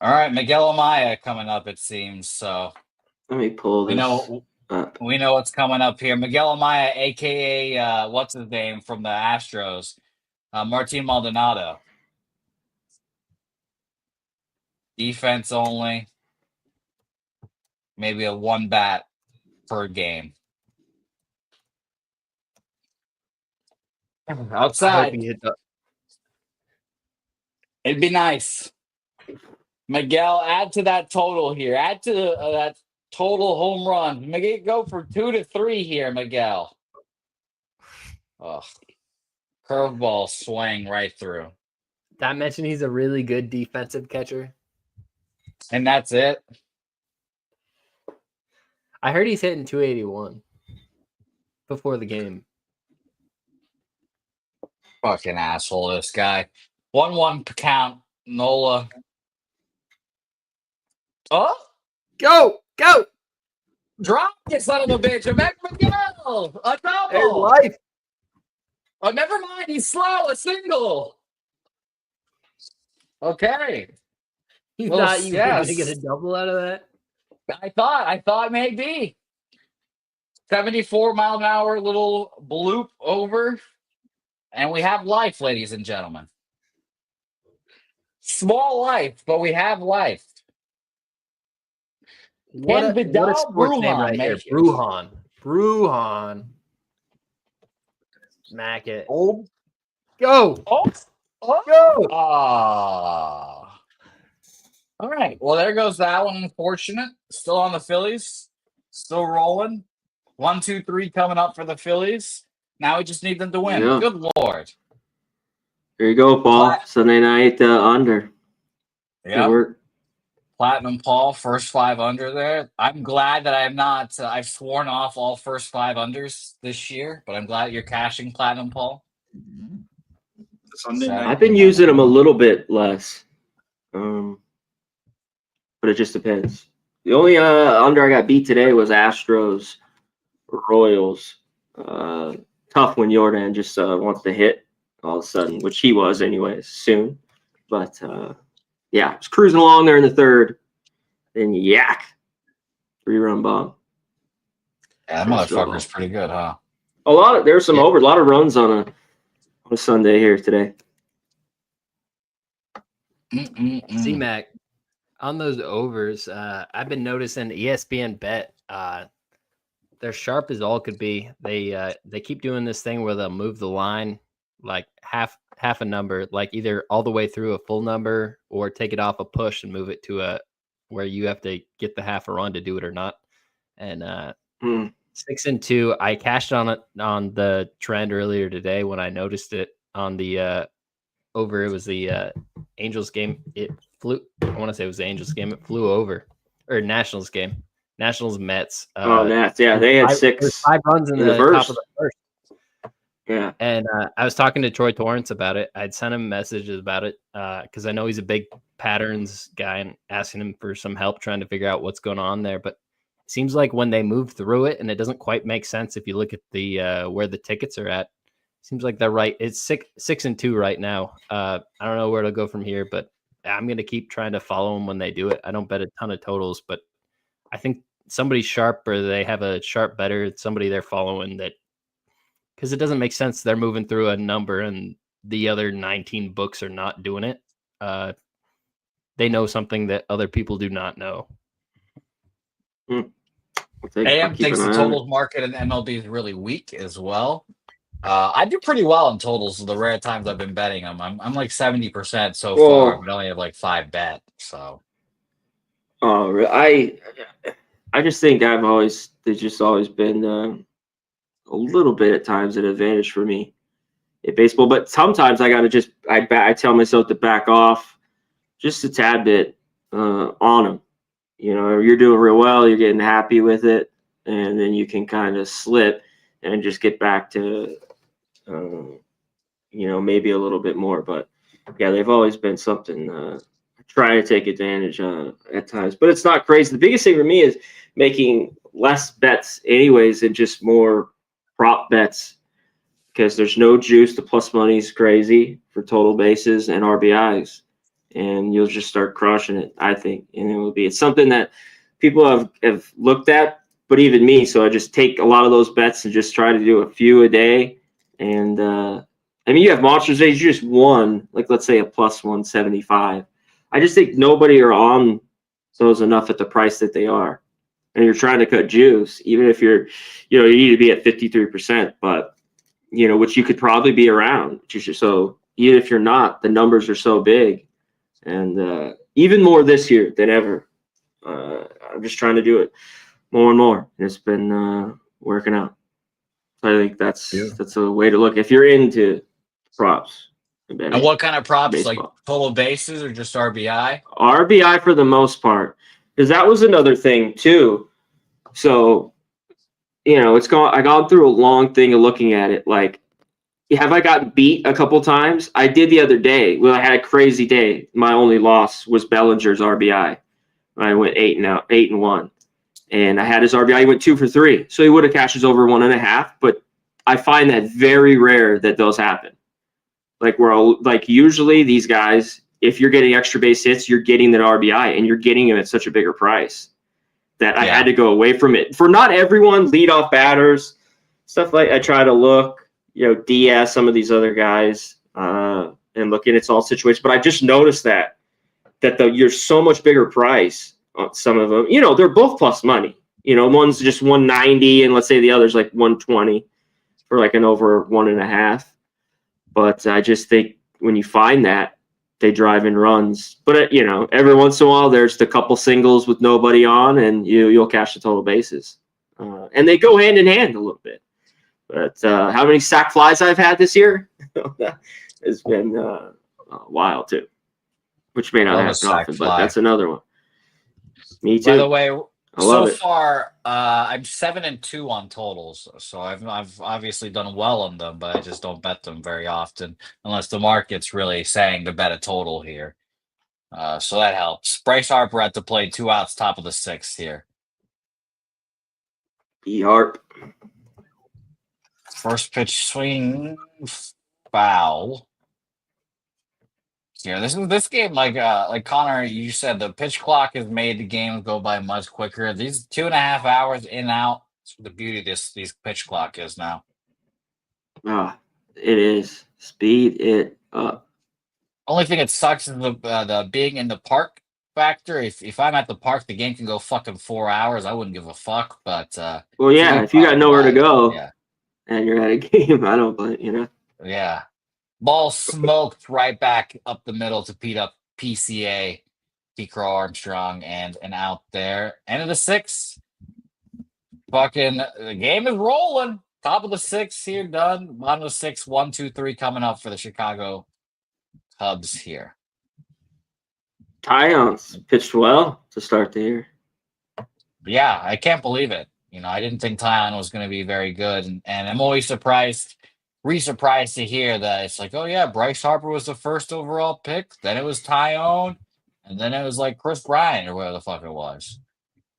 All right, Miguel Amaya coming up, it seems. So Let me pull this up. We know what's coming up here. Miguel Amaya, aka what's his name from the Astros, Martin Maldonado. Defense only. Maybe a 1 bat per game. Outside. It'd be nice. Miguel, add to that total here. Add to that total home run. Miguel, go for 2 to 3 here, Miguel. Oh, curveball swing right through. That mentioned he's a really good defensive catcher. And that's it. I heard he's hitting 281 before the game. Fucking asshole, this guy. 1-1 count. Nola. Oh, go! Drop it, son of a bitch. I'm back Miguel. A There's double. life. Oh, never mind. He's slow. A single. Okay. You Well, thought you were going to get a double out of that? I thought maybe. 74 mile an hour little bloop over. And we have life, ladies and gentlemen. Small life, but we have life. What a sports name right here. Bruhan. Smack it. Oh. Go. Go. Ah. All right. Well, there goes that one. Unfortunate. Still on the Phillies. Still rolling. 1, 2, 3 coming up for the Phillies. Now we just need them to win. Yeah. Good Lord. Here you go, Paul. Sunday night under. Yeah. Good work. Platinum Paul, first 5 under there. I'm glad that I am not. I've sworn off all first 5 unders this year, but I'm glad you're cashing Platinum Paul. Sunday night. I've been using them a little bit less, but it just depends. The only under I got beat today was Astros Royals. Tough when Jordan just wants to hit all of a sudden, which he was anyways soon. But yeah, was cruising along there in the third. Then yak, 3-run bomb. Yeah, that motherfucker's pretty good, huh? There's some over, a lot of runs on a Sunday here today. C-Mac, on those overs, I've been noticing ESPN Bet, they're sharp as all could be. They keep doing this thing where they'll move the line like half a number, like either all the way through a full number or take it off a push and move it to a where you have to get the half a run to do it or not. And 6-2, I cashed on it on the trend earlier today when I noticed it on the over. It was the Angels game. It flew. I want to say it was the Angels game. It flew over, or Nationals game. Nationals Mets. Nats. Yeah, they had 5 runs in the top of the first. Yeah. And I was talking to Troy Torrance about it. I'd sent him messages about it because I know he's a big patterns guy and asking him for some help trying to figure out what's going on there. But it seems like when they move through it, and it doesn't quite make sense if you look at the where the tickets are at. Seems like they're right. It's 6-2 right now. I don't know where it'll go from here, but I'm going to keep trying to follow them when they do it. I don't bet a ton of totals, but I think somebody sharp or they have a sharp better, somebody they're following that, because it doesn't make sense. They're moving through a number and the other 19 books are not doing it. They know something that other people do not know. AM thinks the totals market in MLB is really weak as well. I do pretty well in totals the rare times I've been betting them. I'm like 70% so far, but I only have like 5 bet. So, I just think there's just always been a little bit at times an advantage for me in baseball, but sometimes I got to I tell myself to back off just a tad bit on them. You know, you're doing real well, you're getting happy with it, and then you can kind of slip and just get back to, maybe a little bit more. But yeah, they've always been something trying to take advantage at times, but it's not crazy. The biggest thing for me is making less bets anyways and just more prop bets, because there's no juice. The plus money is crazy for total bases and RBIs, and you'll just start crushing it, I think. And it's something that people have looked at, but even me. So I just take a lot of those bets and just try to do a few a day. And you have monsters days. You just won, like, let's say a plus 175. I just think nobody are on those enough at the price that they are. And you're trying to cut juice, even if you need to be at 53%, but, which you could probably be around. So even if you're not, the numbers are so big. And even more this year than ever. I'm just trying to do it more and more. And it's been working out. So I think that's a way to look. If you're into props. And what kind of props? Baseball. Like total bases or just RBI? RBI for the most part. Because that was another thing too. So, I've gone through a long thing of looking at it. Like, have I gotten beat a couple times? I did the other day. Well, I had a crazy day. My only loss was Bellinger's RBI. I went 8-1. And I had his RBI. He went 2 for 3. So he would have cashed his over 1.5. But I find that very rare that those happen. Like usually these guys, if you're getting extra base hits, you're getting that RBI, and you're getting him at such a bigger price that I had to go away from it. For not everyone, leadoff batters, stuff like I try to look, Diaz, some of these other guys, and looking at all situations. But I just noticed that you're so much bigger price on some of them. They're both plus money. One's just 190, and let's say the other's like 120 for like an over 1.5. But I just think when you find that, they drive in runs. But, every once in a while, there's the couple singles with nobody on, and you'll cash the total bases. And they go hand in hand a little bit. But how many sack flies I've had this year has been wild, too. Which may not happen often, but that's another one. Me too. By the way, so far, I'm 7-2 on totals. So I've obviously done well on them, but I just don't bet them very often unless the market's really saying to bet a total here. So that helps. Bryce Harper had to play 2 outs, top of the 6th here. Harp. First pitch swing, foul. Yeah, this game, like Connor, you said, the pitch clock has made the game go by much quicker. These 2.5 hours in out. That's what the beauty of these pitch clock is now. It is. Speed it up. Only thing that sucks is the being in the park factor. If I'm at the park, the game can go fucking 4 hours. I wouldn't give a fuck. But Well, yeah, if you got nowhere to go yeah, and you're at a game, I don't blame yeah. Ball smoked right back up the middle to beat up PCA, T. Crow Armstrong, and out there. End of the 6th. Fucking the game is rolling. Top of the 6th here, done. Bottom of the 6th, 1, 2, 3 coming up for the Chicago Cubs here. Tyon's pitched well to start the year. Yeah, I can't believe it. I didn't think Tyon was going to be very good, and I'm always surprised to hear that it's like, oh yeah, Bryce Harper was the first overall pick, then it was Tyon, and then it was like Chris Bryant or whatever the fuck it was.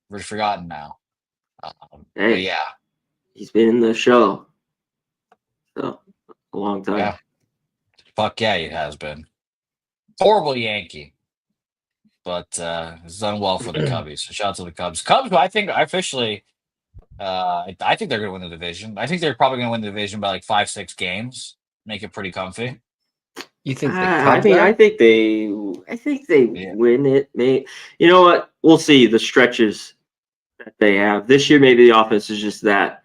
We've forgotten now. But yeah, he's been in the show so a long time. Yeah. Fuck yeah, he has been. Horrible Yankee. But it's done well for the Cubbies. So shout out to the Cubs. Cubs, I think officially, I think they're going to win the division. I think they're probably going to win the division by like 5-6 games. Make it pretty comfy. You think the I Cubs? think they win it. You know what? We'll see the stretches that they have this year. Maybe the offense is just that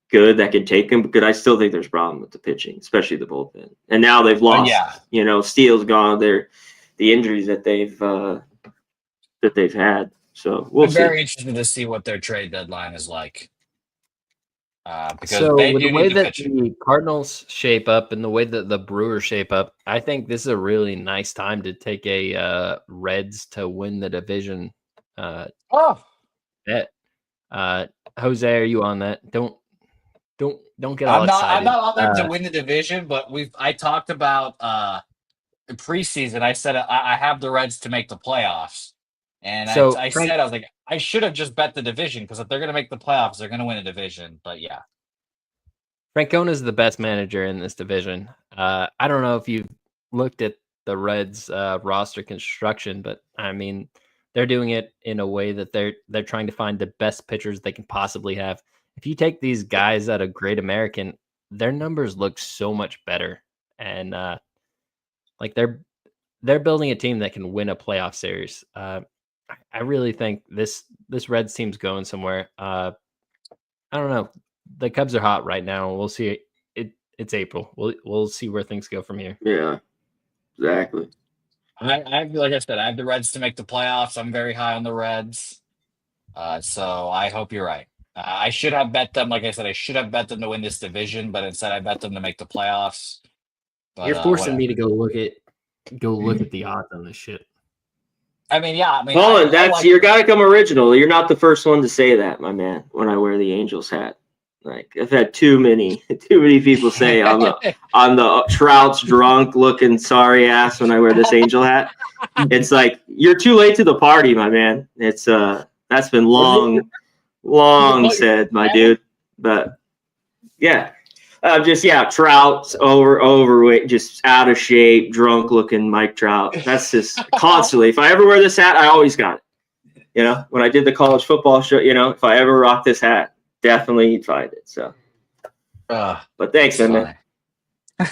good that can take them. Because I still think there's a problem with the pitching, especially the bullpen. And now they've lost. Steele's gone. The injuries that they've had. So we'll see. I'm very interested to see what their trade deadline is like. Because so they with do the way need to that pitch. the Cardinals shape up and the way that the Brewers shape up, I think this is a really nice time to take a Reds to win the division bet. Jose, are you on that? Don't get all excited. I'm not on them to win the division, but I talked about in preseason. I said I have the Reds to make the playoffs, and So, I Frank- said I was like I should have just bet the division because if they're going to make the playoffs, they're going to win a division. But yeah, Francona is the best manager in this division. I don't know if you've looked at the Reds roster construction, but I mean, they're doing it in a way that they're trying to find the best pitchers they can possibly have. If you take these guys out of Great American, their numbers look so much better, and like they're building a team that can win a playoff series. I really think this Reds team's going somewhere. I don't know. The Cubs are hot right now. We'll see. It's April. We'll see where things go from here. Yeah, exactly. like I said, I have the Reds to make the playoffs. I'm very high on the Reds, so I hope you're right. I should have bet them. Like I said, I should have bet them to win this division, but instead I bet them to make the playoffs. But, You're forcing me to go look at the odds on this shit. I mean, yeah. Colin, you got to come original. You're not the first one to say that, my man. When I wear the Angels hat, like I've had too many people say on the Trout's drunk looking sorry ass when I wear this Angel hat. It's like you're too late to the party, my man. It's that's been long said, my dude. But yeah. Trout's overweight, just out of shape, drunk looking Mike Trout. That's just constantly. If I ever wear this hat, I always got it. When I did the college football show, if I ever rock this hat, definitely you'd find it. So, but thanks, man. And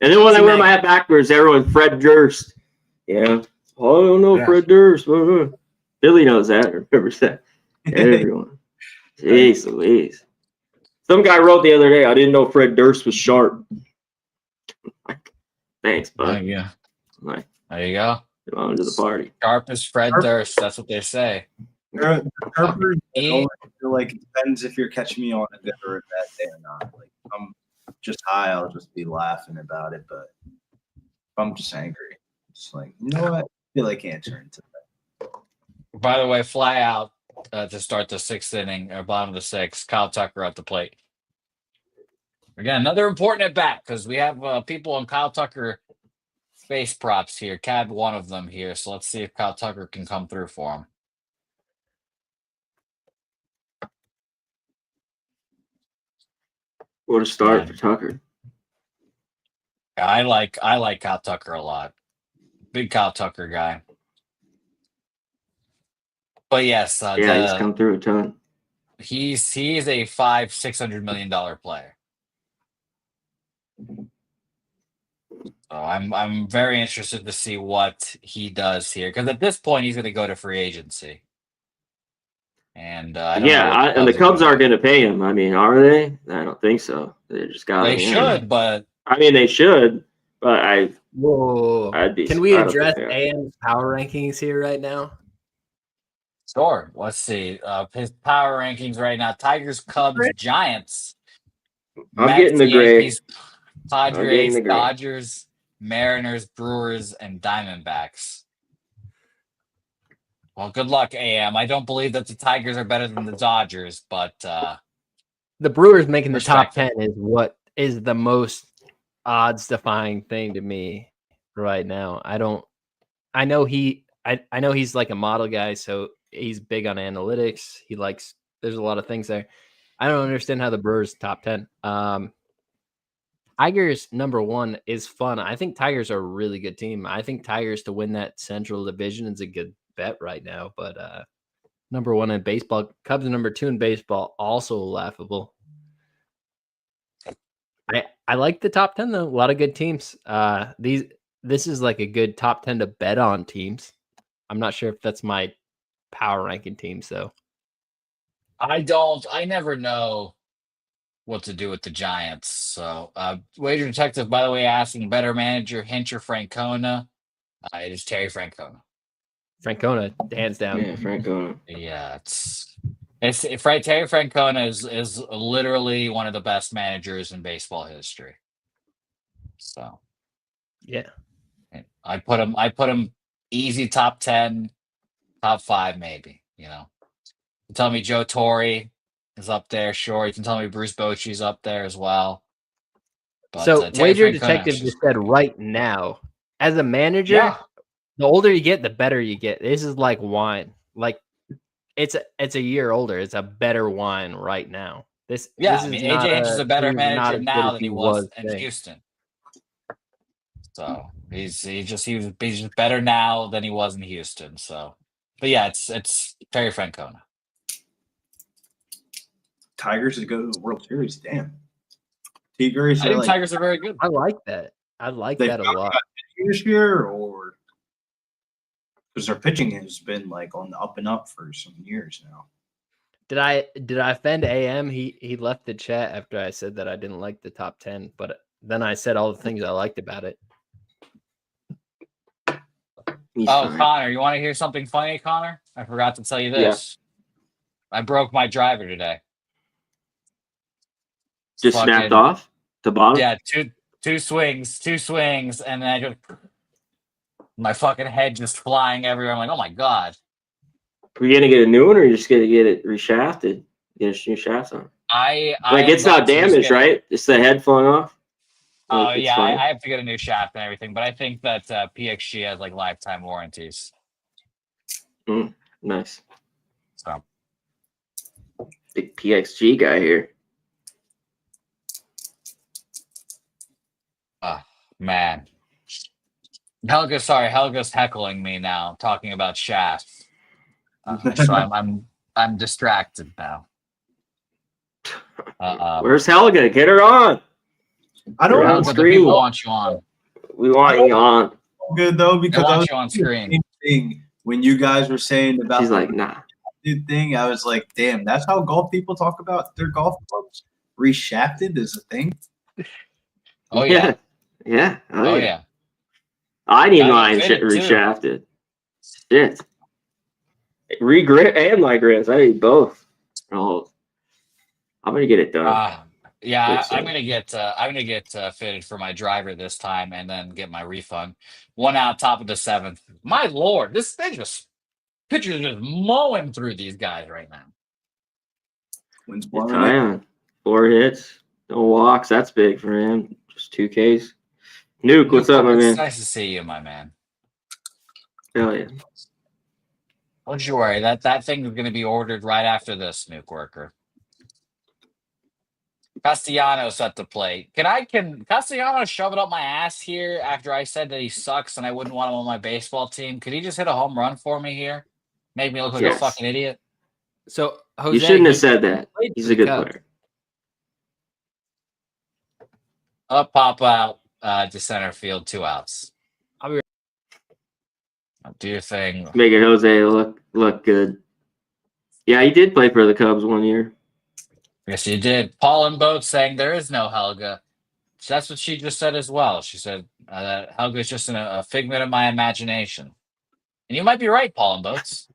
then when I wear my hat backwards, everyone, Fred Durst. Oh, I don't know, Fred Durst. Billy knows that, remembers that. Everyone. Jeez Louise. Some guy wrote the other day, I didn't know Fred Durst was sharp. Thanks, bud. Yeah. Like, there you go. Get on to the party. Sharp as Fred Durst. That's what they say. Harper, I feel like it depends if you're catching me on a good or a bad day or not. Like, if I'm just high, I'll just be laughing about it. But if I'm just angry, it's like, you know what? I feel like answering to that. By the way, fly out. To start the 6th inning or bottom of the 6th, Kyle Tucker at the plate. Again, another important at bat because we have people on Kyle Tucker face props here. Cad one of them here, so let's see if Kyle Tucker can come through for him. What a start for Tucker. I like Kyle Tucker a lot. Big Kyle Tucker guy. But yes, he's come through a ton. He's a $500-600 million player. I'm very interested to see what he does here because at this point he's going to go to free agency. And I don't know what and the Cubs are aren't going to pay him. I mean, are they? I don't think so. They just got. They should, but I mean, they should. But Whoa. I'd be. Can we I don't address think they are. AM's power rankings here right now? sure. Let's see. His power rankings right now: Tigers, Cubs, Giants, I'm Mets, getting the gray. Yankees, I'm getting Padres, the gray. Dodgers, Mariners, Brewers, and Diamondbacks. Well, good luck, AM. I don't believe that the Tigers are better than the Dodgers, but The Brewers making the top Respect. 10 is what is the most odds-defying thing to me right now. I know he's like a model guy, so he's big on analytics. There's a lot of things there. I don't understand how the Brewers top 10. Tigers number 1 is fun. I think Tigers are a really good team. I think Tigers to win that Central Division is a good bet right now, but number 1 in baseball. Cubs number 2 in baseball, also laughable. I like the top 10 though. A lot of good teams. This is like a good top 10 to bet on teams. I'm not sure if that's my power ranking teams though. I never know what to do with the Giants. So, Wager Detective, by the way, asking better manager, Hinch or Francona. It is Terry Francona. Francona, hands down. Yeah, Franco. Yeah, it's Terry Francona is literally one of the best managers in baseball history. So Yeah. I put him easy top 10, top 5 maybe. You know, you tell me Joe Torre is up there, sure. You can tell me Bruce Bochy's up there as well. But, So Terry Wager Francona Detective is just said right now, as a manager, Yeah. the older you get, the better you get. This is like wine. Like it's a year older. It's a better wine right now. This Yeah, this I mean, is not AJ Hinch is a better this is not manager as good now as than he he was in then. Houston. So he's just better now than he was in Houston. So, but yeah, it's Terry Francona. Tigers to go to the World Series. Damn. Tigers I are think like Tigers are very good. I like that. I like they that a found lot. out this year, or because their pitching has been like on the up and up for some years now. Did I offend AM? He left the chat after I said that I didn't like the top 10, but then I said all the things I liked about it. Connor, you want to hear something funny, Connor? I forgot to tell you this. I broke my driver today. Just snapped off the bottom. Yeah, two swings, and then I just my fucking head just flying everywhere. I'm like, oh my god. Are you gonna get a new one, or you're just gonna get it reshafted? Get a new shaft on. It's not damaged, right? It's the head falling off. Oh yeah, I have to get a new shaft and everything, but I think that PXG has like lifetime warranties. Nice. So big PXG guy here. Man. Helga's heckling me now, talking about shafts. So I'm distracted now. Where's Helga? Get her on. I don't Helga, the people want you on. We want you on. Good though, because I I want was you on screen. the same thing when you guys were saying about She's like, nah. thing. I was like, damn, that's how golf people talk about their golf clubs. Reshafted is a thing. Oh yeah. Yeah. Oh yeah. I need mine reshafted. Shit. Regrit and my grits. I need both. Oh, I'm gonna get it done. Yeah, I'm gonna get fitted for my driver this time, and then get my refund. 1 out, top of the 7th. My lord, pitcher's just mowing through these guys right now. Wins blowing 4 hits, no walks. That's big for him. Just 2 Ks. Nuke, what's up, my man? It's nice to see you, my man. Hell yeah. Don't you worry. That thing is going to be ordered right after this, Nuke Worker. Castellanos at the plate. Can Castellanos shove it up my ass here after I said that he sucks and I wouldn't want him on my baseball team? Could he just hit a home run for me here? Make me look like a fucking idiot? So, Jose, you shouldn't have said that. He's a good player. Up, pop out to center field, 2 outs. I'll be Do your thing. Making Jose look good. Yeah, he did play for the Cubs one year. Yes, you did. Paul and Boat saying there is no Helga. So that's what she just said as well. She said that Helga is just a figment of my imagination. And you might be right, Paul and Boats.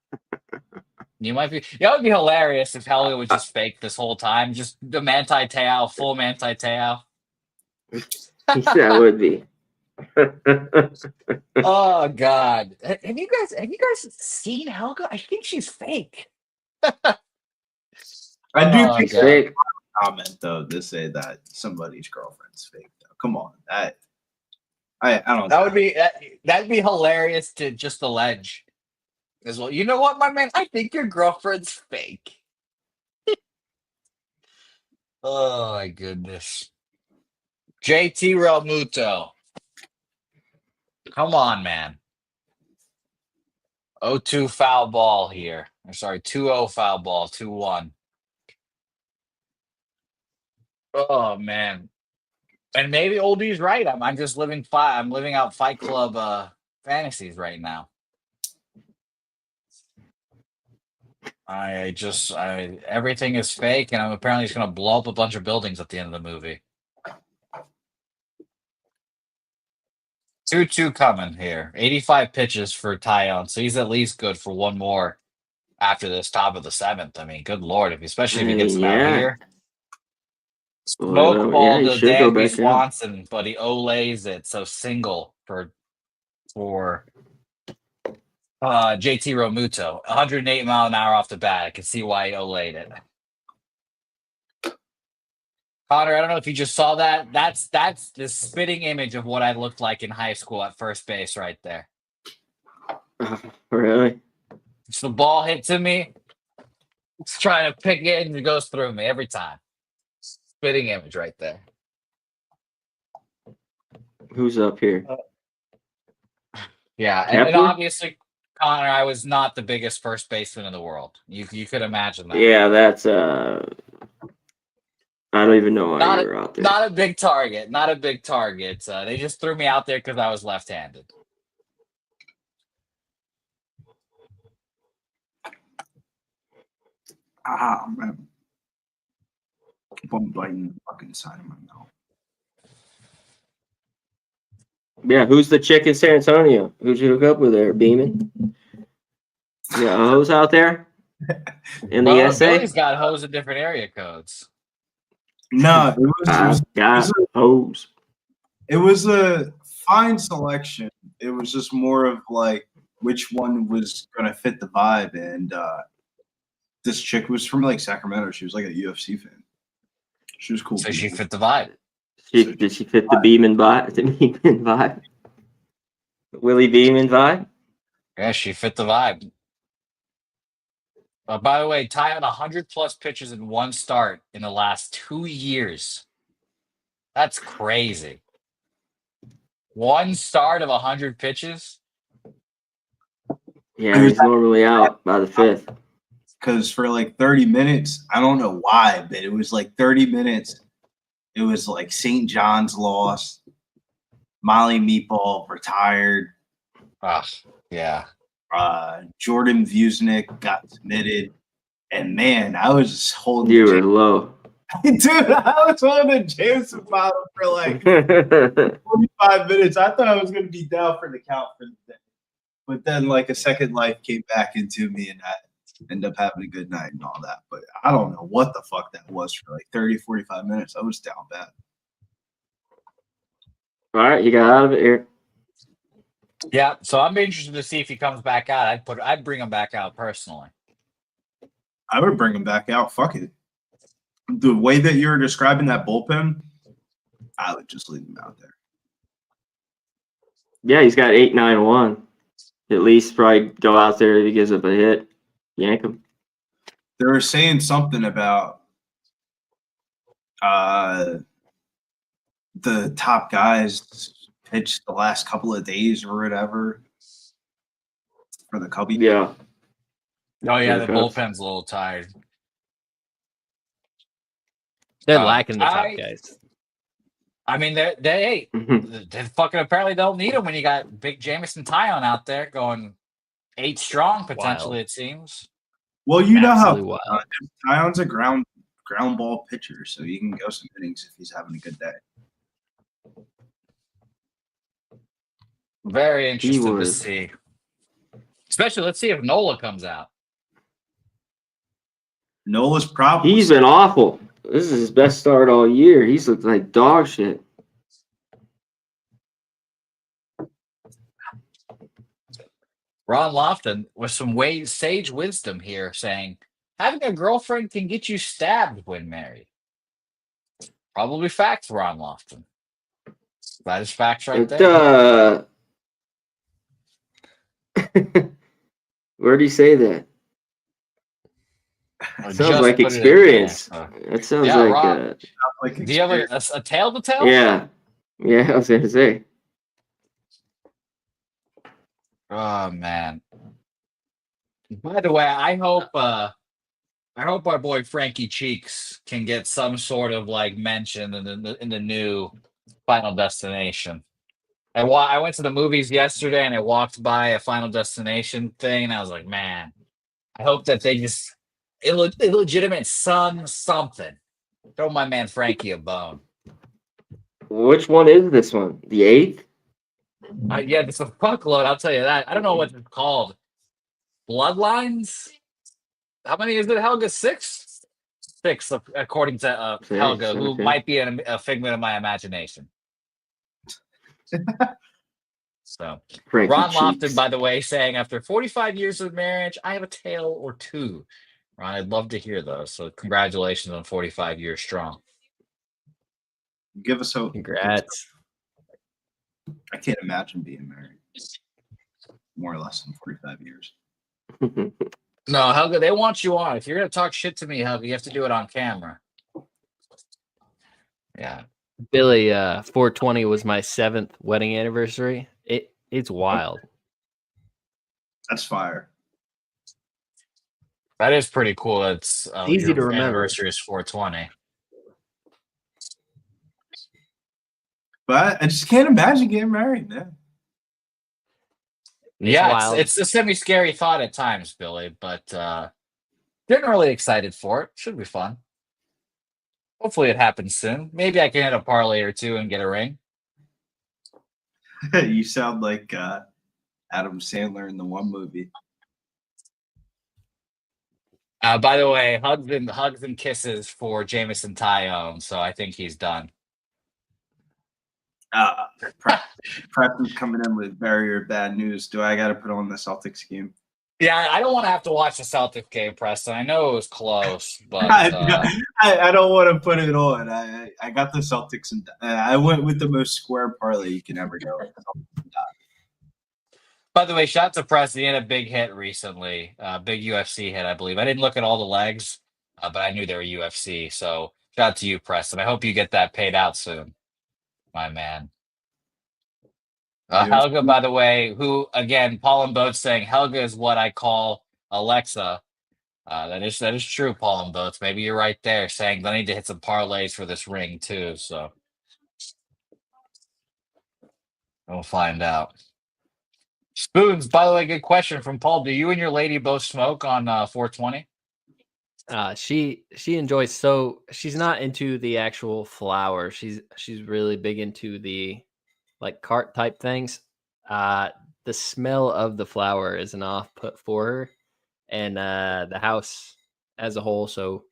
You might be. That would be hilarious if Helga was just fake this whole time. Just the Manti Te'o, full Manti Te'o. That would be. Oh God! Have you guys seen Helga? I think she's fake. I do Oh, think God. Fake. comment though to say that somebody's girlfriend's fake. Though. Come on, I don't. That'd be hilarious to just allege as well. You know what, my man? I think your girlfriend's fake. Oh my goodness. JT Realmuto. Come on, man. 0-2 foul ball here. I'm sorry, 2-0 foul ball, 2-1. Oh man. And maybe Oldie's right. I'm just living I'm living out Fight Club fantasies right now. Everything is fake, and I'm apparently just gonna blow up a bunch of buildings at the end of the movie. 2-2 coming here. 85 pitches for Tyon, so he's at least good for one more after this top of the 7th. I mean, good lord, especially if he gets him out here. Smoke ball he to should go Dansby back out. Swanson, but he olays it. So single for JT Realmuto. 108 mile an hour off the bat. I can see why he olayed it. Connor, I don't know if you just saw that. That's the spitting image of what I looked like in high school at first base right there. Really? So the ball hits me. It's trying to pick it and it goes through me every time. Spitting image right there. Who's up here? Yeah, and obviously, Connor, I was not the biggest first baseman in the world. You could imagine that. Yeah, that's I don't even know why you were out there. Not a big target. Not a big target. They just threw me out there because I was left-handed. Man. I'm biting the fucking side of my mouth. Yeah, who's the chick in San Antonio? Who'd you hook up with there? Beeman? You got a hose out there? In the SA? Billy's got hose in different area codes. No, it was a fine selection. It was just more of like which one was gonna fit the vibe. And this chick was from like Sacramento. She was like a UFC fan. She was cool. So she fit the vibe. Did she fit the Beeman vibe? The Beeman vibe? Willie Beeman vibe? Yeah, she fit the vibe. By the way, Ty on 100+ pitches in one start in the last 2 years. That's crazy. One start of 100 pitches? Yeah, he's normally out by the 5th. Because for like 30 minutes, I don't know why, but it was like 30 minutes. It was like St. John's lost. Molly Meatball retired. Yeah. Jordan Vuznik got submitted. And man, I was just holding. You were low. Dude, I was holding Jameson bottle for like 45 minutes. I thought I was going to be down for the count for the day. But then like a second life came back into me and I ended up having a good night and all that. But I don't know what the fuck that was for like 30, 45 minutes. I was down bad. All right, you got out of it here. Yeah, so I'm interested to see if he comes back out. I'd bring him back out personally. I would bring him back out. Fuck it. The way that you're describing that bullpen, I would just leave him out there. Yeah, he's got 8-9-1. At least probably go out there if he gives up a hit. Yank him. They were saying something about the top guys pitched the last couple of days or whatever for the Cubbies. Yeah. Oh, yeah, the bullpen's a little tired. They're lacking the top guys. I mean, they fucking apparently don't need him when you got big Jamison Tyon out there going 8 strong potentially. Wild. It seems. Well, you know how Absolutely wild. Tyon's a ground ball pitcher, so he can go some innings if he's having a good day. Very interested to was. see. Especially, let's see if Nola comes out. Nola's problem. He's been awful. This is his best start all year. He's looked like dog shit. Ron Lofton with some sage wisdom here, saying having a girlfriend can get you stabbed when married. Probably facts, Ron Lofton. That is facts right there. Where'd he say that? Sounds like experience. That sounds like do you have a tale to tell? Yeah, I was gonna say. Oh man! By the way, I hope our boy Frankie Cheeks can get some sort of like mention in the new Final Destination. I went to the movies yesterday and I walked by a Final Destination thing and I was like, man, I hope that they just illegitimate something. Throw my man Frankie a bone. Which one is this one? The 8th? Yeah, it's a fuckload. I'll tell you that. I don't know what it's called. Bloodlines? How many is it, Helga? 6? 6, according to Helga, who might be a figment of my imagination. So, Frankie Ron Cheeks. Lofton, by the way, saying after 45 years of marriage, I have a tale or two. Ron, I'd love to hear those. So, congratulations on 45 years strong. Give us a Congrats. I can't imagine being married more or less than 45 years. No, Helga, they want you on. If you're going to talk shit to me, Helga, you have to do it on camera. Yeah. Billy, 420 was my 7th wedding anniversary. It's wild. That's fire. That is pretty cool. It's easy to remember. Anniversary is 420. But I just can't imagine getting married, man. It's a semi-scary thought at times, Billy, but generally excited for it. Should be fun. Hopefully it happens soon. Maybe I can hit a parlay or two and get a ring. You sound like Adam Sandler in the one movie. By the way, hugs and kisses for Jamison Tyon, so I think he's done. Preston's coming in with very bad news. Do I got to put on the Celtics game? Yeah, I don't want to have to watch the Celtics game, Preston. I know it was close, but I don't want to put it on. I got the Celtics, and I went with the most square parlay you can ever go. By the way, shout out to Preston. He had a big hit recently, big UFC hit, I believe. I didn't look at all the legs, but I knew they were UFC. So shout out to you, Preston. I hope you get that paid out soon, my man. Helga, by the way, who, again, Paul and Boats saying Helga is what I call Alexa. That is true, Paul and Boats. Maybe you're right there saying I need to hit some parlays for this ring, too. So we'll find out. Spoons, by the way, good question from Paul. Do you and your lady both smoke on 420? She enjoys, so she's not into the actual flower. She's really big into the like cart type things. The smell of the flower is an off put for her and the house as a whole. So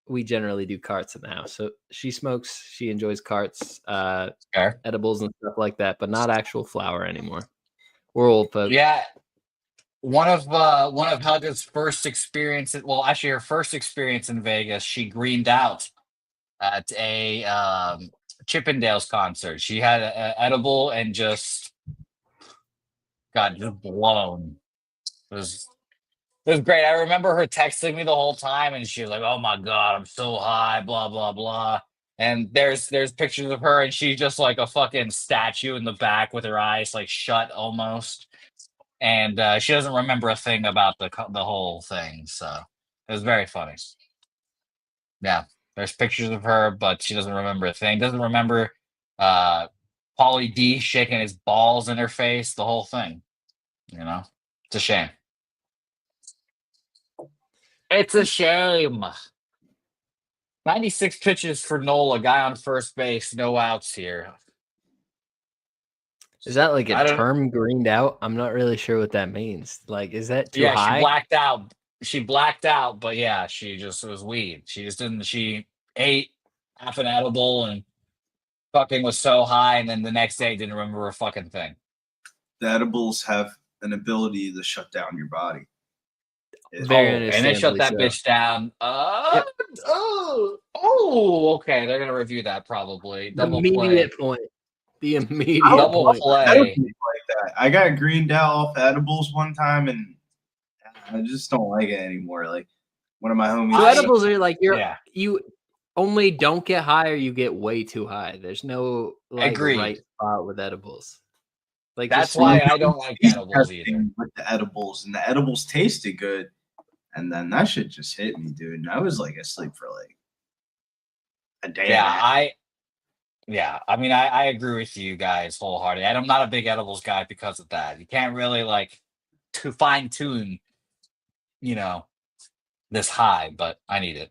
we generally do carts in the house. So she smokes, she enjoys carts, edibles and stuff like that, but not actual flower anymore. We're old folks. Yeah. One of Helga's first experiences, well, actually her first experience in Vegas, she greened out at a Chippendales concert. She had an edible and just got blown. It was great. I remember her texting me the whole time, and she was like, "Oh my god, I'm so high," blah blah blah. And there's pictures of her, and she's just like a fucking statue in the back with her eyes like shut almost, and she doesn't remember a thing about the whole thing. So it was very funny. Yeah. There's pictures of her, but she doesn't remember a thing. Doesn't remember Pauly D shaking his balls in her face. The whole thing. It's a shame. It's a shame. 96 pitches for Nola, guy on first base, no outs here. Is that like I a don't- term greened out? I'm not really sure what that means. Like, is that too high? She blacked out. She blacked out, but yeah, she just was weed. She just didn't. She ate half an edible and fucking was so high, and then the next day didn't remember a fucking thing. The edibles have an ability to shut down your body. Very And they shut that understandably bitch down. Yep. Okay. They're gonna review that probably. The Double immediate play. point. The immediate Double point. play. Edibles like that. I got greened out off edibles one time, and I just don't like it anymore. Like one of my homies. So edibles are like Yeah. you only don't get high or you get way too high. There's no like Agreed. right spot with edibles. Like That's just why like- I don't like taste edibles testing either. with the edibles, and the edibles tasted good, and then that shit just hit me, dude. And I was like asleep for like a day. I mean, I agree with you guys wholeheartedly. And I'm not a big edibles guy because of that. You can't really like to fine tune, this high, but I need it.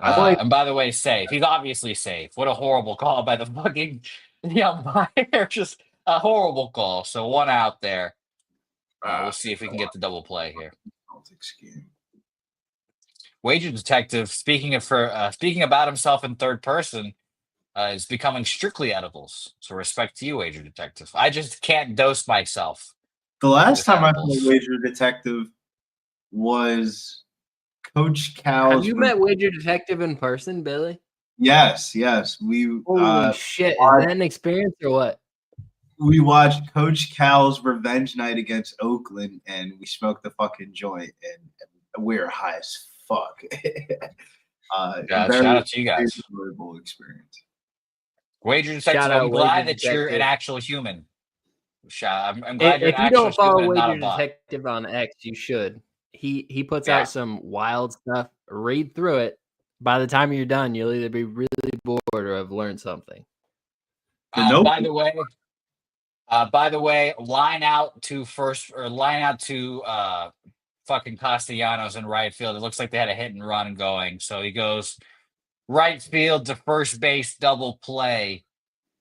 And by the way, safe. He's obviously safe. What a horrible call by the fucking umpire. Just a horrible call. So 1 out there. We'll see if we can get the double play here. Wager Detective, speaking about himself in third person, is becoming strictly edibles. So respect to you, Wager Detective. I just can't dose myself. The last with time edibles. I played Wager Detective was Coach Cal's. Have you met Wager Detective in person, Billy? Yes. We Holy shit. Is that an experience or what? we watched Coach Cal's revenge night against Oakland, and we smoked the fucking joint, and we were high as fuck. Shout out to you guys. Enjoyable experience. Wager Detective, Shout out I'm glad Wager that you're an Detective. actual human. I'm glad you're If an you don't actual follow human and not Wager a bot. Detective on X, you should. He puts Yeah. out some wild stuff. Read through it. By the time you're done, you'll either be really bored or have learned something. By the way, line out to fucking Castellanos in right field. It looks like they had a hit and run going. So he goes right field to first base, double play.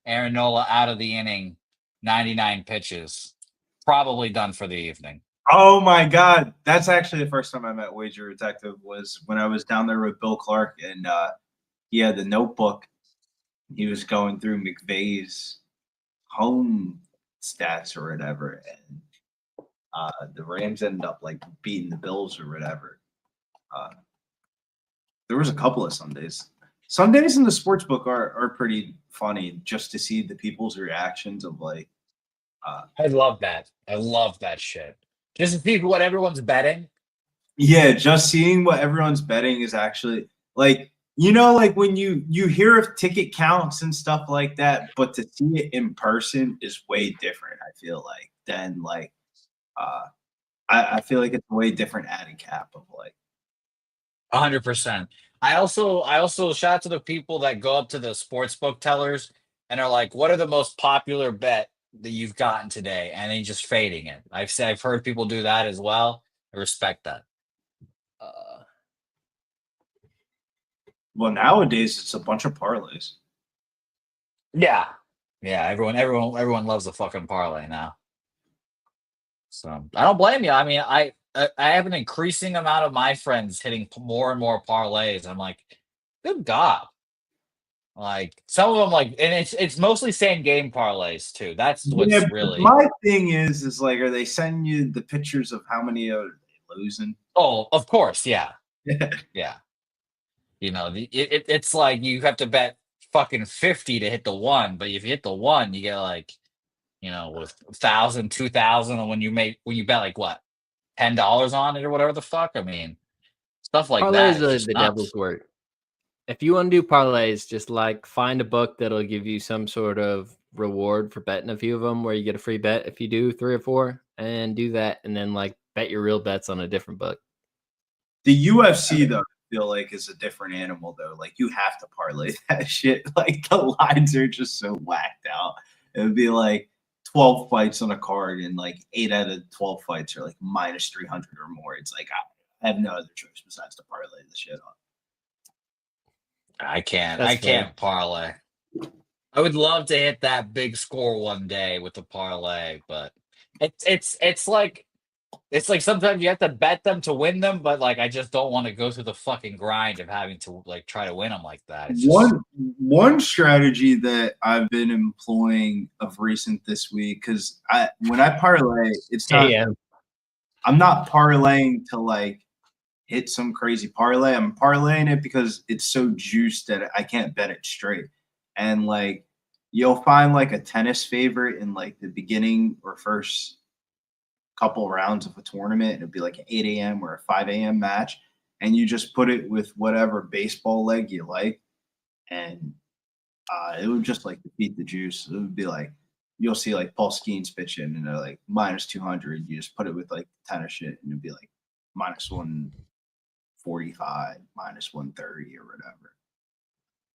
Aaron Nola out of the inning, 99 pitches. Probably done for the evening. Oh my God. That's actually the first time I met Wager Detective was when I was down there with Bill Clark, and he had the notebook. He was going through McVay's home stats or whatever, and the Rams ended up like beating the Bills or whatever. There was a couple of Sundays. Sundays in the sports book are pretty funny just to see the people's reactions of like. I love that. I love that shit. Just to see what everyone's betting. Yeah, just seeing what everyone's betting is actually like, like when you hear of ticket counts and stuff like that, but to see it in person is way different, I feel like, than like I feel like it's a way different added cap of like 100%. I also shout out to the people that go up to the sports book tellers and are like, what are the most popular bet that you've gotten today? And then just fading it. I've heard people do that as well. I respect that. well, nowadays it's a bunch of parlays. Yeah. Everyone loves a fucking parlay now. So I don't blame you. I mean, I have an increasing amount of my friends hitting more and more parlays. I'm like, good God. Like some of them, like, and it's mostly same game parlays too. That's what's Yeah, really. my thing is like, are they sending you the pictures of how many are they losing? Oh, of course, yeah. Yeah. It's like you have to bet fucking 50 to hit the one, but if you hit the one, you get like, with 1,000, 2,000, and when you bet like what, $10 on it or whatever the fuck. I mean, stuff like that. Parlays are the devil's work. If you want to do parlays, just like find a book that'll give you some sort of reward for betting a few of them, where you get a free bet if you do 3 or 4, and do that, and then like bet your real bets on a different book. The UFC though, feel like is a different animal though. Like you have to parlay that shit. Like the lines are just so whacked out. It would be like 12 fights on a card, and like 8 out of 12 fights are like minus 300 or more. It's like I have no other choice besides to parlay the shit on. I can't. That's I can't parlay. I would love to hit that big score one day with the parlay, but it's like sometimes you have to bet them to win them, but like I just don't want to go through the fucking grind of having to like try to win them like that. It's just One strategy that I've been employing of recent this week, because when I parlay, it's not. I'm not parlaying to like hit some crazy parlay. I'm parlaying it because it's so juiced that I can't bet it straight. And like you'll find like a tennis favorite in like the beginning or first couple rounds of a tournament. It'll be like an 8 a.m. or a 5 a.m. match. And you just put it with whatever baseball leg you like. And it would just like defeat the juice. It would be like, you'll see like Paul Skeens pitching and they're like minus 200. You just put it with like tennis shit and it'd be like minus 145, minus 130 or whatever.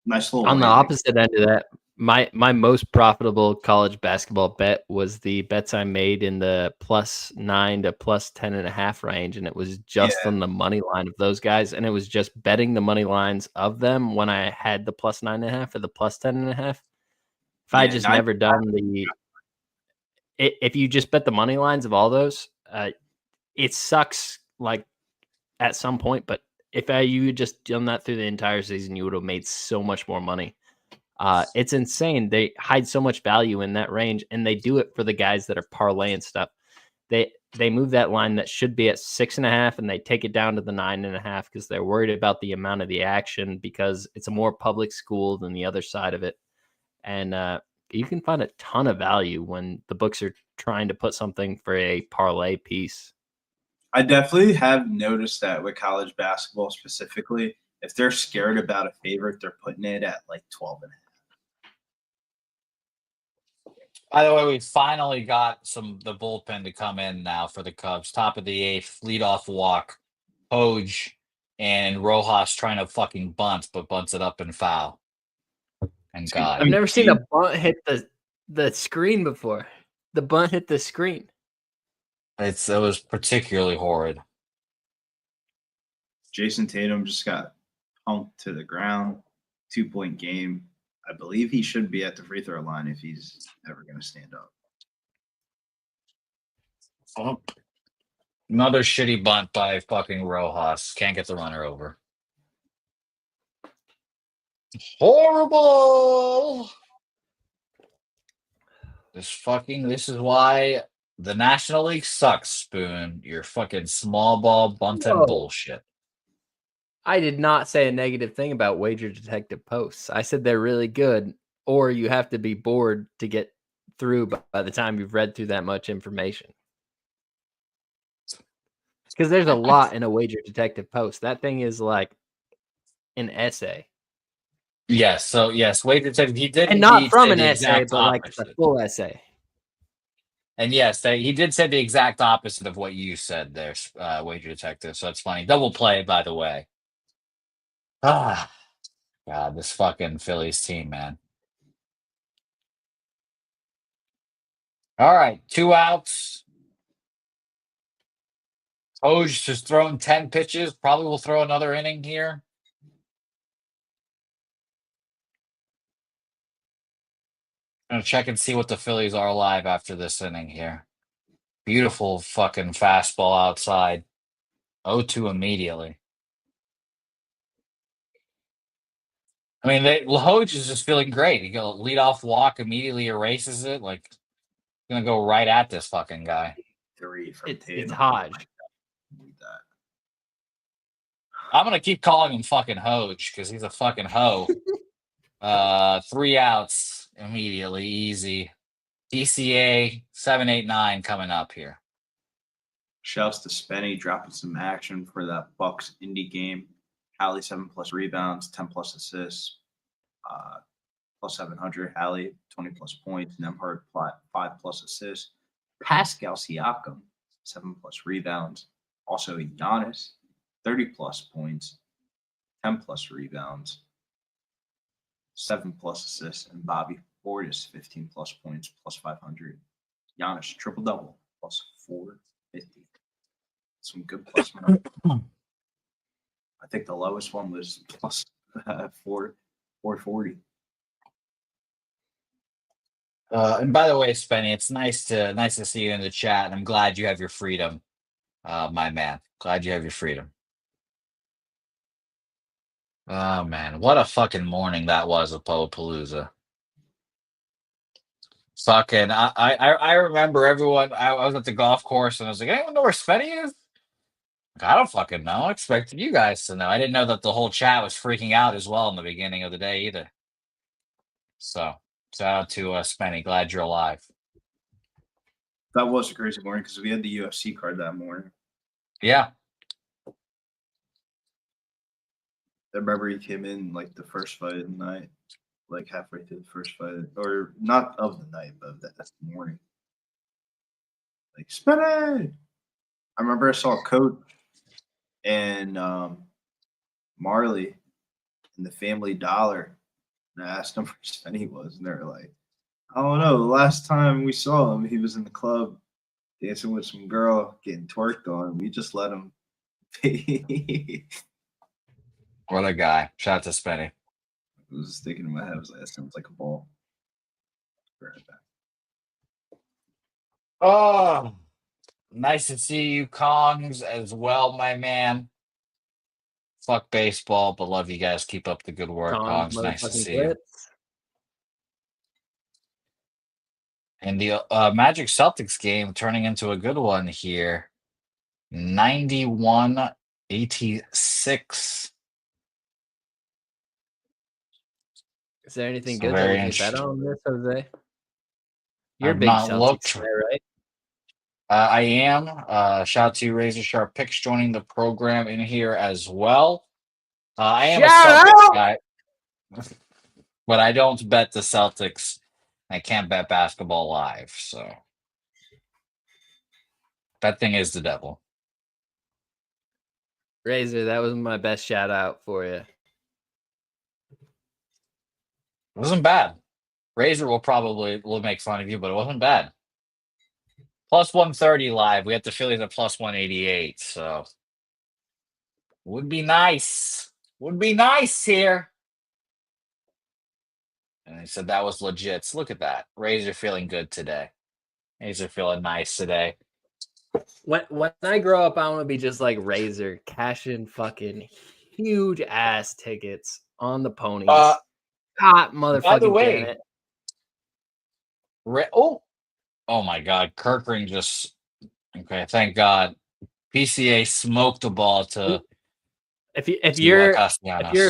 Nice little. On the opposite end of that, my most profitable college basketball bet was the bets I made in the +9 to +10.5 range, and it was just on the money line of those guys, and it was just betting the money lines of them when I had the +9.5 or the +10.5. If I just never done if you just bet the money lines of all those, it sucks like at some point, but if you had just done that through the entire season, you would have made so much more money. It's insane. They hide so much value in that range, and they do it for the guys that are parlaying stuff. They move that line that should be at 6.5, and they take it down to the 9.5 because they're worried about the amount of the action because it's a more public school than the other side of it. And you can find a ton of value when the books are trying to put something for a parlay piece. I definitely have noticed that with college basketball specifically, if they're scared about a favorite, they're putting it at like 12.5. By the way, we finally got the bullpen to come in now for the Cubs. Top of the 8th, leadoff walk, Hoj and Rojas trying to fucking bunt, but bunts it up and foul. And God, I've never seen a bunt hit the screen before. The bunt hit the screen. it was particularly horrid. Jason Tatum just got punked to the ground. 2-point game. I believe he should be at the free throw line if he's ever going to stand up. Oh. Another shitty bunt by fucking Rojas. Can't get the runner over. Horrible. This is why the National League sucks, Spoon. You're fucking small ball bunting bullshit. I did not say a negative thing about Wager Detective posts. I said they're really good, or you have to be bored to get through by the time you've read through that much information. Because there's a lot in a Wager Detective post. That thing is like an essay. Yes, so yes, Wager Detective. He did, and not from an the essay, exact but like opposite. the full essay. And yes, he did say the exact opposite of what you said there, Wager Detective. So it's funny. Double play, by the way. God, this fucking Phillies team, man. All right, 2 outs. Hoj just throwing 10 pitches. Probably will throw another inning here. I'm going to check and see what the Phillies are live after this inning here. Beautiful fucking fastball outside. 0-2 immediately. I mean, Hoj is just feeling great. He go lead off walk, immediately erases it. Like, going to go right at this fucking guy. 3 from It's Tatum. Hodge. I'm going to keep calling him fucking Hoj because he's a fucking hoe. 3 outs immediately. Easy. DCA 7-8-9 coming up here. Shouts to Spenny dropping some action for that Bucks Indy game. Hallie 7+ rebounds, 10+ assists, plus 700. Hallie 20+ points. Nemhard 5+ assists. Pascal Siakam 7+ rebounds. Also Giannis 30+ points. 10 plus rebounds, 7 plus assists, and Bobby Portis 15 plus points, plus 500. Giannis triple double, plus 450. Some good plus money. I think the lowest one was plus 440. And by the way, Spenny, it's nice to see you in the chat, and I'm glad you have your freedom, my man. Glad you have your freedom. Oh man, what a fucking morning that was with Palooza. Fucking, I remember everyone. I was at the golf course and I was like, anyone know where Spenny is? Like, I don't fucking know. I expected you guys to know. I didn't know that the whole chat was freaking out as well in the beginning of the day either. So shout out to Spenny. Glad you're alive. That was a crazy morning because we had the UFC card that morning. Yeah. I remember he came in like the first fight of the night, like halfway through the first fight, or not of the night, but that's the morning. Like, Spenny! I remember I saw Coach and Marley in the Family Dollar, and I asked them where Spenny was, and they were like, I don't know. The last time we saw him, he was in the club dancing with some girl, getting twerked on. We just let him. What a guy. Shout out to Spenny. I was just thinking in my head, I was like, that sounds like a ball. Right back. Oh, nice to see you, Kongs, as well, my man. Fuck baseball, but love you guys. Keep up the good work, Kongs. Nice to see you. And the Magic Celtics game turning into a good one here. 91-86. Is there anything So good very that we can bet on this, Jose? You're a I've big not Celtics looked. guy, right? I am. Shout out to Razor Sharp Picks joining the program in here as well. I am Shout a Celtics out! guy, but I don't bet the Celtics. I can't bet basketball live, so that thing is the devil. Razor, that was my best shout out for you. It wasn't bad. Razor will make fun of you, but it wasn't bad. Plus 130 live. We have the Phillies at plus 188, so would be nice. Would be nice here. And he said that was legit. So look at that. Razor feeling good today. Razor feeling nice today. When I grow up, I want to be just like Razor, cashing fucking huge ass tickets on the ponies. Hot motherfucking by the way, Janet. Oh my God. Kirkring just okay. Thank God. PCA smoked the ball to. If you're a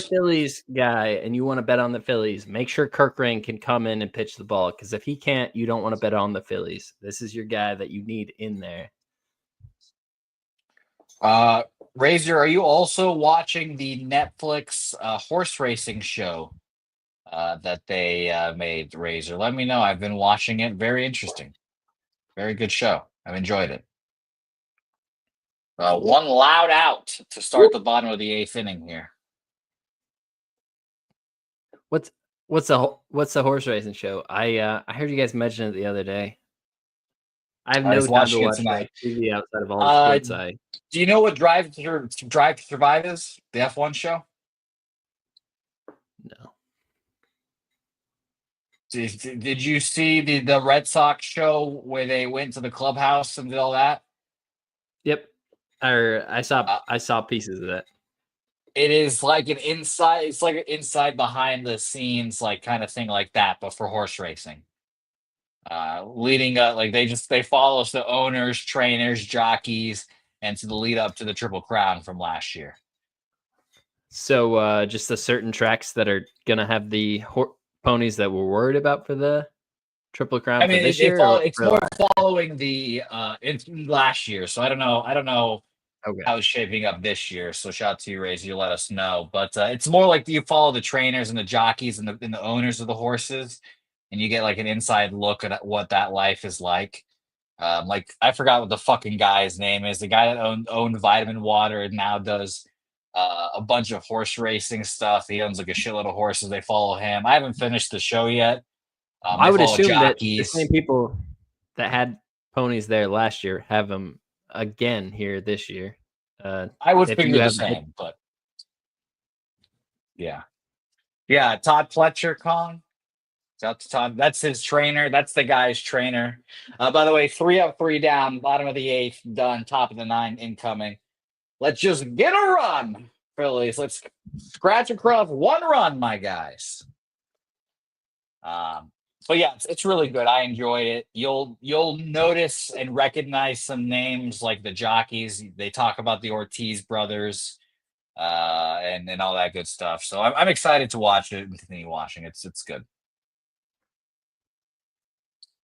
Phillies guy and you want to bet on the Phillies, make sure Kirkring can come in and pitch the ball, because if he can't, you don't want to bet on the Phillies. This is your guy that you need in there. Razor, are you also watching the Netflix horse racing show that they made, Razor? Let me know. I've been watching it. Very interesting. Very good show. I've enjoyed it. One loud out to start the bottom of the 8th inning here. What's the horse racing show? I heard you guys mention it the other day. I have no time to watch TV outside of all the sports. Do you know what Drive to Survive is? The F1 show? No. Did you see the Red Sox show where they went to the clubhouse and did all that? Yep. I saw pieces of that. It is like an inside. It's like an inside behind the scenes like kind of thing like that, but for horse racing. Leading up, like they follow the owners, trainers, jockeys, and to the lead up to the Triple Crown from last year. So just the certain tracks that are gonna have the ponies that we're worried about for the Triple Crown. I mean, this year, it's more following the last year. So I don't know. Okay. How it's shaping up this year. So shout out to you, Razor. You let us know. But it's more like you follow the trainers and the jockeys and the owners of the horses, and you get like an inside look at what that life is like. Like I forgot what the fucking guy's name is. The guy that owned Vitamin Water and now does a bunch of horse racing stuff. He owns like a shitload of horses. They follow him. I haven't finished the show yet. I They would follow assume that the jockeys. same people that had ponies there last year have them again here this year. I would if figure you the have- same, but yeah. Todd Fletcher, Con. Shout out to Todd. That's his trainer. That's the guy's trainer. By the way, 3 up, 3 down, bottom of the 8th, done, top of the 9 incoming. Let's just get a run, Phillies. Let's scratch across 1 run, my guys. But yeah, it's really good. I enjoyed it. You'll notice and recognize some names like the jockeys. They talk about the Ortiz brothers, and all that good stuff. So I'm excited to watch it and continue watching. It's good.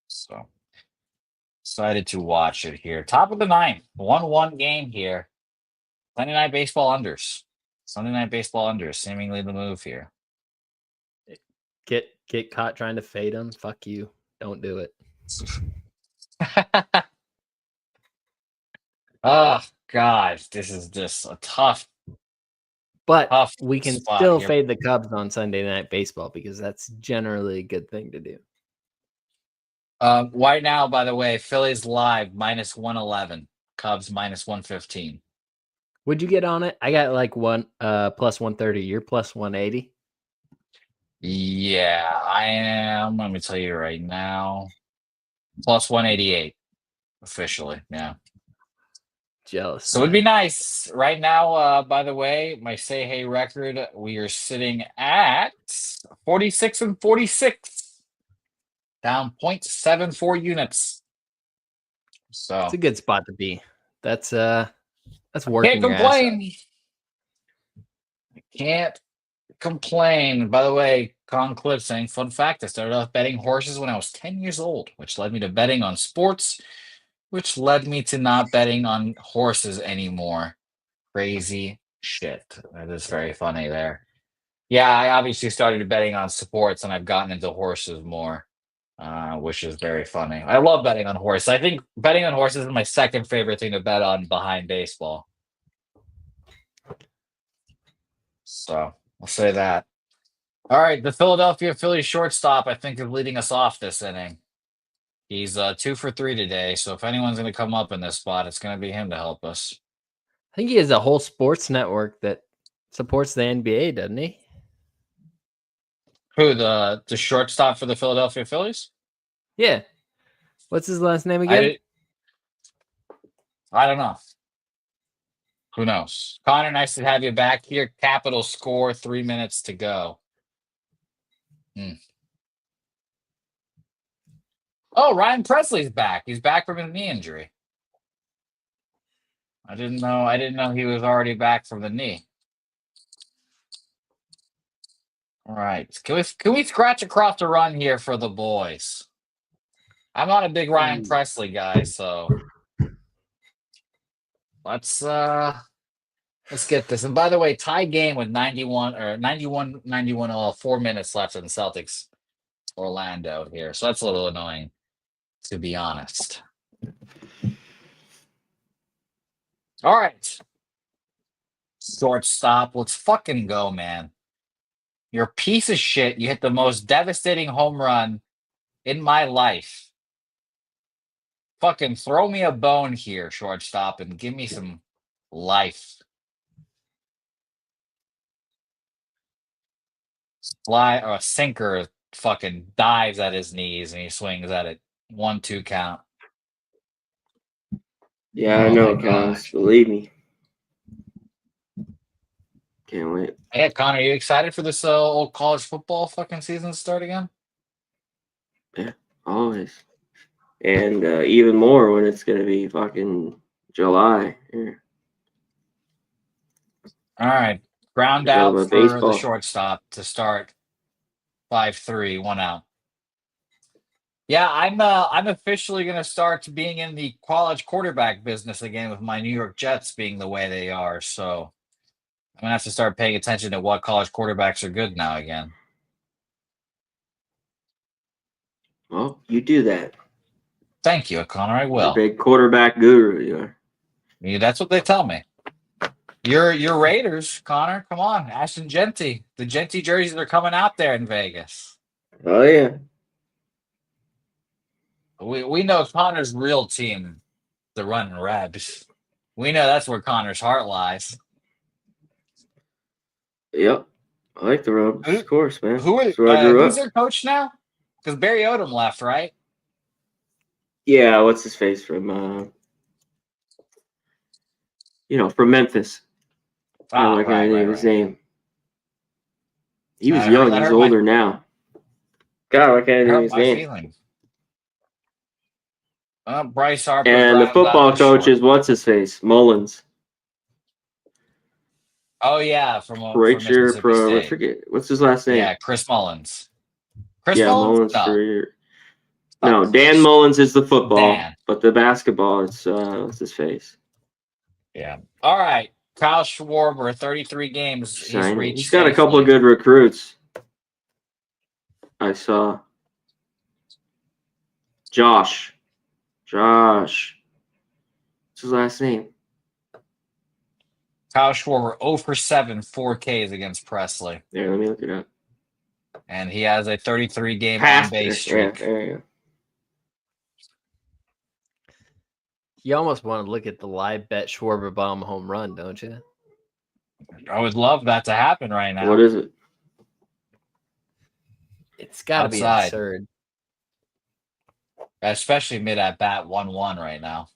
So excited to watch it here. Top of the 9th, 1-1 game here. Sunday Night Baseball unders. Sunday Night Baseball unders, seemingly the move here. Get caught trying to fade him. Fuck you. Don't do it. Oh gosh, this is just a tough. But Tough we can spot still here. fade the Cubs on Sunday Night Baseball because that's generally a good thing to do. Right now, by the way, Phillies live -111, Cubs -115. Would you get on it? I got like plus 130. You're plus 180. Yeah, I am. Let me tell you right now, plus 188 officially. Yeah. Jealous. So it'd be nice right now. By the way, my say hey record, we are sitting at 46-46, down 0.74 units. So It's a good spot to be. That's can't working. your ass off. complain. Can't complain. By the way, Con Clip saying, fun fact, I started off betting horses when I was 10 years old, which led me to betting on sports, which led me to not betting on horses anymore. Crazy shit. That is very funny there. Yeah, I obviously started betting on sports and I've gotten into horses more, which is very funny. I love betting on horses. I think betting on horses is my second favorite thing to bet on behind baseball. So I'll say that. All right, the Philadelphia Phillies shortstop, I think, is leading us off this inning. He's 2 for 3 today, so if anyone's going to come up in this spot, it's going to be him to help us. I think he has a whole sports network that supports the NBA, doesn't he? Who, the shortstop for the Philadelphia Phillies? Yeah. What's his last name again? I don't know. Who knows? Connor, nice to have you back here. Capital score, 3 minutes to go. Oh, Ryan Presley's back. He's back from his knee injury. I didn't know he was already back from the knee. All right. Can we scratch across the run here for the boys? I'm not a big Ryan Presley guy, so let's get this. And by the way, tie game with 91, 4 minutes left in Celtics Orlando here. So that's a little annoying, to be honest. All right. Shortstop. Let's fucking go, man. You're a piece of shit. You hit the most devastating home run in my life. Fucking throw me a bone here, shortstop, and give me some life. Fly or a sinker fucking dives at his knees and he swings at it. 1-2 count. Yeah, I know, guys. Believe me. Can't wait. Hey, Connor, are you excited for this old college football fucking season to start again? Yeah, always. And even more when it's going to be fucking July. Yeah. All right. Ground Hell out of a for baseball. the shortstop to start. 5-3, 1 out. Yeah, I'm officially going to start being in the college quarterback business again with my New York Jets being the way they are. So I'm going to have to start paying attention to what college quarterbacks are good now again. Well, you do that. Thank you, Connor. I You're will. a big quarterback guru, you are. Yeah, that's what they tell me. Your Raiders, Connor. Come on, Ashton Genty. The Genty jerseys are coming out there in Vegas. Oh yeah. We know Connor's real team, the Running Rebs. We know that's where Connor's heart lies. Yep. I like the Rubs, of course, man. Who That's where I grew who's up. their coach now? Because Barry Odom left, right? Yeah, what's his face from from Memphis. I don't like his name. He was young. He's older now. God, I can't name his name. Bryce Harper. And the football coach is what's his face? Mullins. Oh yeah, from Mississippi State. I forget what's his last name. Yeah, Chris Mullins. Mullins for. No, Dan Mullins is the football, but the basketball is what's his face? Yeah. All right, Kyle Schwarber, 33 games. He's got a couple of good recruits. I saw. Josh. What's his last name? Kyle Schwarber 0 for 7, 4 Ks against Presley. There, let me look it up. And he has a 33-game on-base streak. Yeah, there you go. You almost want to look at the live bet Schwarber bomb home run, don't you? I would love that to happen right now. What is it? It's got to be absurd. Especially mid at bat 1-1 right now.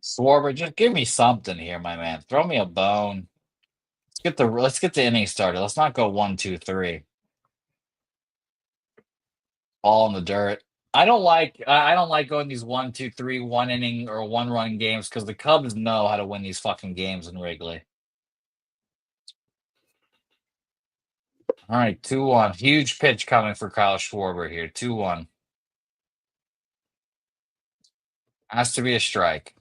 Schwarber, just give me something here, my man. Throw me a bone. Let's get the inning started. Let's not go 1, 2, 3. Ball in the dirt. I don't like going these 1, 2, 3, 1 inning or 1 run games because the Cubs know how to win these fucking games in Wrigley. All right, 2-1. Huge pitch coming for Kyle Schwarber here. 2-1. Has to be a strike.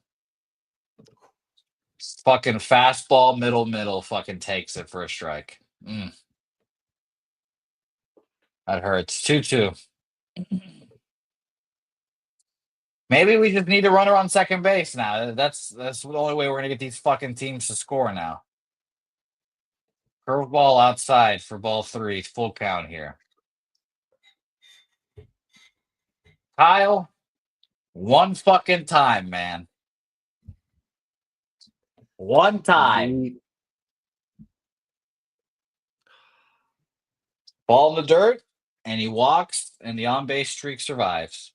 Fucking fastball, middle, fucking takes it for a strike. That hurts. 2-2. Maybe we just need a runner on second base now. That's the only way we're gonna get these fucking teams to score now. Curveball outside for ball 3. Full count here. Kyle, one fucking time, man. One time. Ball in the dirt, and he walks, and the on-base streak survives.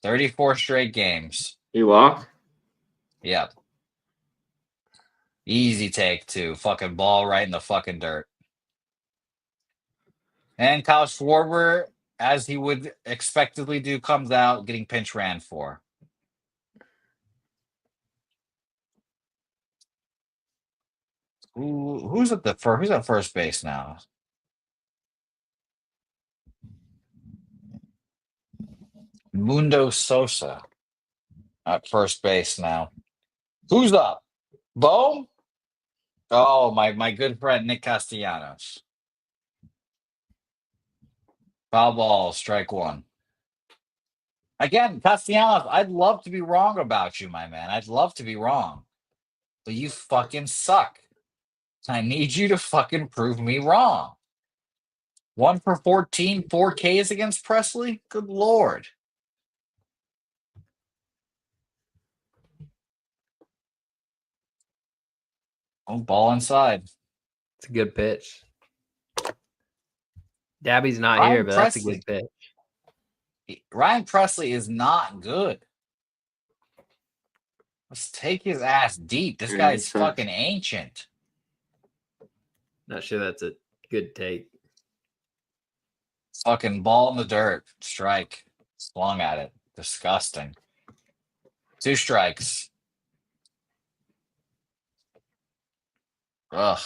34 straight games. He walked? Yep. Easy take, too. Fucking ball right in the fucking dirt. And Kyle Schwarber, as he would expectedly do, comes out getting pinch ran for. Who's at first base now? Mundo Sosa at first base now. Who's up? Bo? Oh, my good friend Nick Castellanos. Foul ball, strike 1. Again, Castellanos, I'd love to be wrong about you, my man. I'd love to be wrong. But you fucking suck. I need you to fucking prove me wrong. 1 for 14, 4 Ks against Presley? Good Lord. Oh, ball inside. It's a good pitch. Dabby's not Ryan here, but Presley. that's a good pitch. Ryan Presley is not good. Let's take his ass deep. This guy's fucking ancient. Not sure that's a good take. Fucking ball in the dirt. Strike. Swung at it. Disgusting. 2 strikes. Ugh.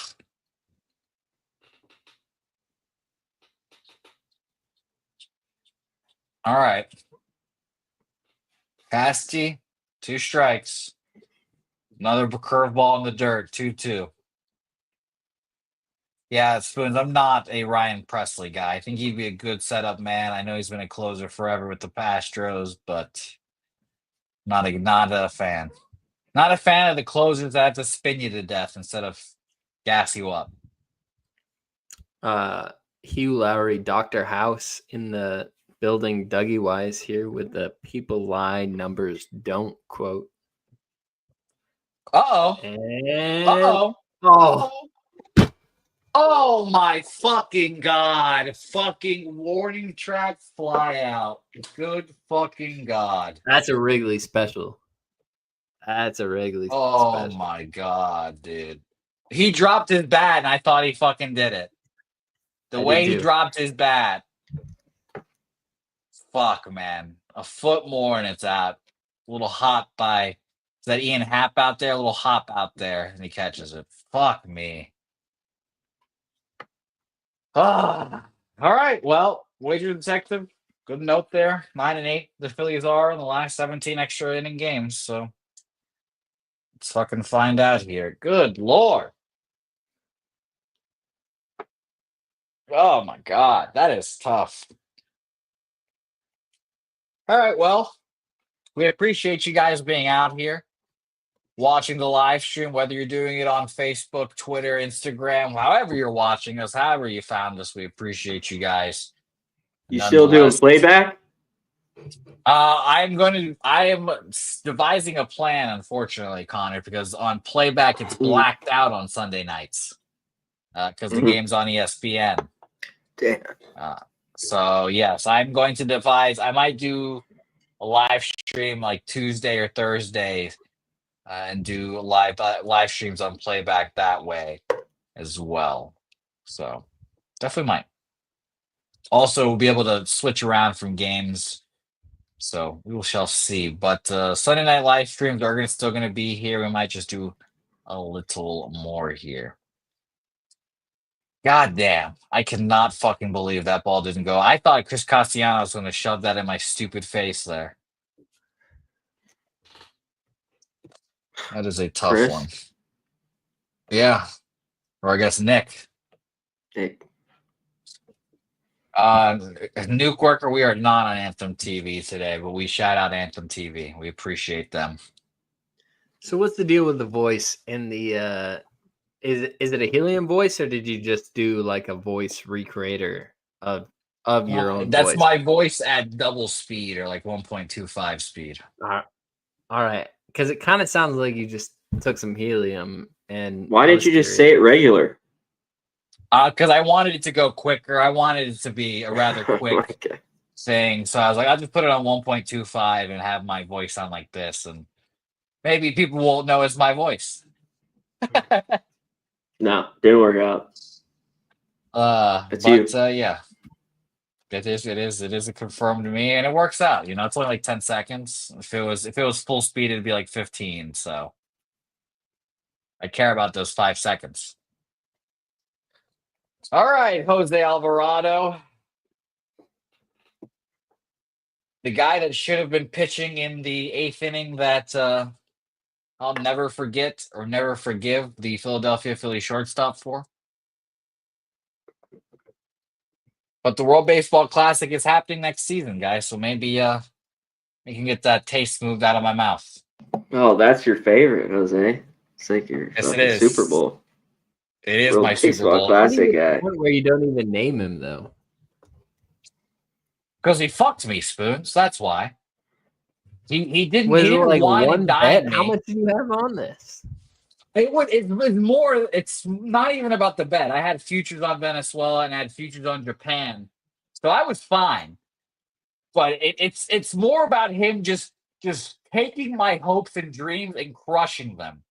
All right. Pasty, 2 strikes. Another curveball in the dirt. 2-2. Yeah, Spoons, I'm not a Ryan Presley guy. I think he'd be a good setup man. I know he's been a closer forever with the Astros, but not a fan. Not a fan of the closers that have to spin you to death instead of gas you up. Hugh Lowry, Dr. House in the building. Dougie Wise here with the people lie, numbers don't quote. Uh-oh. And Uh-oh. oh, Oh my fucking God. Fucking warning track fly out. Good fucking God. that's a Wrigley special. That's a Wrigley Oh special. my God, dude. He dropped his bat and I thought he fucking did it. The I way did he too. dropped his bat. Fuck, man. A foot more and it's out. A little hop by. Is that Ian Happ out there? A little hop out there and he catches it. Fuck me. Ah. All right. Well, Wager Detective, good note there. 9-8. The Phillies are in the last 17 extra inning games. So let's fucking find out here. Good Lord. Oh my God. That is tough. All right. Well, we appreciate you guys being out here, watching the live stream, whether you're doing it on Facebook, Twitter, Instagram, however you're watching us, however you found us. We appreciate you guys. You still doing Nonetheless, playback? I am devising a plan, unfortunately, Connor, because on playback it's blacked out on Sunday nights because the game's on ESPN. Damn. So yes, I'm going to devise. I might do a live stream like Tuesday or Thursday, and do live streams on playback that way as well. So definitely might. Also, we'll be able to switch around from games. So we shall see. But Sunday night live streams are still going to be here. We might just do a little more here. God damn. I cannot fucking believe that ball didn't go. I thought Chris Castellanos was going to shove that in my stupid face there. That is a tough Chris? one. Yeah. Or I guess Nick. Nick. Nuke Worker, we are not on Anthem TV today, but we shout out Anthem TV. We appreciate them. So what's the deal with the voice in the is it a helium voice, or did you just do like a voice recreator of your own That's voice? my voice at double speed or like 1.25 speed. All right, because it kind of sounds like you just took some helium and. Why didn't you just say it regular? Because I wanted it to go quicker. I wanted it to be a rather quick Okay. thing. So I was like, I'll just put it on 1.25 and have my voice sound like this. And maybe people won't know it's my voice. No, didn't work out. Yeah. It is a confirmed to me, and it works out. You know, it's only like 10 seconds. If it was full speed, it'd be like 15. So I care about those 5 seconds. All right, Jose Alvarado. The guy that should have been pitching in the 8th inning that I'll never forget or never forgive the Philadelphia Phillies shortstop for. But the World Baseball Classic is happening next season, guys. So maybe we can get that taste moved out of my mouth. Oh, that's your favorite, Jose. It's like your Yes, it is. Super Bowl. It is World my Super Baseball Bowl. Classic guy. Where you don't even name him though. Because he fucked me, Spoons. That's why. He didn't. Was He it didn't like wine one and dine bet? me. How much do you have on this? It was more. It's not even about the bet. I had futures on Venezuela and I had futures on Japan, so I was fine. But it's more about him just taking my hopes and dreams and crushing them.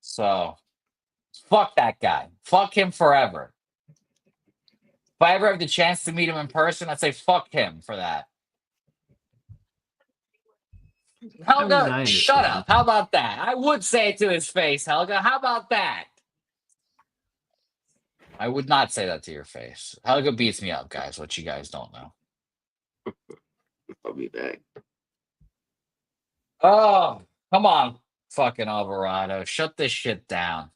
So fuck that guy. Fuck him forever. If I ever have the chance to meet him in person, I'd say fuck him for that. Helga, shut up. How about that? I would say it to his face, Helga. How about that? I would not say that to your face. Helga beats me up, guys, what you guys don't know. I'll be back. Oh, come on, fucking Alvarado. Shut this shit down.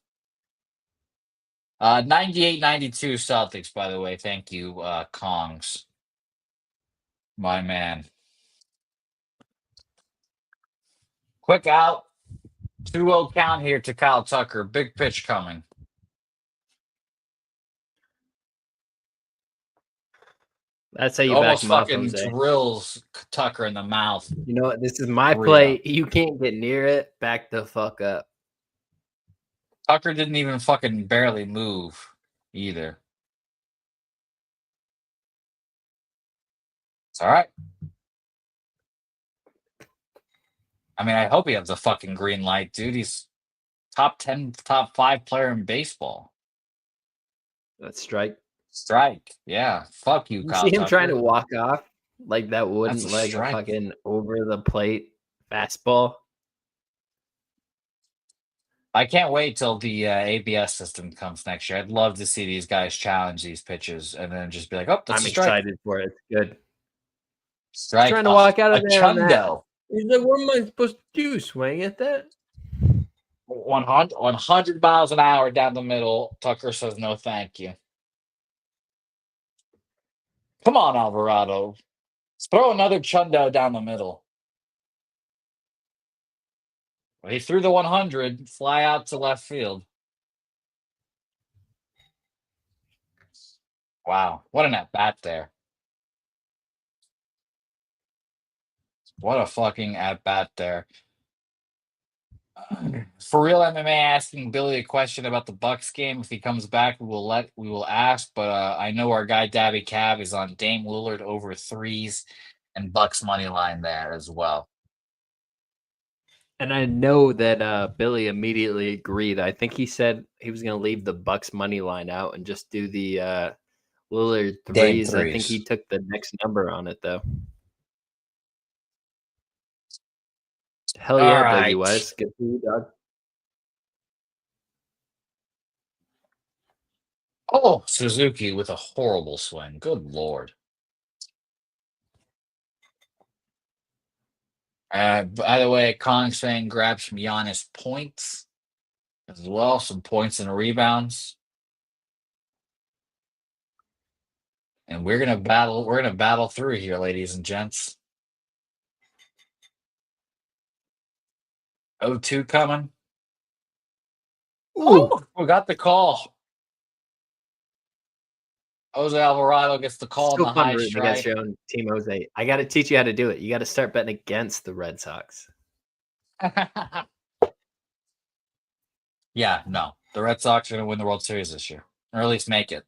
98-92 Celtics, by the way. Thank you, Kongs. My man. Quick out. 2-0 count here to Kyle Tucker. Big pitch coming. That's how you back Almost him up, fucking Jose. drills Tucker in the mouth. You know what? This is my 3-0. play. You can't get near it. Back the fuck up. Tucker didn't even fucking barely move either. It's all right. I mean, I hope he has a fucking green light, dude. He's top 10, top 5 player in baseball. That's strike. Strike. Yeah. Fuck you, You Kyle see him Tucker. trying to walk off like that wouldn't That's a like strike. a fucking over the plate fastball. I can't wait till the ABS system comes next year. I'd love to see these guys challenge these pitches and then just be like, oh, that's I'm a strike. excited for it. It's good. Strike. Trying to walk out of a there on that. chundo. He's like, what am I supposed to do? Swing at that? 100 miles an hour down the middle. Tucker says no thank you. Come on, Alvarado. Let's throw another chundo down the middle. Well, he threw the 100, fly out to left field. Wow. What an at-bat there. What a fucking at-bat there. For real MMA asking Billy a question about the Bucks game. If he comes back, we will ask. But I know our guy Davy Cav is on Dame Lillard over 3s and Bucks money line there as well. And I know that Billy immediately agreed. I think he said he was going to leave the Bucks money line out and just do the Lillard Dame threes. I think he threes. took the next number on it, though. Hell yeah, All Boogie right. West. Good for you, dog. Oh, Suzuki with a horrible swing. Good Lord. By the way, Kong's saying grab some Giannis points as well. Some points and rebounds. And we're gonna battle through here, ladies and gents. 0-2 coming. Oh, we got the call. Jose Alvarado gets the call So on the fun high rooting against strike. your own team, Jose. I got to teach you how to do it. You got to start betting against the Red Sox. Yeah, no. The Red Sox are going to win the World Series this year, or at least make it.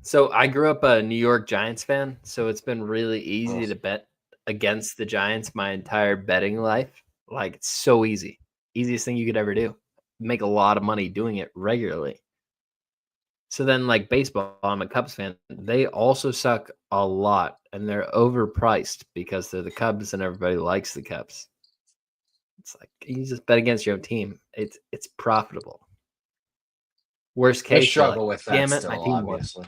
So I grew up a New York Giants fan, so it's been really easy to bet against the Giants my entire betting life. Like, it's so easy. Easiest thing you could ever do. Make a lot of money doing it regularly. So then, like baseball, I'm a Cubs fan. They also suck a lot, and they're overpriced because they're the Cubs, and everybody likes the Cubs. It's like you just bet against your own team. It's profitable. Worst I case, struggle like, with that damn it, still, my team won. obviously.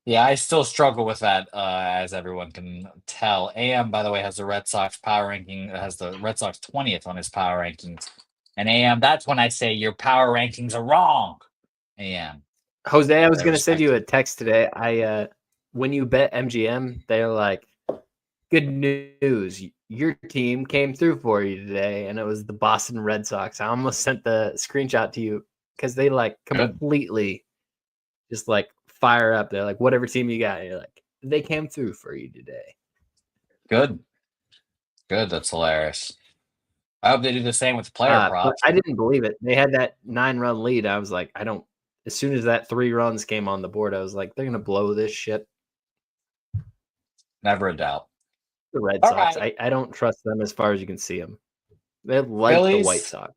Yeah, I still struggle with that, as everyone can tell. AM, by the way, has the Red Sox power ranking, has the Red Sox 20th on his power rankings. And AM, that's when I say your power rankings are wrong. AM. Jose, I was I going to send respect you a it. text today. When you bet MGM, they're like, good news. Your team came through for you today. And it was the Boston Red Sox. I almost sent the screenshot to you because they like completely just like fire up. They're like, whatever team you got. You're like, they came through for you today. Good. That's hilarious. I hope they do the same with player But props. I didn't believe it. They had that 9-run lead. I was like, as soon as that 3 runs came on the board, I was like, they're going to blow this shit. Never a doubt. The Red All Sox. right. I don't trust them as far as you can see them. They're like Phillies? the White Sox.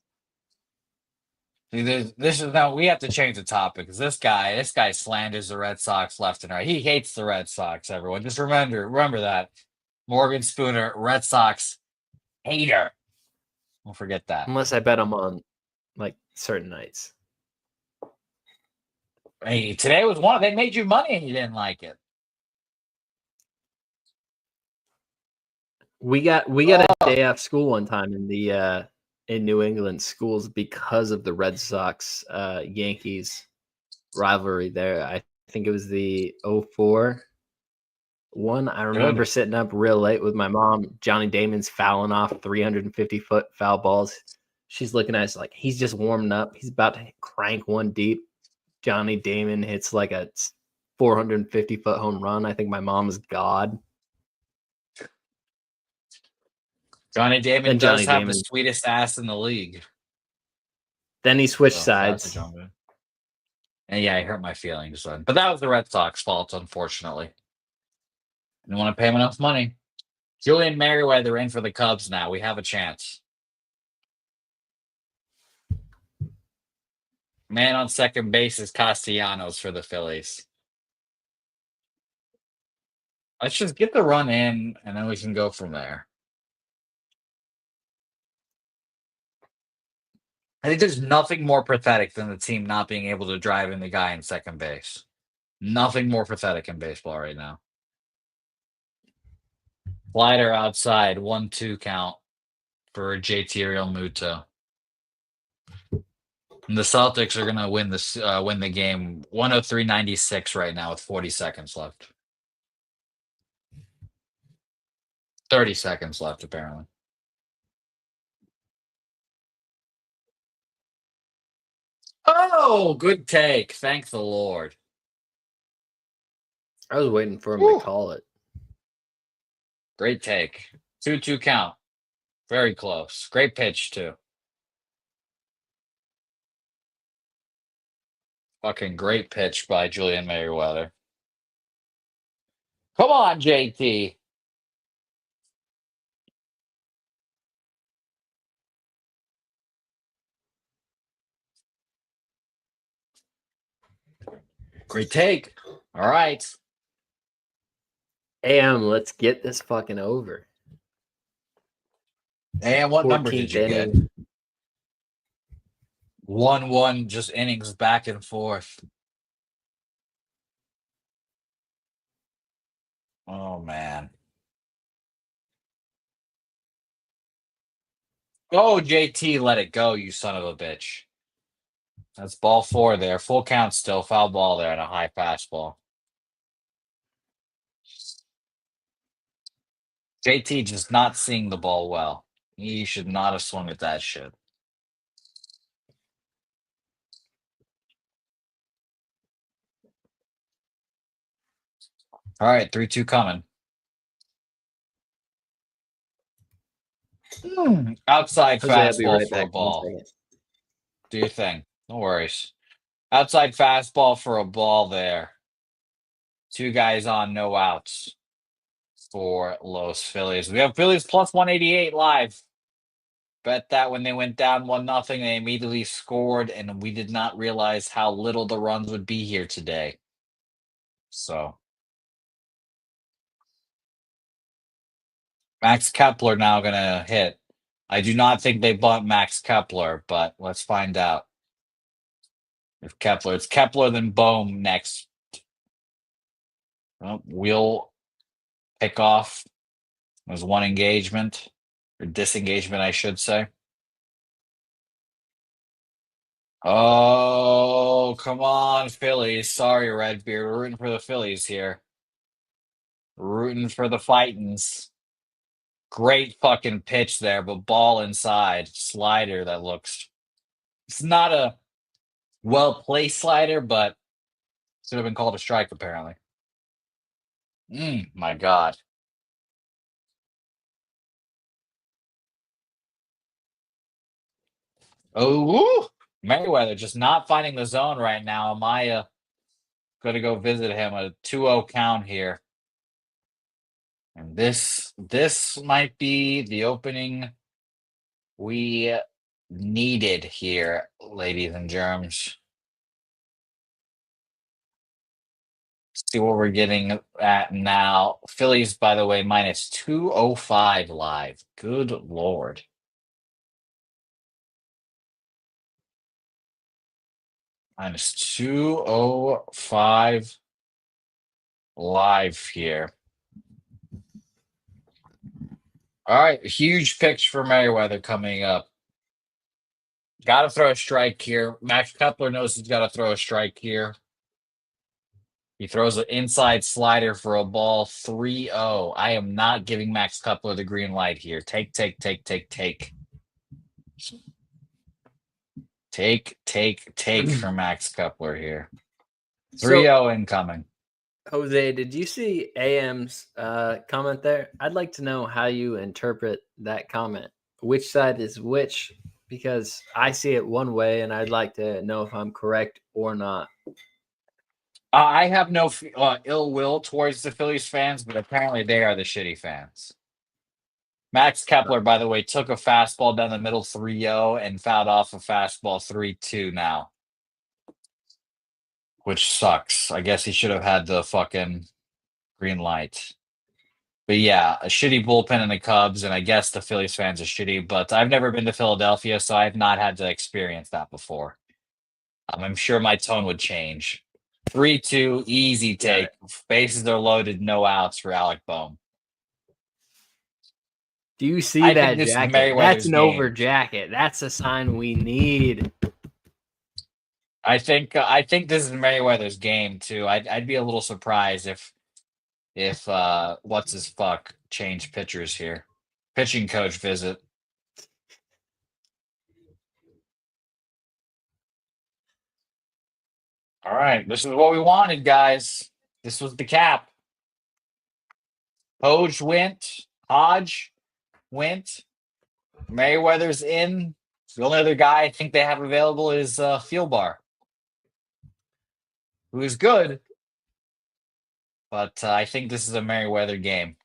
This is now we have to change the topic because this guy slanders the Red Sox left and right. He hates the Red Sox, everyone. Just remember that. Morgan Spooner, Red Sox hater. Don't forget that. Unless I bet them on like certain nights. Hey, today was one. They made you money and you didn't like it. We got a day off school one time in New England schools because of the Red Sox Yankees rivalry there. I think it was the 04 One, I remember sitting up real late with my mom. Johnny Damon's fouling off 350-foot foul balls. She's looking at us like he's just warming up. He's about to crank one deep. Johnny Damon hits like a 450-foot home run. I think my mom's God. Johnny Damon Then does Johnny have the Damon- sweetest ass in the league. Then he switched So, shout out to sides. John Boone. And yeah, I hurt my feelings then. But that was the Red Sox fault, unfortunately. Didn't want to pay him enough money. Julian Merriweather in for the Cubs now. We have a chance. Man on second base is Castellanos for the Phillies. Let's just get the run in, and then we can go from there. I think there's nothing more pathetic than the team not being able to drive in the guy in second base. Nothing more pathetic in baseball right now. Slider outside, 1-2 count for JT Realmuto. And the Celtics are gonna win this, win the game 103-96 right now with 40 seconds left. 30 seconds left, apparently. Oh, good take. Thank the Lord. I was waiting for him Woo. to call it. Great take. 2-2 count. Very close. Great pitch, too. Fucking great pitch by Julian Merriweather. Come on, JT. Great take. All right. Let's get this fucking over. And what number did 14th you get? inning. 1-1, just innings back and forth. Oh, man. Oh, JT, let it go, you son of a bitch. That's ball 4 there. Full count still. Foul ball there and a high fastball. JT just not seeing the ball well. He should not have swung at that shit. All right, 3-2 coming. Outside Jose, I'll be fastball right for a back. ball. 1 second. Do your thing. No worries. Outside fastball for a ball there. 2 guys on, no outs for Los Phillies. We have Phillies plus 188 live. Bet that when they went down 1-0, they immediately scored, and we did not realize how little the runs would be here today. So Max Kepler now going to hit. I do not think they bunt Max Kepler, but let's find out. If Kepler, it's Kepler then Bohm next. Well, we'll pick off. There's one engagement, or disengagement, I should say. Oh, come on, Phillies. Sorry, Redbeard. We're rooting for the Phillies here. Rooting for the Fightins. Great fucking pitch there, but ball inside. Slider that looks... It's not a well-placed slider, but should have been called a strike, apparently. My God. Oh, woo! Merriweather just not finding the zone right now. Amaya going to go visit him. A 2-0 count here. And this might be the opening we needed here, ladies and germs. See what we're getting at now. Phillies, by the way, minus 205 live. Good Lord. Minus 205 live here. All right, huge pitch for Merriweather coming up. Got to throw a strike here. Max Kepler knows he's got to throw a strike here. He throws an inside slider for a ball 3-0. I am not giving Max Kepler the green light here. Take. Take for Max Kepler here. 3-0 incoming. Jose, did you see AM's comment there? I'd like to know how you interpret that comment. Which side is which? Because I see it one way, and I'd like to know if I'm correct or not. I have no ill will towards the Phillies fans, but apparently they are the shitty fans. Max Kepler, by the way, took a fastball down the middle 3-0 and fouled off a fastball 3-2 now. Which sucks. I guess he should have had the fucking green light. But yeah, a shitty bullpen in the Cubs, and I guess the Phillies fans are shitty, but I've never been to Philadelphia, so I've not had to experience that before. I'm sure my tone would change. 3-2, easy take. Bases are loaded, no outs for Alec Boehm. Do you see I that think this is jacket? Merriweather's That's an game. over jacket. That's a sign we need. I think this is Merriweather's game too. I'd be a little surprised if what's his fuck changed pitchers here. Pitching coach visit. All right, this is what we wanted, guys. This was the cap. Hodge went. Merriweather's in. The only other guy I think they have available is Fieldbar, who is good. But I think this is a Merriweather game.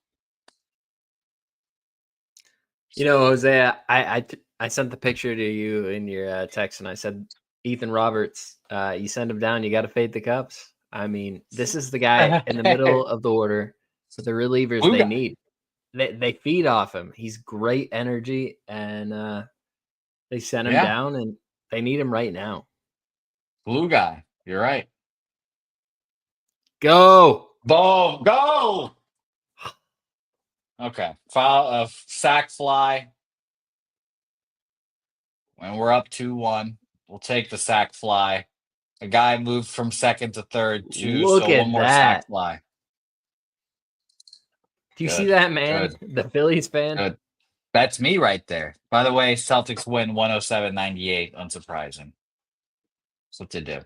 You know, Jose, I sent the picture to you in your text, and I said, Ethan Roberts, you send him down, you got to fade the Cubs. I mean, this is the guy in the middle of the order for the relievers they need. They feed off him. He's great energy, and they sent him down, and they need him right now. Blue guy. You're right. Go. Boom. Go. Okay. Foul of sack fly. When we're up 2-1, we'll take the sack fly. A guy moved from second to third, too. Look so at one more that. sack fly. Do you see that, man? Good. The Phillies fan? Good. That's me right there. By the way, Celtics win 107-98. Unsurprising. That's what they do.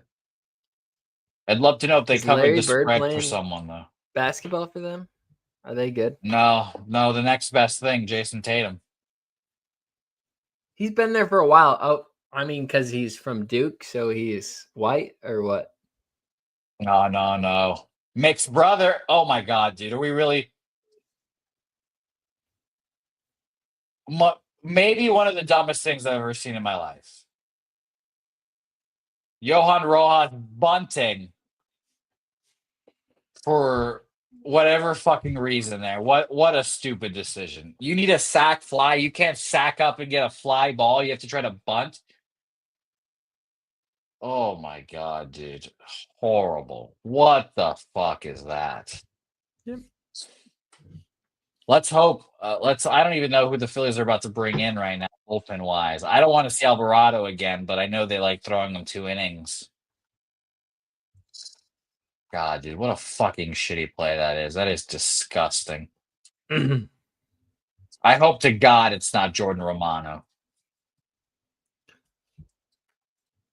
I'd love to know if they Is covered Larry the Bird spread for playing someone, though. basketball for them? Are they good? No, the next best thing, Jason Tatum. He's been there for a while. Oh, I mean, because he's from Duke, so he's white or what? No. Mixed brother. Oh, my God, dude. Are we really... Maybe one of the dumbest things I've ever seen in my life. Johan Rojas bunting for whatever fucking reason there. What a stupid decision. You need a sack fly. You can't sack up and get a fly ball. You have to try to bunt. Oh my God, dude. Horrible. What the fuck is that? Yep. Let's hope. I don't even know who the Phillies are about to bring in right now, bullpen wise. I don't want to see Alvarado again, but I know they like throwing him 2 innings. God, dude, what a fucking shitty play that is. That is disgusting. I hope to God it's not Jordan Romano.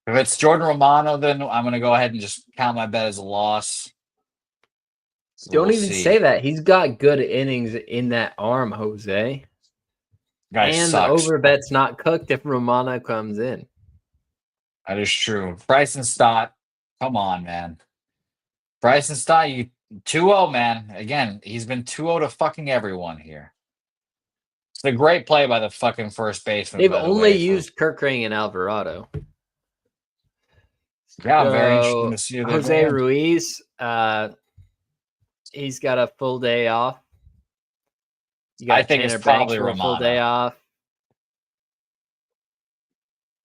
If it's Jordan Romano, then I'm going to go ahead and just count my bet as a loss. Don't even say that. He's got good innings in that arm, Jose. Guy and sucks. the overbet's not cooked if Romano comes in. That is true. Bryson Stott, come on, man. Bryson Stott, you 2-0, man. Again, he's been 2-0 to fucking everyone here. It's a great play by the fucking first baseman. They've only used Kirkring and Alvarado. Yeah, very interesting to see who Jose Ruiz, he's got a full day off. You got I think Tanner it's probably Banks for a full Romano. day off.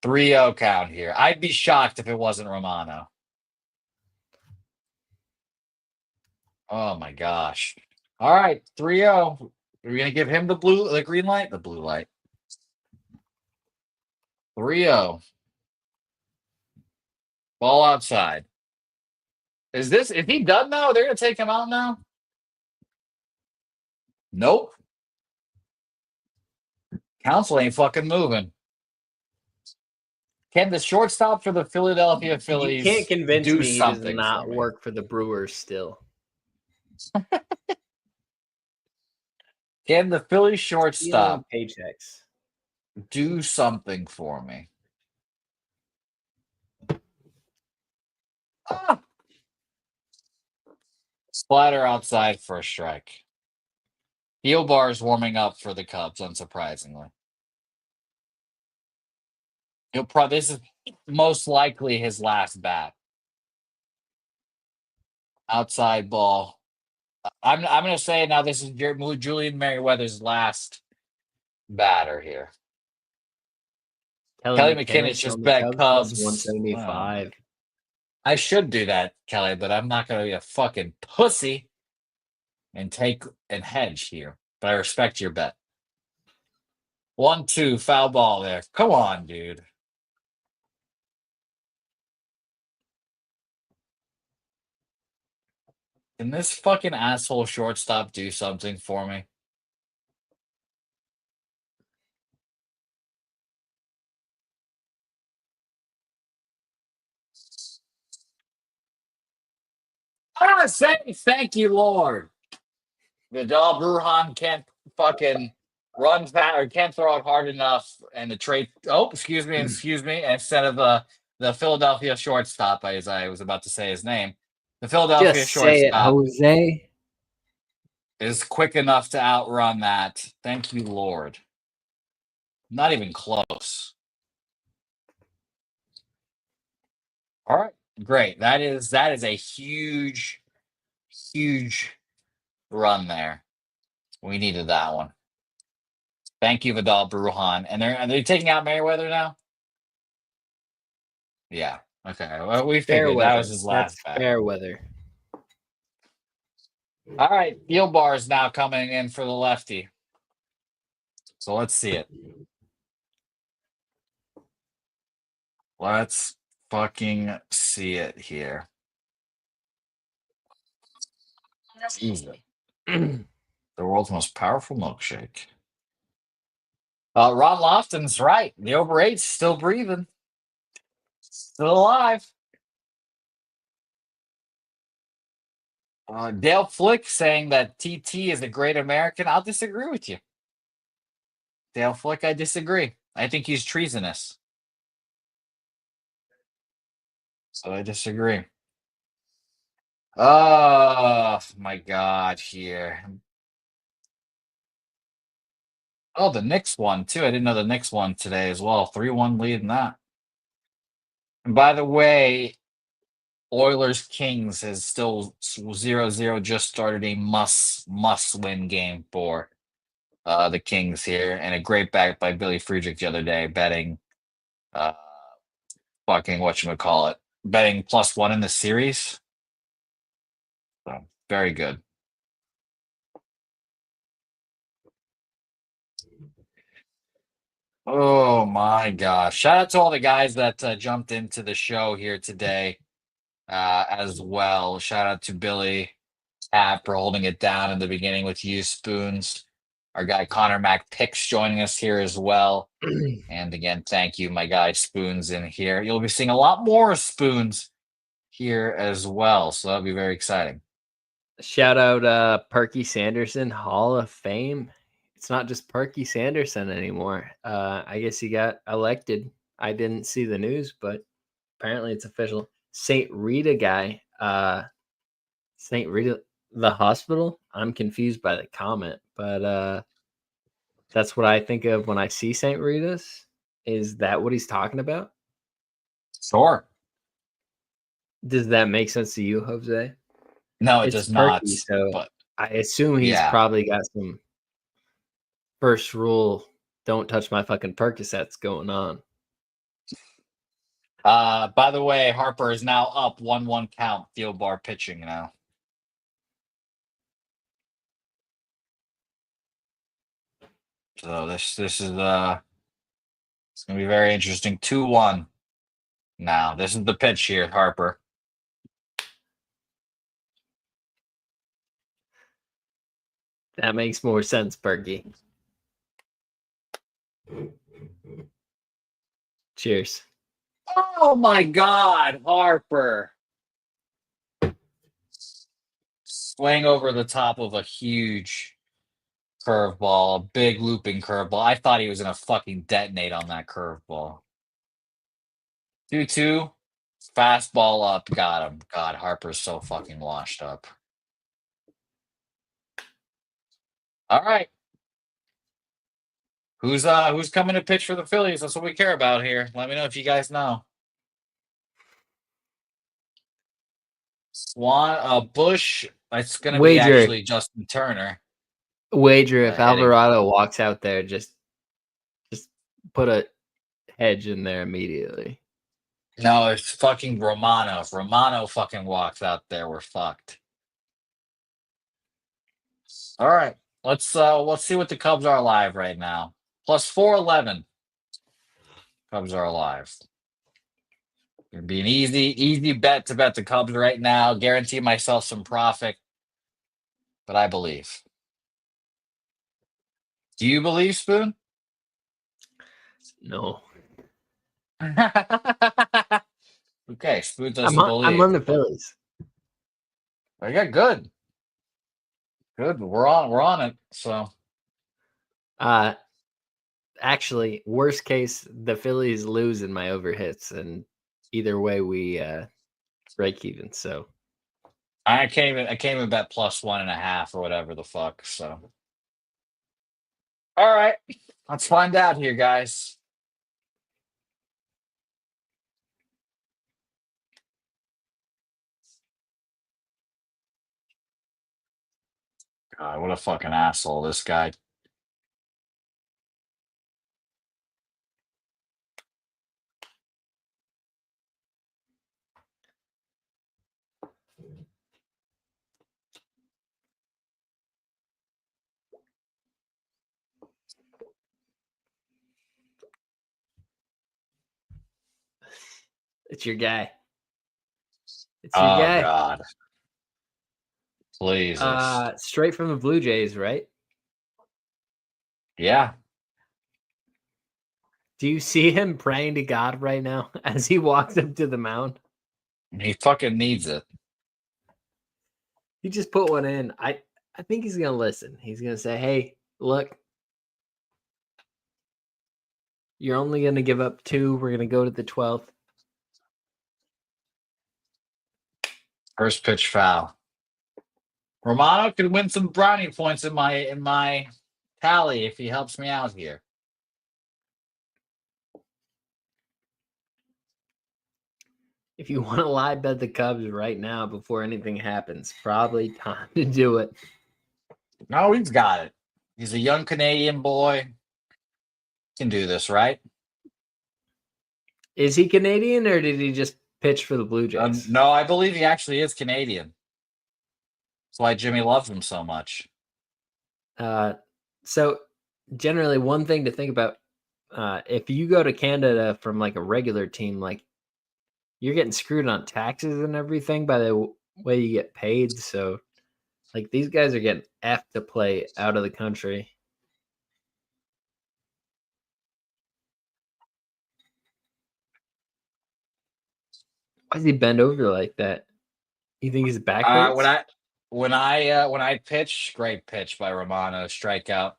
3-0 count here. I'd be shocked if it wasn't Romano. Oh my gosh. All right, 3-0. We're gonna give him the green light? The blue light. 3-0. Ball outside. Is he done now? They're gonna take him out now? Nope. Council ain't fucking moving. Can the shortstop for the Philadelphia Phillies You can't convince do me he does something not for me? work for the Brewers still. Can the Phillies Stealing shortstop paychecks. do something for me? Ah! Splatter outside for a strike. Bar's warming up for the Cubs, unsurprisingly. This is most likely his last bat. Outside ball. I'm going to say now this is Julian Merriweather's last batter here. Kelly McKinnon just on the bet Cubs Cubs. plus 175. I should do that, Kelly, but I'm not going to be a fucking pussy and hedge here. But I respect your bet. 1-2 foul ball there. Come on, dude. Can this fucking asshole shortstop do something for me? Thank you, Lord. Vidal Brujan can't fucking run fast or can't throw it hard enough, and the trade. Oh, excuse me. Instead of the Philadelphia shortstop, as I was about to say his name, the Philadelphia Just say it, shortstop Jose. is quick enough to outrun that. Thank you, Lord. Not even close. All right, great. That is a huge run there. We needed that one. Thank you, Vidal Brujan. And are they taking out Merriweather now? Yeah. Okay. Well, we figured that was his last bat. Fairweather. All right. Field bar is now coming in for the lefty. So let's see it. Let's fucking see it here. Jesus. The world's most powerful milkshake. Ron Lofton's right. The over 8's still breathing. Still alive. Dale Flick saying that TT is a great American. I'll disagree with you. Dale Flick, I disagree. I think he's treasonous. So I disagree. Oh, my God, here. Oh, the Knicks won, too. I didn't know the Knicks won today as well. 3-1 lead in that. And by the way, Oilers Kings is still 0-0. Just started a must-win game for the Kings here. And a great bet by Billy Friedrich the other day, betting fucking whatchamacallit. Betting +1 in the series. So, very good. Oh my gosh. Shout out to all the guys that jumped into the show here today as well. Shout out to Billy Cat for holding it down in the beginning with you, Spoons. Our guy Connor Mac Picks joining us here as well. And again, thank you, my guy Spoons in here. You'll be seeing a lot more Spoons here as well. So that'll be very exciting. Shout out Perky Sanderson, Hall of Fame. It's not just Perky Sanderson anymore. I guess he got elected. I didn't see the news, but apparently it's official. St. Rita guy. St. Rita, the hospital. I'm confused by the comment, but that's what I think of when I see St. Rita's. Is that what he's talking about? Sure. Does that make sense to you, Jose? No, it does not. Perky, so but I assume he's probably got some first rule, don't touch my fucking Percocets going on. By the way, Harper is now up 1-1 count, field bar pitching now. So this is it's gonna be very interesting. 2-1 now. This is the pitch here, Harper. That makes more sense, Berkey. Cheers. Oh my God, Harper. Swing over the top of a huge curveball, a big looping curveball. I thought he was going to fucking detonate on that curveball. 2-2. Fastball up. Got him. God, Harper's so fucking washed up. All right. Who's coming to pitch for the Phillies? That's what we care about here. Let me know if you guys know. Bush. It's gonna be Wager. actually Justin Turner. Wager if hitting. Alvarado walks out there, just put a hedge in there immediately. No, it's fucking Romano. If Romano fucking walks out there, we're fucked. All right. Let's see what the Cubs are alive right now. Plus 411. Cubs are alive. It'd be an easy bet to bet the Cubs right now. Guarantee myself some profit. But I believe. Do you believe, Spoon? No. Okay, Spoon doesn't I'm believe. on the Phillies. Oh, yeah, good. Good. We're on it. So Actually, worst case, the Phillies lose in my overhits, and either way we break even. So I can't even bet plus 1.5 or whatever the fuck. So all right. Let's find out here, guys. God, what a fucking asshole this guy. it's your guy. It's your Oh guy. God. Please. Straight from the Blue Jays, right? Yeah. Do you see him praying to God right now as he walks up to the mound? He fucking needs it. He just put one in. I think he's gonna listen. He's gonna say, "Hey, look, you're only gonna give up 2. We're gonna go to the 12th." First pitch foul. Romano could win some brownie points in my tally if he helps me out here. If you want to live bet the Cubs right now before anything happens, probably time to do it. No, he's got it. He's a young Canadian boy. Can do this, right? Is he Canadian or did he just pitch for the Blue Jays? No, I believe he actually is Canadian. That's why Jimmy loves him so much. So generally, one thing to think about, if you go to Canada from like a regular team, like you're getting screwed on taxes and everything by the way you get paid. So like these guys are getting F to play out of the country. Why does he bend over like that? You think his back hurts? When I pitch, great pitch by Romano, strikeout.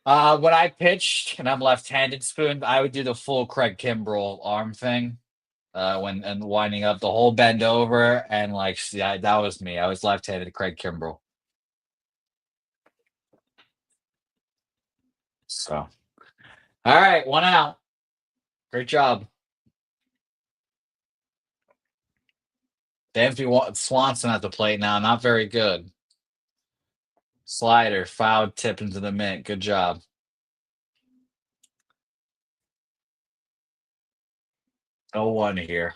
When I pitched and I'm left-handed, Spoon, I would do the full Craig Kimbrell arm thing. When winding up the whole bend over and that was me. I was left-handed Craig Kimbrell. So, all right, 1 out. Great job. Dansby Swanson at the plate now. Not very good. Slider, foul tip into the mint. Good job. No one here.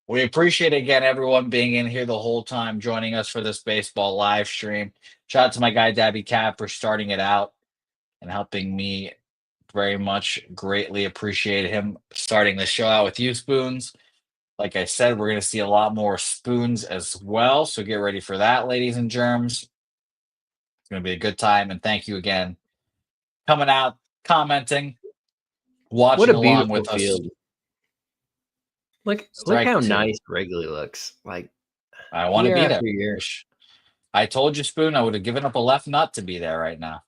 We appreciate again everyone being in here the whole time, joining us for this baseball live stream. Shout out to my guy Dabby Cat for starting it out and helping me very much. Greatly appreciate him starting the show out with you, Spoons. Like I said, we're going to see a lot more Spoons as well. So get ready for that, ladies and germs. It's going to be a good time. And thank you again coming out, commenting, watching What a along beautiful with us. field. Look Strike how two. nice Wrigley looks. Like I want to year be there. after year. I told you, Spoon, I would have given up a left nut to be there right now.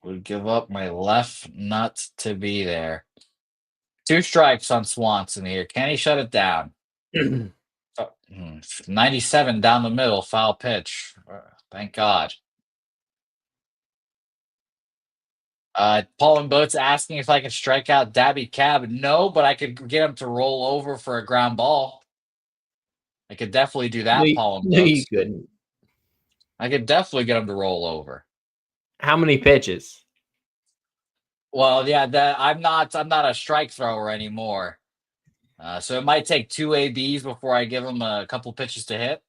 Would give up my left nut to be there. 2 strikes on Swanson here. Can he shut it down? 97 down the middle, foul pitch. Thank God. Paul and Boats asking if I can strike out Dabby Cab. No, but I could get him to roll over for a ground ball. I could definitely do that, Paul and No, you Boats. couldn't. I could definitely get him to roll over. How many pitches? Well, yeah, I'm not a strike thrower anymore. So it might take 2 ABs before I give him a couple pitches to hit.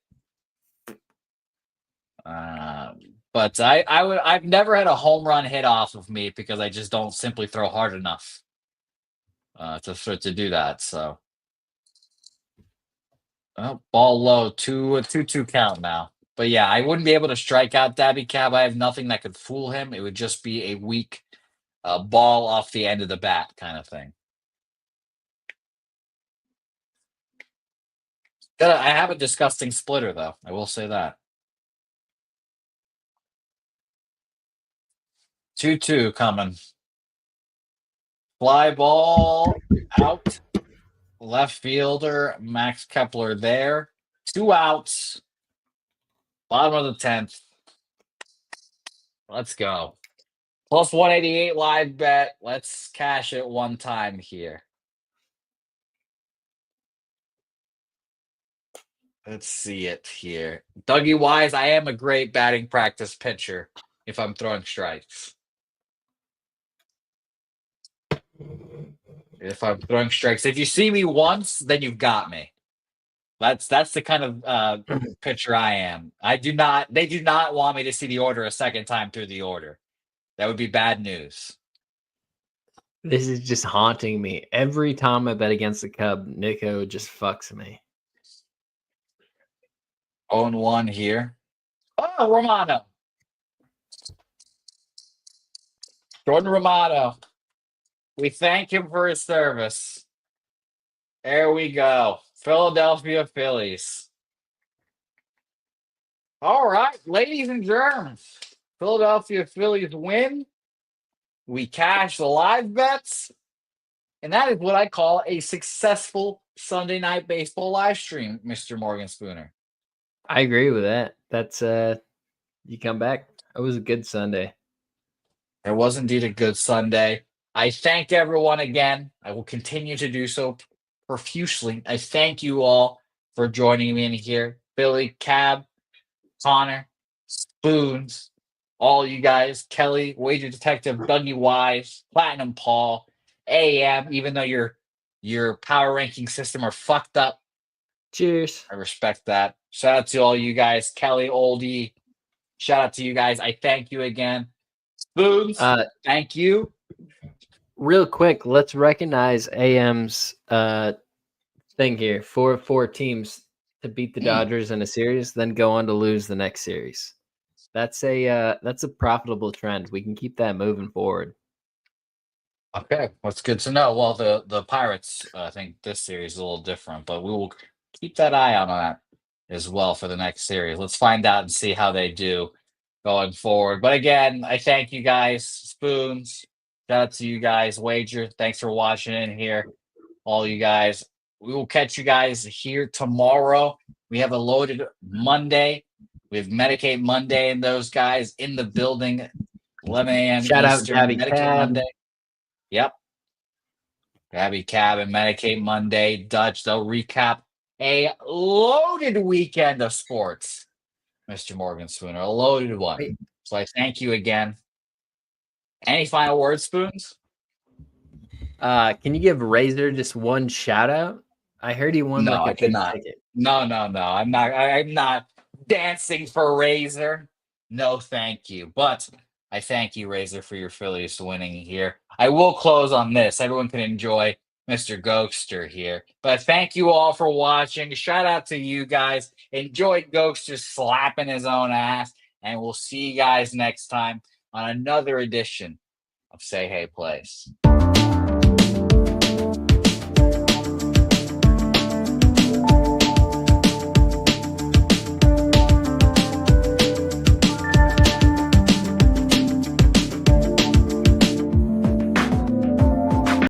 But I've never had a home run hit off of me because I just don't simply throw hard enough to do that. So ball low, 2-2 count now. But yeah, I wouldn't be able to strike out Dabby Cab. I have nothing that could fool him. It would just be a weak ball off the end of the bat kind of thing. I have a disgusting splitter, though. I will say that. 2-2 coming. Fly ball out. Left fielder, Max Kepler there. 2 outs. Bottom of the 10th. Let's go. Plus 188 live bet. Let's cash it one time here. Let's see it here. Dougie Wise, I am a great batting practice pitcher if I'm throwing strikes. If you see me once, then you've got me. That's the kind of pitcher I am. They do not want me to see the order a second time through the order. That would be bad news. This is just haunting me. Every time I bet against the Cub, Nico just fucks me. 0-1 here. Oh, Romano. Jordan Romano. We thank him for his service. There we go. Philadelphia Phillies. All right, ladies and germs. Philadelphia Phillies win. We cash the live bets. And that is what I call a successful Sunday Night Baseball live stream, Mr. Morgan Spooner. I agree with that. That's you come back. It was a good Sunday. It was indeed a good Sunday. I thank everyone again. I will continue to do so profusely. I thank you all for joining me in here. Billy, Cab, Connor, Spoons, all you guys, Kelly, Wager Detective, Dougie Wise, Platinum Paul, AM, even though your power ranking system are fucked up. Cheers. I respect that. Shout out to all you guys. Kelly, Oldie, shout out to you guys. I thank you again. Spoons, thank you. Real quick, let's recognize AM's thing here. 4 teams to beat the Dodgers in a series, then go on to lose the next series. That's a profitable trend. We can keep that moving forward. Okay, that's good to know. Well, the Pirates, I think this series is a little different, but we will keep that eye on that as well for the next series. Let's find out and see how they do going forward. But again, I thank you guys. Spoons, shout out to you guys. Wager, thanks for watching in here. All you guys. We will catch you guys here tomorrow. We have a loaded Monday. We have Medicate Monday and those guys in the building. 11 a.m. Shout Eastern. out Gabby Medicate Cab. Monday. Yep. Gabby Cab and Medicate Monday. Dutch, they'll recap a loaded weekend of sports. Mr. Morgan Spooner, a loaded one. So I thank you again. Any final words, Spoons? Can you give Razor just one shout out? I heard he won No, like I a big cannot. ticket. No. I'm not dancing for Razor. No, thank you. But I thank you, Razor, for your Phillies winning here. I will close on this. Everyone can enjoy Mr. Ghoster here. But thank you all for watching. Shout out to you guys. Enjoyed Ghoster slapping his own ass. And we'll see you guys next time on another edition of Say Hey Plays.